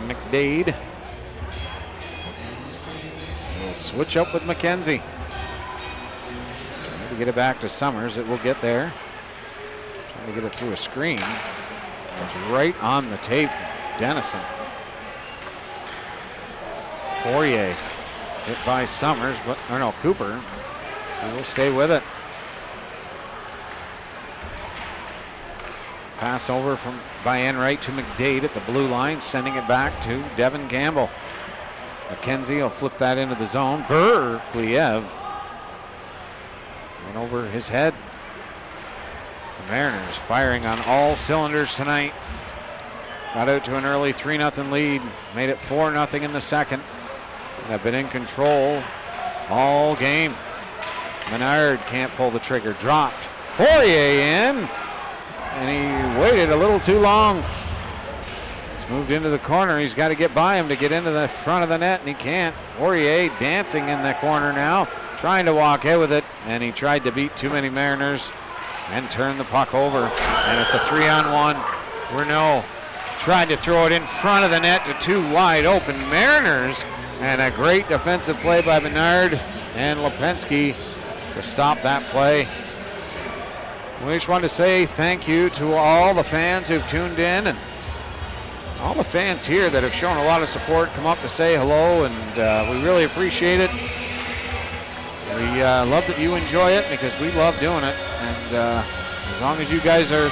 A: McDade will switch up with McKenzie. Trying to get it back to Summers. It will get there. Trying to get it through a screen. It's right on the tape. Dennison. Poirier hit by Summers, but or no, Cooper. He will stay with it. Pass over from by Enright to McDade at the blue line, sending it back to Devin Campbell. McKenzie will flip that into the zone. Berkliev went over his head. The Mariners firing on all cylinders tonight. Got out to an early 3-0 lead. Made it 4-0 in the second. And have been in control all game. Menard can't pull the trigger. Dropped. Poirier in. And he waited a little too long. He's moved into the corner. He's got to get by him to get into the front of the net, and he can't. Poirier dancing in the corner now, trying to walk out with it, and he tried to beat too many Mariners and turn the puck over. And it's a 3-on-1. Renault tried to throw it in front of the net to two wide open Mariners, and a great defensive play by Menard and Lipinski to stop that play. We just want to say thank you to all the fans who've tuned in, and all the fans here that have shown a lot of support, come up to say hello, and we really appreciate it. We love that you enjoy it because we love doing it, and as long as you guys are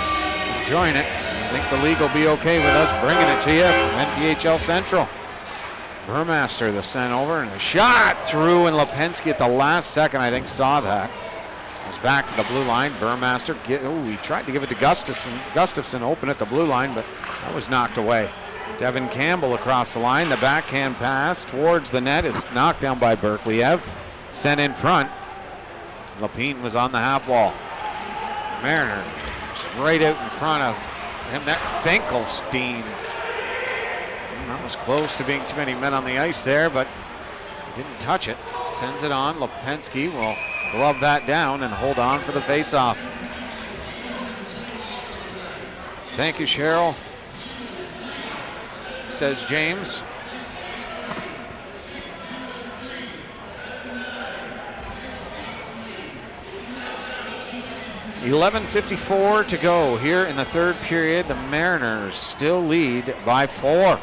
A: enjoying it, I think the league will be okay with us bringing it to you from NPHL Central. Burmaster, the send over, and the shot through, and Lipinski at the last second, I think, saw that. Was back to the blue line. Burmaster, he tried to give it to Gustafson. Gustafson open at the blue line, but that was knocked away. Devin Campbell across the line. The backhand pass towards the net is knocked down by Berkliev. Sent in front. Lapine was on the half wall. Mariner right out in front of him. That Finkelstein. That was close to being too many men on the ice there, but didn't touch it. Sends it on. Lipinski will glove that down and hold on for the faceoff. Thank you, Cheryl, says James. .11:54 to go here in the third period. The Mariners still lead by 4.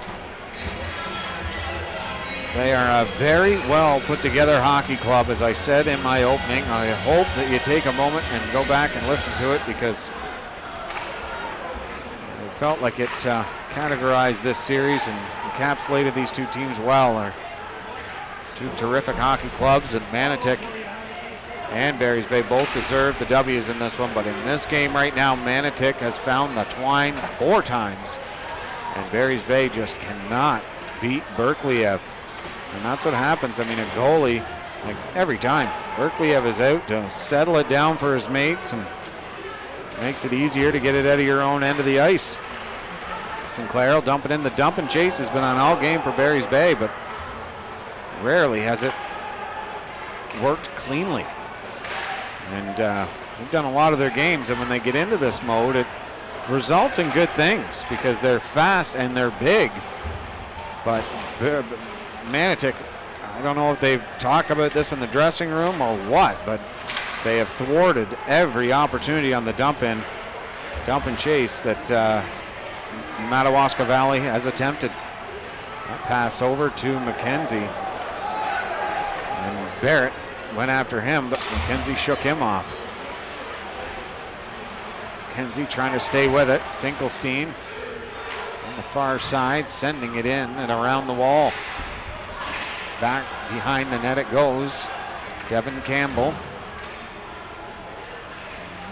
A: They are a very well put together hockey club, as I said in my opening. I hope that you take a moment and go back and listen to it, because it felt like it categorized this series and encapsulated these two teams well. They're two terrific hockey clubs, and Manotick and Barry's Bay both deserve the W's in this one, but in this game right now, Manotick has found the twine 4 times, and Barry's Bay just cannot beat Berkliev. And that's what happens. I mean, a goalie, like every time, Berkliev is out to settle it down for his mates, and makes it easier to get it out of your own end of the ice. Sinclair will dump it in. The dump and chase has been on all game for Barry's Bay, but rarely has it worked cleanly. And they've done a lot of their games, and when they get into this mode, it results in good things because they're fast and they're big. But Manotick, I don't know if they've talked about this in the dressing room or what, but they have thwarted every opportunity on the dump and chase that Madawaska Valley has attempted. That pass over to McKenzie, and Barrett went after him, but McKenzie shook him off. McKenzie trying to stay with it. Finkelstein on the far side, sending it in and around the wall. Back behind the net it goes. Devin Campbell.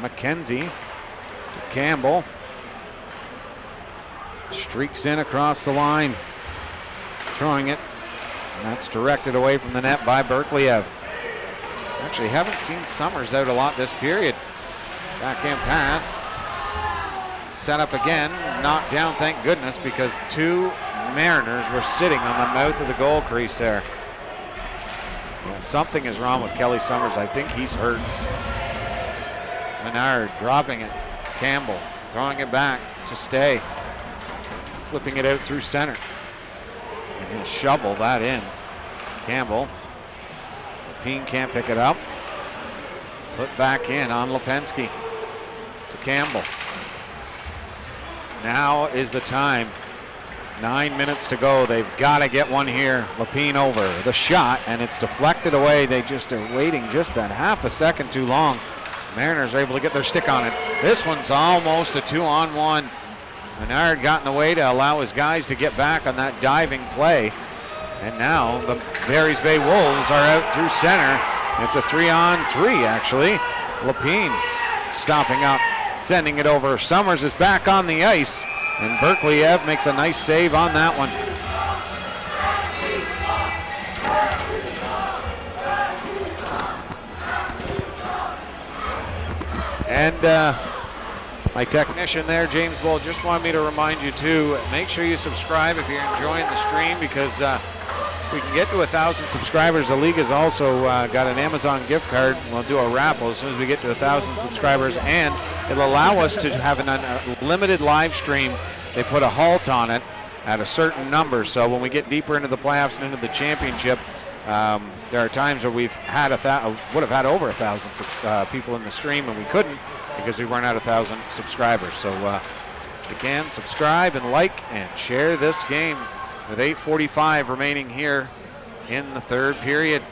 A: McKenzie to Campbell. Streaks in across the line. Throwing it. And that's directed away from the net by Berkliev. Actually, haven't seen Summers out a lot this period. Backhand pass. Set up again. Knocked down, thank goodness, because 2 Mariners were sitting on the mouth of the goal crease there. Yeah, something is wrong with Kelly Summers. I think he's hurt. Menard dropping it. Campbell throwing it back to Stay. Flipping it out through center. And he'll shovel that in. Campbell. Lapine can't pick it up. Flip back in on Lipinski to Campbell. Now is the time. 9 minutes to go. They've got to get one here. Lapine over the shot, and it's deflected away. They just are waiting just that half a second too long. Mariners are able to get their stick on it. This one's almost a 2-on-1. Menard got in the way to allow his guys to get back on that diving play. And now the Barry's Bay Wolves are out through center. It's a 3-on-3 actually. Lapine stopping up, sending it over. Summers is back on the ice, and Berkeley-Ev makes a nice save on that one. And my technician there, James Bull, just wanted me to remind you too, make sure you subscribe if you're enjoying the stream, because we can get to 1,000 subscribers. The league has also got an Amazon gift card. We'll do a raffle as soon as we get to 1,000 subscribers, and it'll allow us to have an unlimited live stream. They put a halt on it at a certain number, so when we get deeper into the playoffs and into the championship, there are times where we've had would have had over 1,000 people in the stream, and we couldn't because we weren't at 1,000 subscribers. So again, subscribe and like and share this game. With 8:45 remaining here in the third period.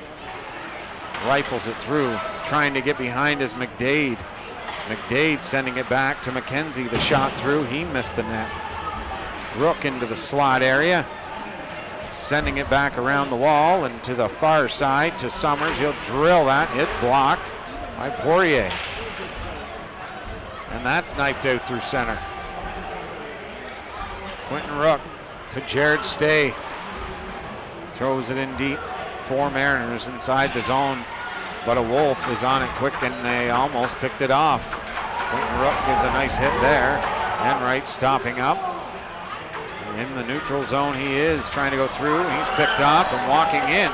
A: Rifles it through, trying to get behind is McDade. McDade sending it back to McKenzie. The shot through, he missed the net. Rook into the slot area, sending it back around the wall and to the far side to Summers. He'll drill that. It's blocked by Poirier. And that's knifed out through center. Quentin Rook to Jared Stay. Throws it in deep for Mariners inside the zone, but a Wolf is on it quick and they almost picked it off. Quentin Rook gives a nice hit there. Enright stopping up. In the neutral zone he is, trying to go through. He's picked off and walking in.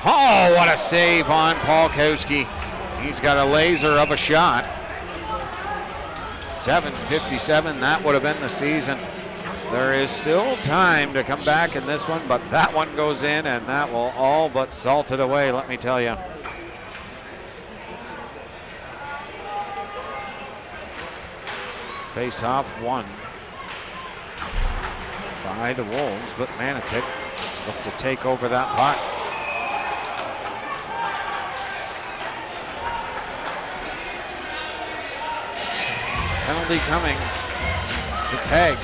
A: Oh, what a save on Paulkowski. He's got a laser of a shot. 7:57, that would have been the season. There is still time to come back in this one, but that one goes in and that will all but salt it away, let me tell you. Face off won by the Wolves, but Manotick look to take over that puck. Penalty coming to Peg.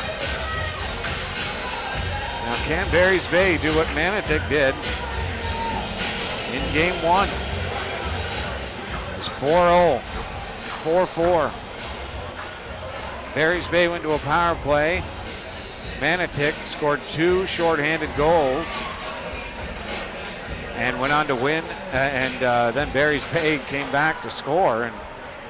A: Now can Barry's Bay do what Manotick did in game one? It's 4-0, 4-4. Barry's Bay went to a power play. Manotick scored 2 shorthanded goals and went on to win, then Barry's Bay came back to score and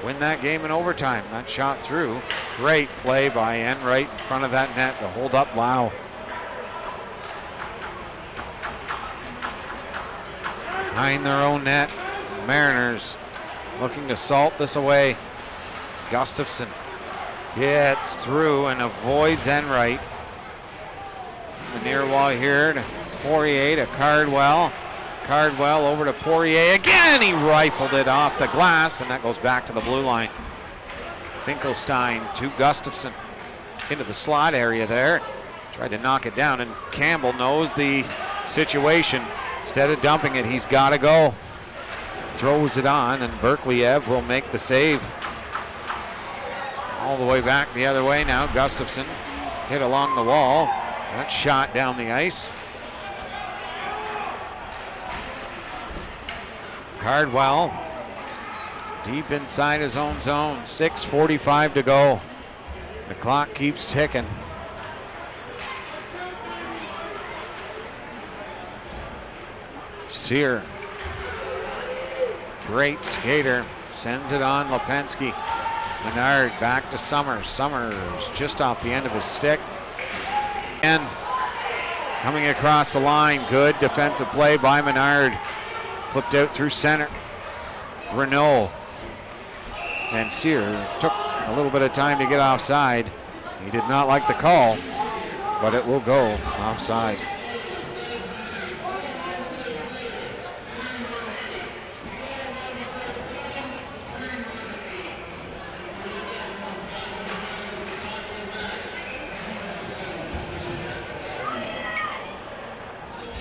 A: win that game in overtime. That shot through. Great play by Enright in front of that net to hold up Lau. Behind their own net, Mariners looking to salt this away. Gustafson gets through and avoids Enright. The near wall here to Poirier to Cardwell. Cardwell over to Poirier again. He rifled it off the glass, and that goes back to the blue line. Finkelstein to Gustafson into the slot area there. Tried to knock it down, and Campbell knows the situation. Instead of dumping it, he's got to go. Throws it on, and Berkeley-Ev will make the save. All the way back the other way now. Gustafson hit along the wall. That shot down the ice. Cardwell deep inside his own zone. 6:45 to go. The clock keeps ticking. Sear, great skater, sends it on Lipinski. Menard back to Summers. Summers just off the end of his stick. And coming across the line, good defensive play by Menard. Flipped out through center. Renault. And Sear took a little bit of time to get offside. He did not like the call, but it will go offside.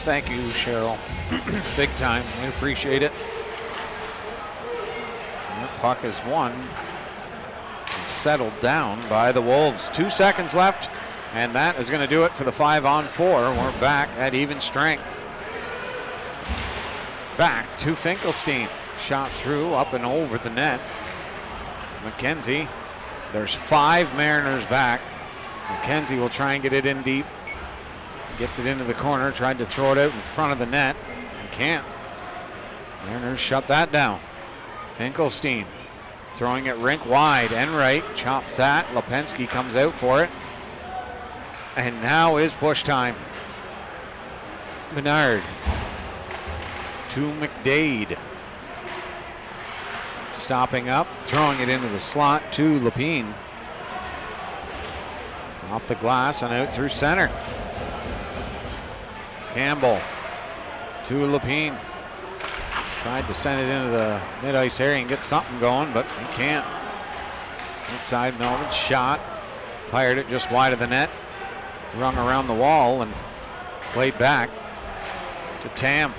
A: Thank you, Cheryl. Big time. We appreciate it. That puck is won and settled down by the Wolves. 2 seconds left And that is going to do it for the 5-on-4. We're back at even strength. Back to Finkelstein. Shot through, up and over the net. McKenzie. There's 5 Mariners back. McKenzie will try and get it in deep. Gets it into the corner, tried to throw it out in front of the net. And can't. Mariners shut that down. Finkelstein throwing it rink wide and right. Chops that. Lipinski comes out for it. And now is push time. Menard to McDade. Stopping up, throwing it into the slot to Lapine. Off the glass and out through center. Campbell to Lapine. Tried to send it into the mid-ice area and get something going, but he can't. Inside Melvin shot. Fired it just wide of the net. Rung around the wall and played back to Tam.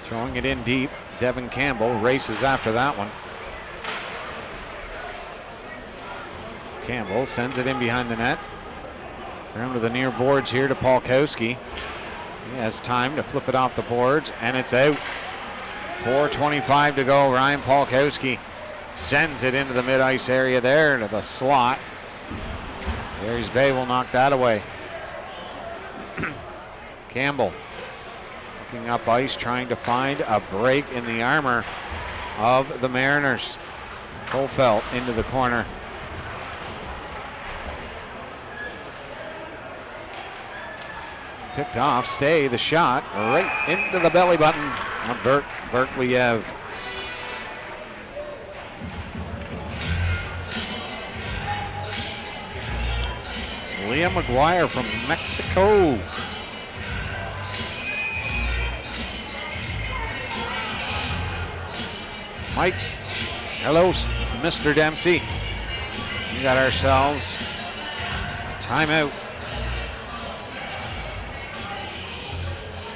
A: Throwing it in deep. Devin Campbell races after that one. Campbell sends it in behind the net. Around to the near boards here to Polkowski. He has time to flip it off the boards, and it's out. 4:25 to go. Ryan Polkowski sends it into the mid-ice area there to the slot. Barry's Bay will knock that away. Campbell looking up ice, trying to find a break in the armor of the Mariners. Kofelt into the corner. Picked off, stay the shot, right into the belly button of Berkliev. Liam McGuire from Mexico. Mike, hello, Mr. Dempsey. We got ourselves a timeout.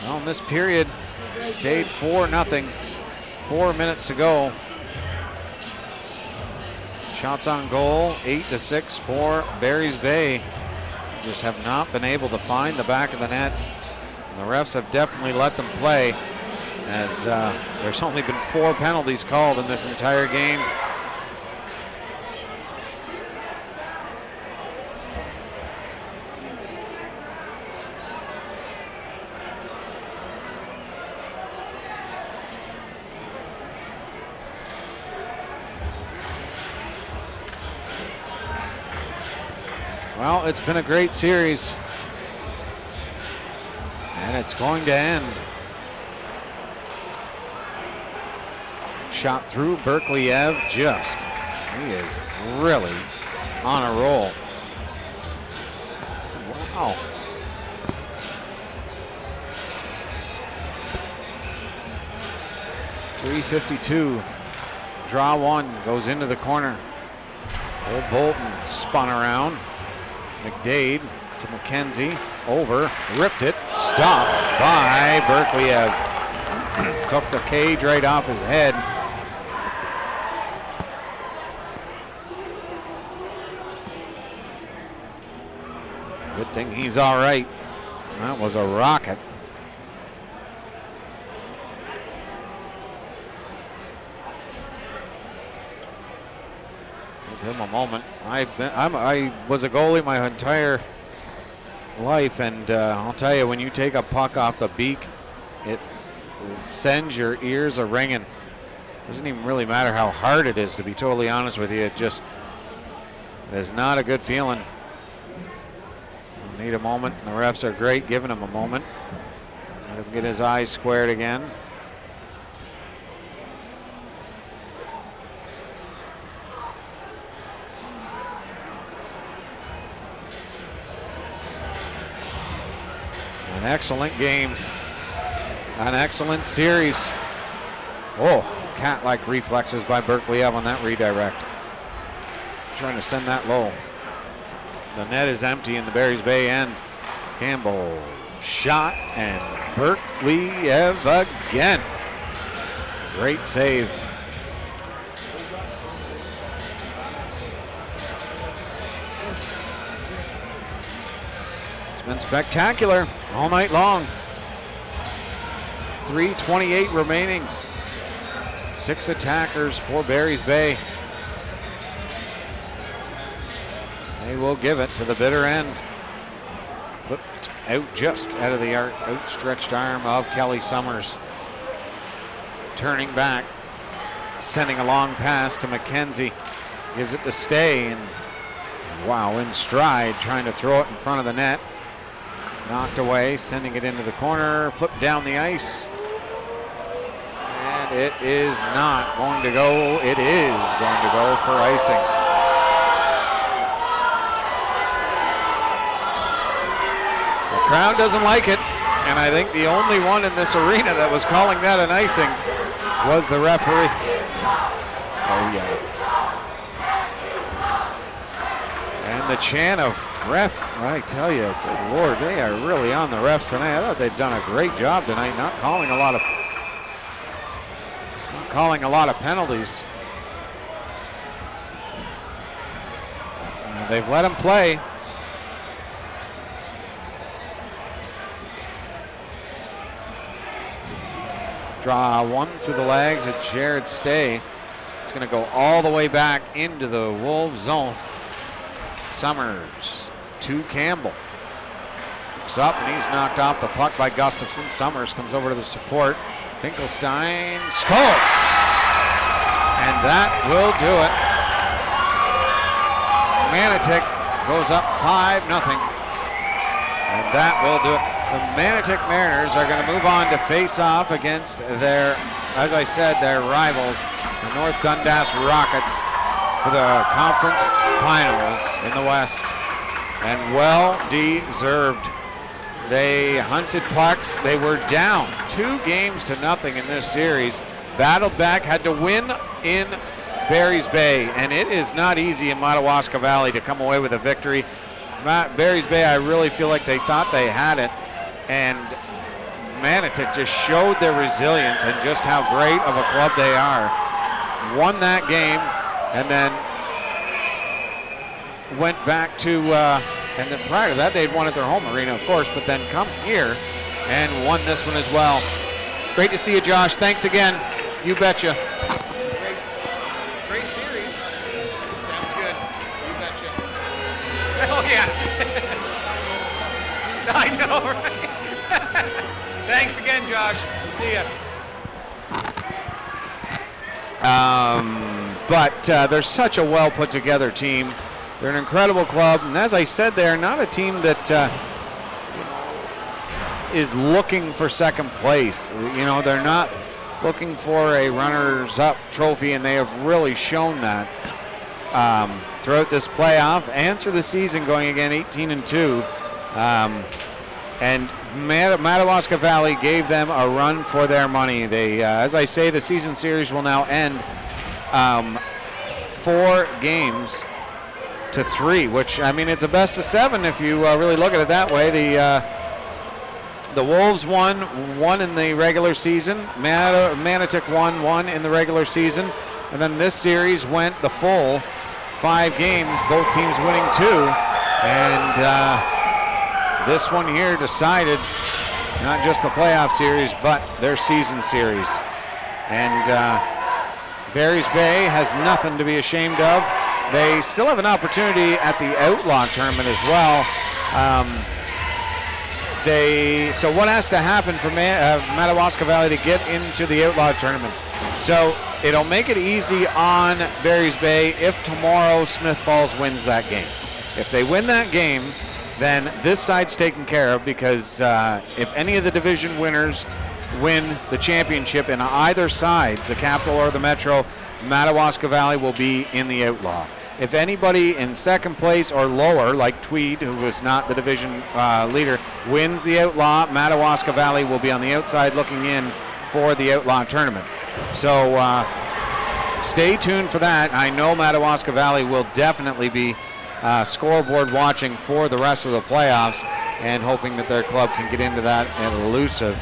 A: Well, in this period, stayed 4-0. 4 minutes to go. Shots on goal, 8-6 for Barry's Bay. Just have not been able to find the back of the net. And the refs have definitely let them play, as there's only been 4 penalties called in this entire game. Well, it's been a great series, and it's going to end. Shot through Berkliev, he is really on a roll. Wow. .352, draw one, goes into the corner. Old Bolton spun around. McDade to McKenzie, over, ripped it, stopped by Berkliev. Took the cage right off his head. Good thing he's all right. That was a rocket. Give him a moment. I was a goalie my entire life, and I'll tell you, when you take a puck off the beak, it sends your ears a-ringing. Doesn't even really matter how hard it is, to be totally honest with you. It is not a good feeling. Need a moment, and the refs are great giving him a moment. Let him get his eyes squared again. An excellent game, an excellent series. Oh, cat-like reflexes by Berkliev on that redirect. Trying to send that low. The net is empty in the Barry's Bay end. Campbell shot, and Berkliev again. Great save. been spectacular all night long. 3:28 remaining. 6 attackers for Barry's Bay. They will give it to the bitter end. Flipped out just out of the outstretched arm of Kelly Summers. Turning back, sending a long pass to McKenzie. Gives it to Stay, and wow, in stride, trying to throw it in front of the net. Knocked away, sending it into the corner, flipped down the ice. And it is not going to go. It is going to go for icing. The crowd doesn't like it, and I think the only one in this arena that was calling that an icing was the referee. Oh yeah. And the chant of ref, I tell you, good Lord, they are really on the refs tonight. I thought they'd done a great job tonight, not calling a lot of penalties. They've let them play. Draw one through the legs at Jared Stay. It's going to go all the way back into the Wolves zone. Summers to Campbell. Looks up and he's knocked off the puck by Gustafson. Summers comes over to the support. Finkelstein scores! And that will do it. Manotick goes up 5-0. And that will do it. The Manotick Mariners are going to move on to face off against their, as I said, their rivals, the North Dundas Rockets, for the conference finals in the West. And well deserved. They hunted pucks. They were down 2-0 in this series. Battled back, had to win in Barry's Bay, and it is not easy in Madawaska Valley to come away with a victory. Barry's Bay, I really feel like they thought they had it, and Manotick just showed their resilience and just how great of a club they are. Won that game, and then went back to, and then prior to that they'd won at their home arena, of course, but then come here and won this one as well. Great to see you, Josh. Thanks again. You betcha.
B: Great series. Sounds good. You betcha. Oh, yeah. I know, right? Thanks again, Josh. See ya.
A: But they're such a well put together team. They're an incredible club, and as I said, they're not a team that is looking for second place. You know, they're not looking for a runners-up trophy, and they have really shown that throughout this playoff and through the season, going again 18-2. And Madawaska Valley gave them a run for their money. They, as I say, the season series will now end 4-3, which, I mean, it's a best of 7 if you really look at it that way. The Wolves won 1 in the regular season. Manotick won 1 in the regular season. And then this series went the full 5 games, both teams winning 2. And this one here decided not just the playoff series, but their season series. And Barry's Bay has nothing to be ashamed of. They still have an opportunity at the Outlaw tournament as well. So what has to happen for Madawaska Valley to get into the Outlaw tournament? So it'll make it easy on Barry's Bay if tomorrow Smith Falls wins that game. If they win that game, then this side's taken care of, because if any of the division winners win the championship in either sides, the Capital or the Metro, Madawaska Valley will be in the Outlaw. If anybody in second place or lower, like Tweed, who was not the division leader, wins the Outlaw, Madawaska Valley will be on the outside looking in for the Outlaw tournament. So stay tuned for that. I know Madawaska Valley will definitely be scoreboard watching for the rest of the playoffs and hoping that their club can get into that elusive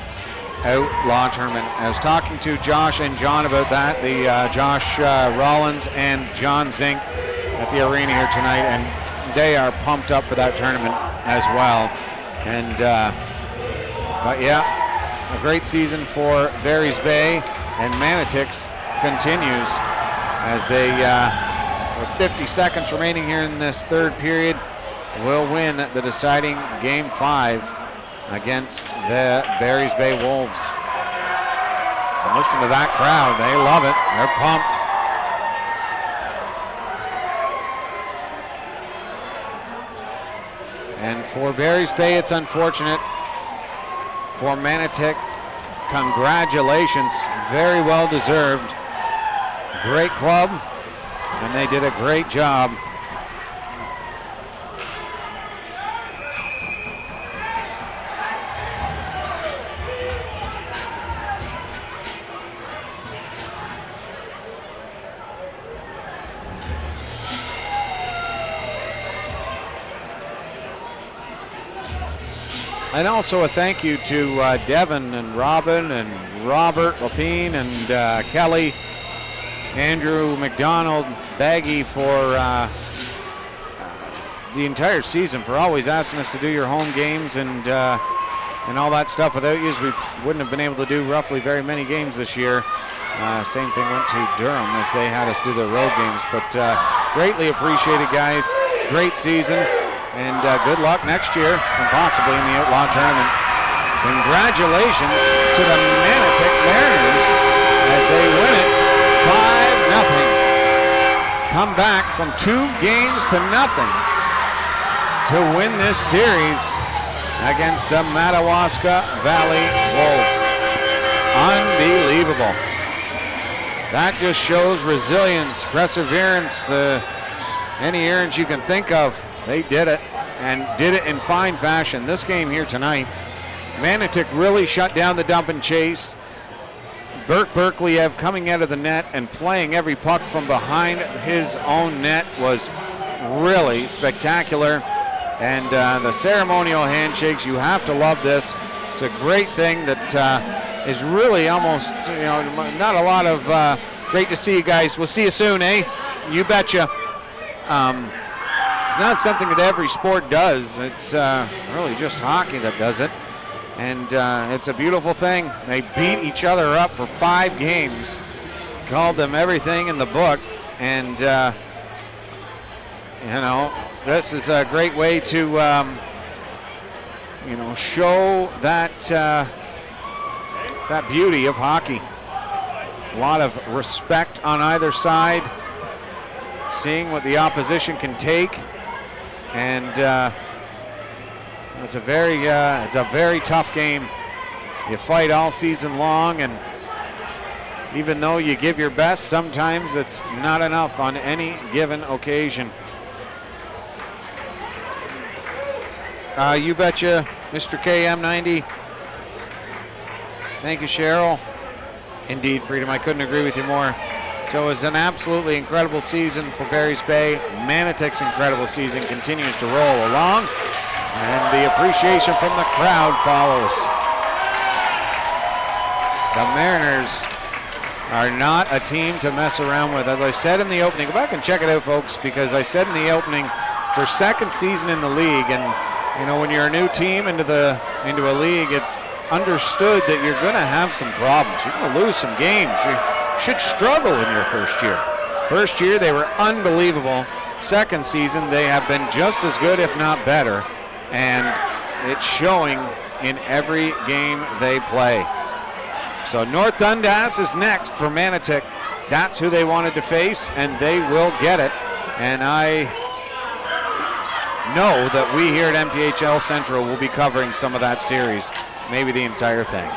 A: Outlaw tournament. I was talking to Josh and John about that, the Josh Rollins and John Zink at the arena here tonight, and they are pumped up for that tournament as well. And but yeah, a great season for Barry's Bay, and Manotick's continues as they, with 50 seconds remaining here in this third period, will win the deciding Game 5 against the Barry's Bay Wolves. And listen to that crowd. They love it. They're pumped. And for Barry's Bay, it's unfortunate. For Manotick, congratulations. Very well deserved. Great club, and they did a great job. And also a thank you to Devin and Robin and Robert Lapine and Kelly, Andrew McDonald, Baggy for the entire season, for always asking us to do your home games and all that stuff. Without you, we wouldn't have been able to do roughly very many games this year. Same thing went to Durham as they had us do their road games. But greatly appreciated, guys. Great season. And good luck next year and possibly in the Outlaw Tournament. Congratulations to the Manotick Mariners as they win it 5-0. Come back from 2 games to nothing to win this series against the Madawaska Valley Wolves. Unbelievable. That just shows resilience, perseverance, any errands you can think of. They did it, and did it in fine fashion. This game here tonight, Manotick really shut down the dump and chase. Bert Berkliev coming out of the net and playing every puck from behind his own net was really spectacular. And the ceremonial handshakes, you have to love this. It's a great thing that is really almost, not a lot of, great to see you guys. We'll see you soon, eh? You betcha. It's not something that every sport does. It's really just hockey that does it. And it's a beautiful thing. They beat each other up for 5 games, called them everything in the book. And, this is a great way to, show that, that beauty of hockey. A lot of respect on either side, seeing what the opposition can take. And it's a very tough game. You fight all season long, and even though you give your best, sometimes it's not enough on any given occasion. You betcha, Mr. KM90. Thank you, Cheryl. Indeed, Freedom, I couldn't agree with you more. So it was an absolutely incredible season for Barry's Bay. Manotick's incredible season continues to roll along, and the appreciation from the crowd follows. The Mariners are not a team to mess around with. As I said in the opening, go back and check it out, folks, because I said in the opening, it's their second season in the league, and when you're a new team into a league, it's understood that you're going to have some problems. You're going to lose some games. You should struggle in your first year. First year, they were unbelievable. Second season, they have been just as good, if not better. And it's showing in every game they play. So North Dundas is next for Manotick. That's who they wanted to face, and they will get it. And I know that we here at MPHL Central will be covering some of that series, maybe the entire thing.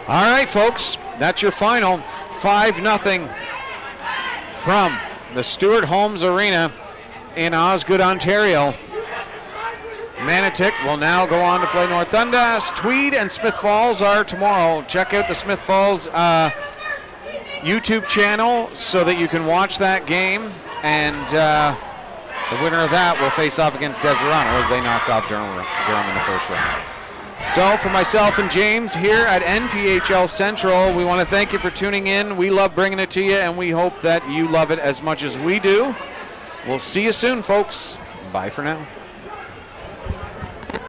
A: All right, folks, that's your final. 5-0 from the Stuart Holmes Arena in Osgood, Ontario. Manotick will now go on to play North Dundas. Tweed and Smith Falls are tomorrow. Check out the Smith Falls YouTube channel so that you can watch that game. And the winner of that will face off against Deserano as they knocked off Durham in the first round. So for myself and James here at NPHL Central, we want to thank you for tuning in. We love bringing it to you, and we hope that you love it as much as we do. We'll see you soon, folks. Bye for now.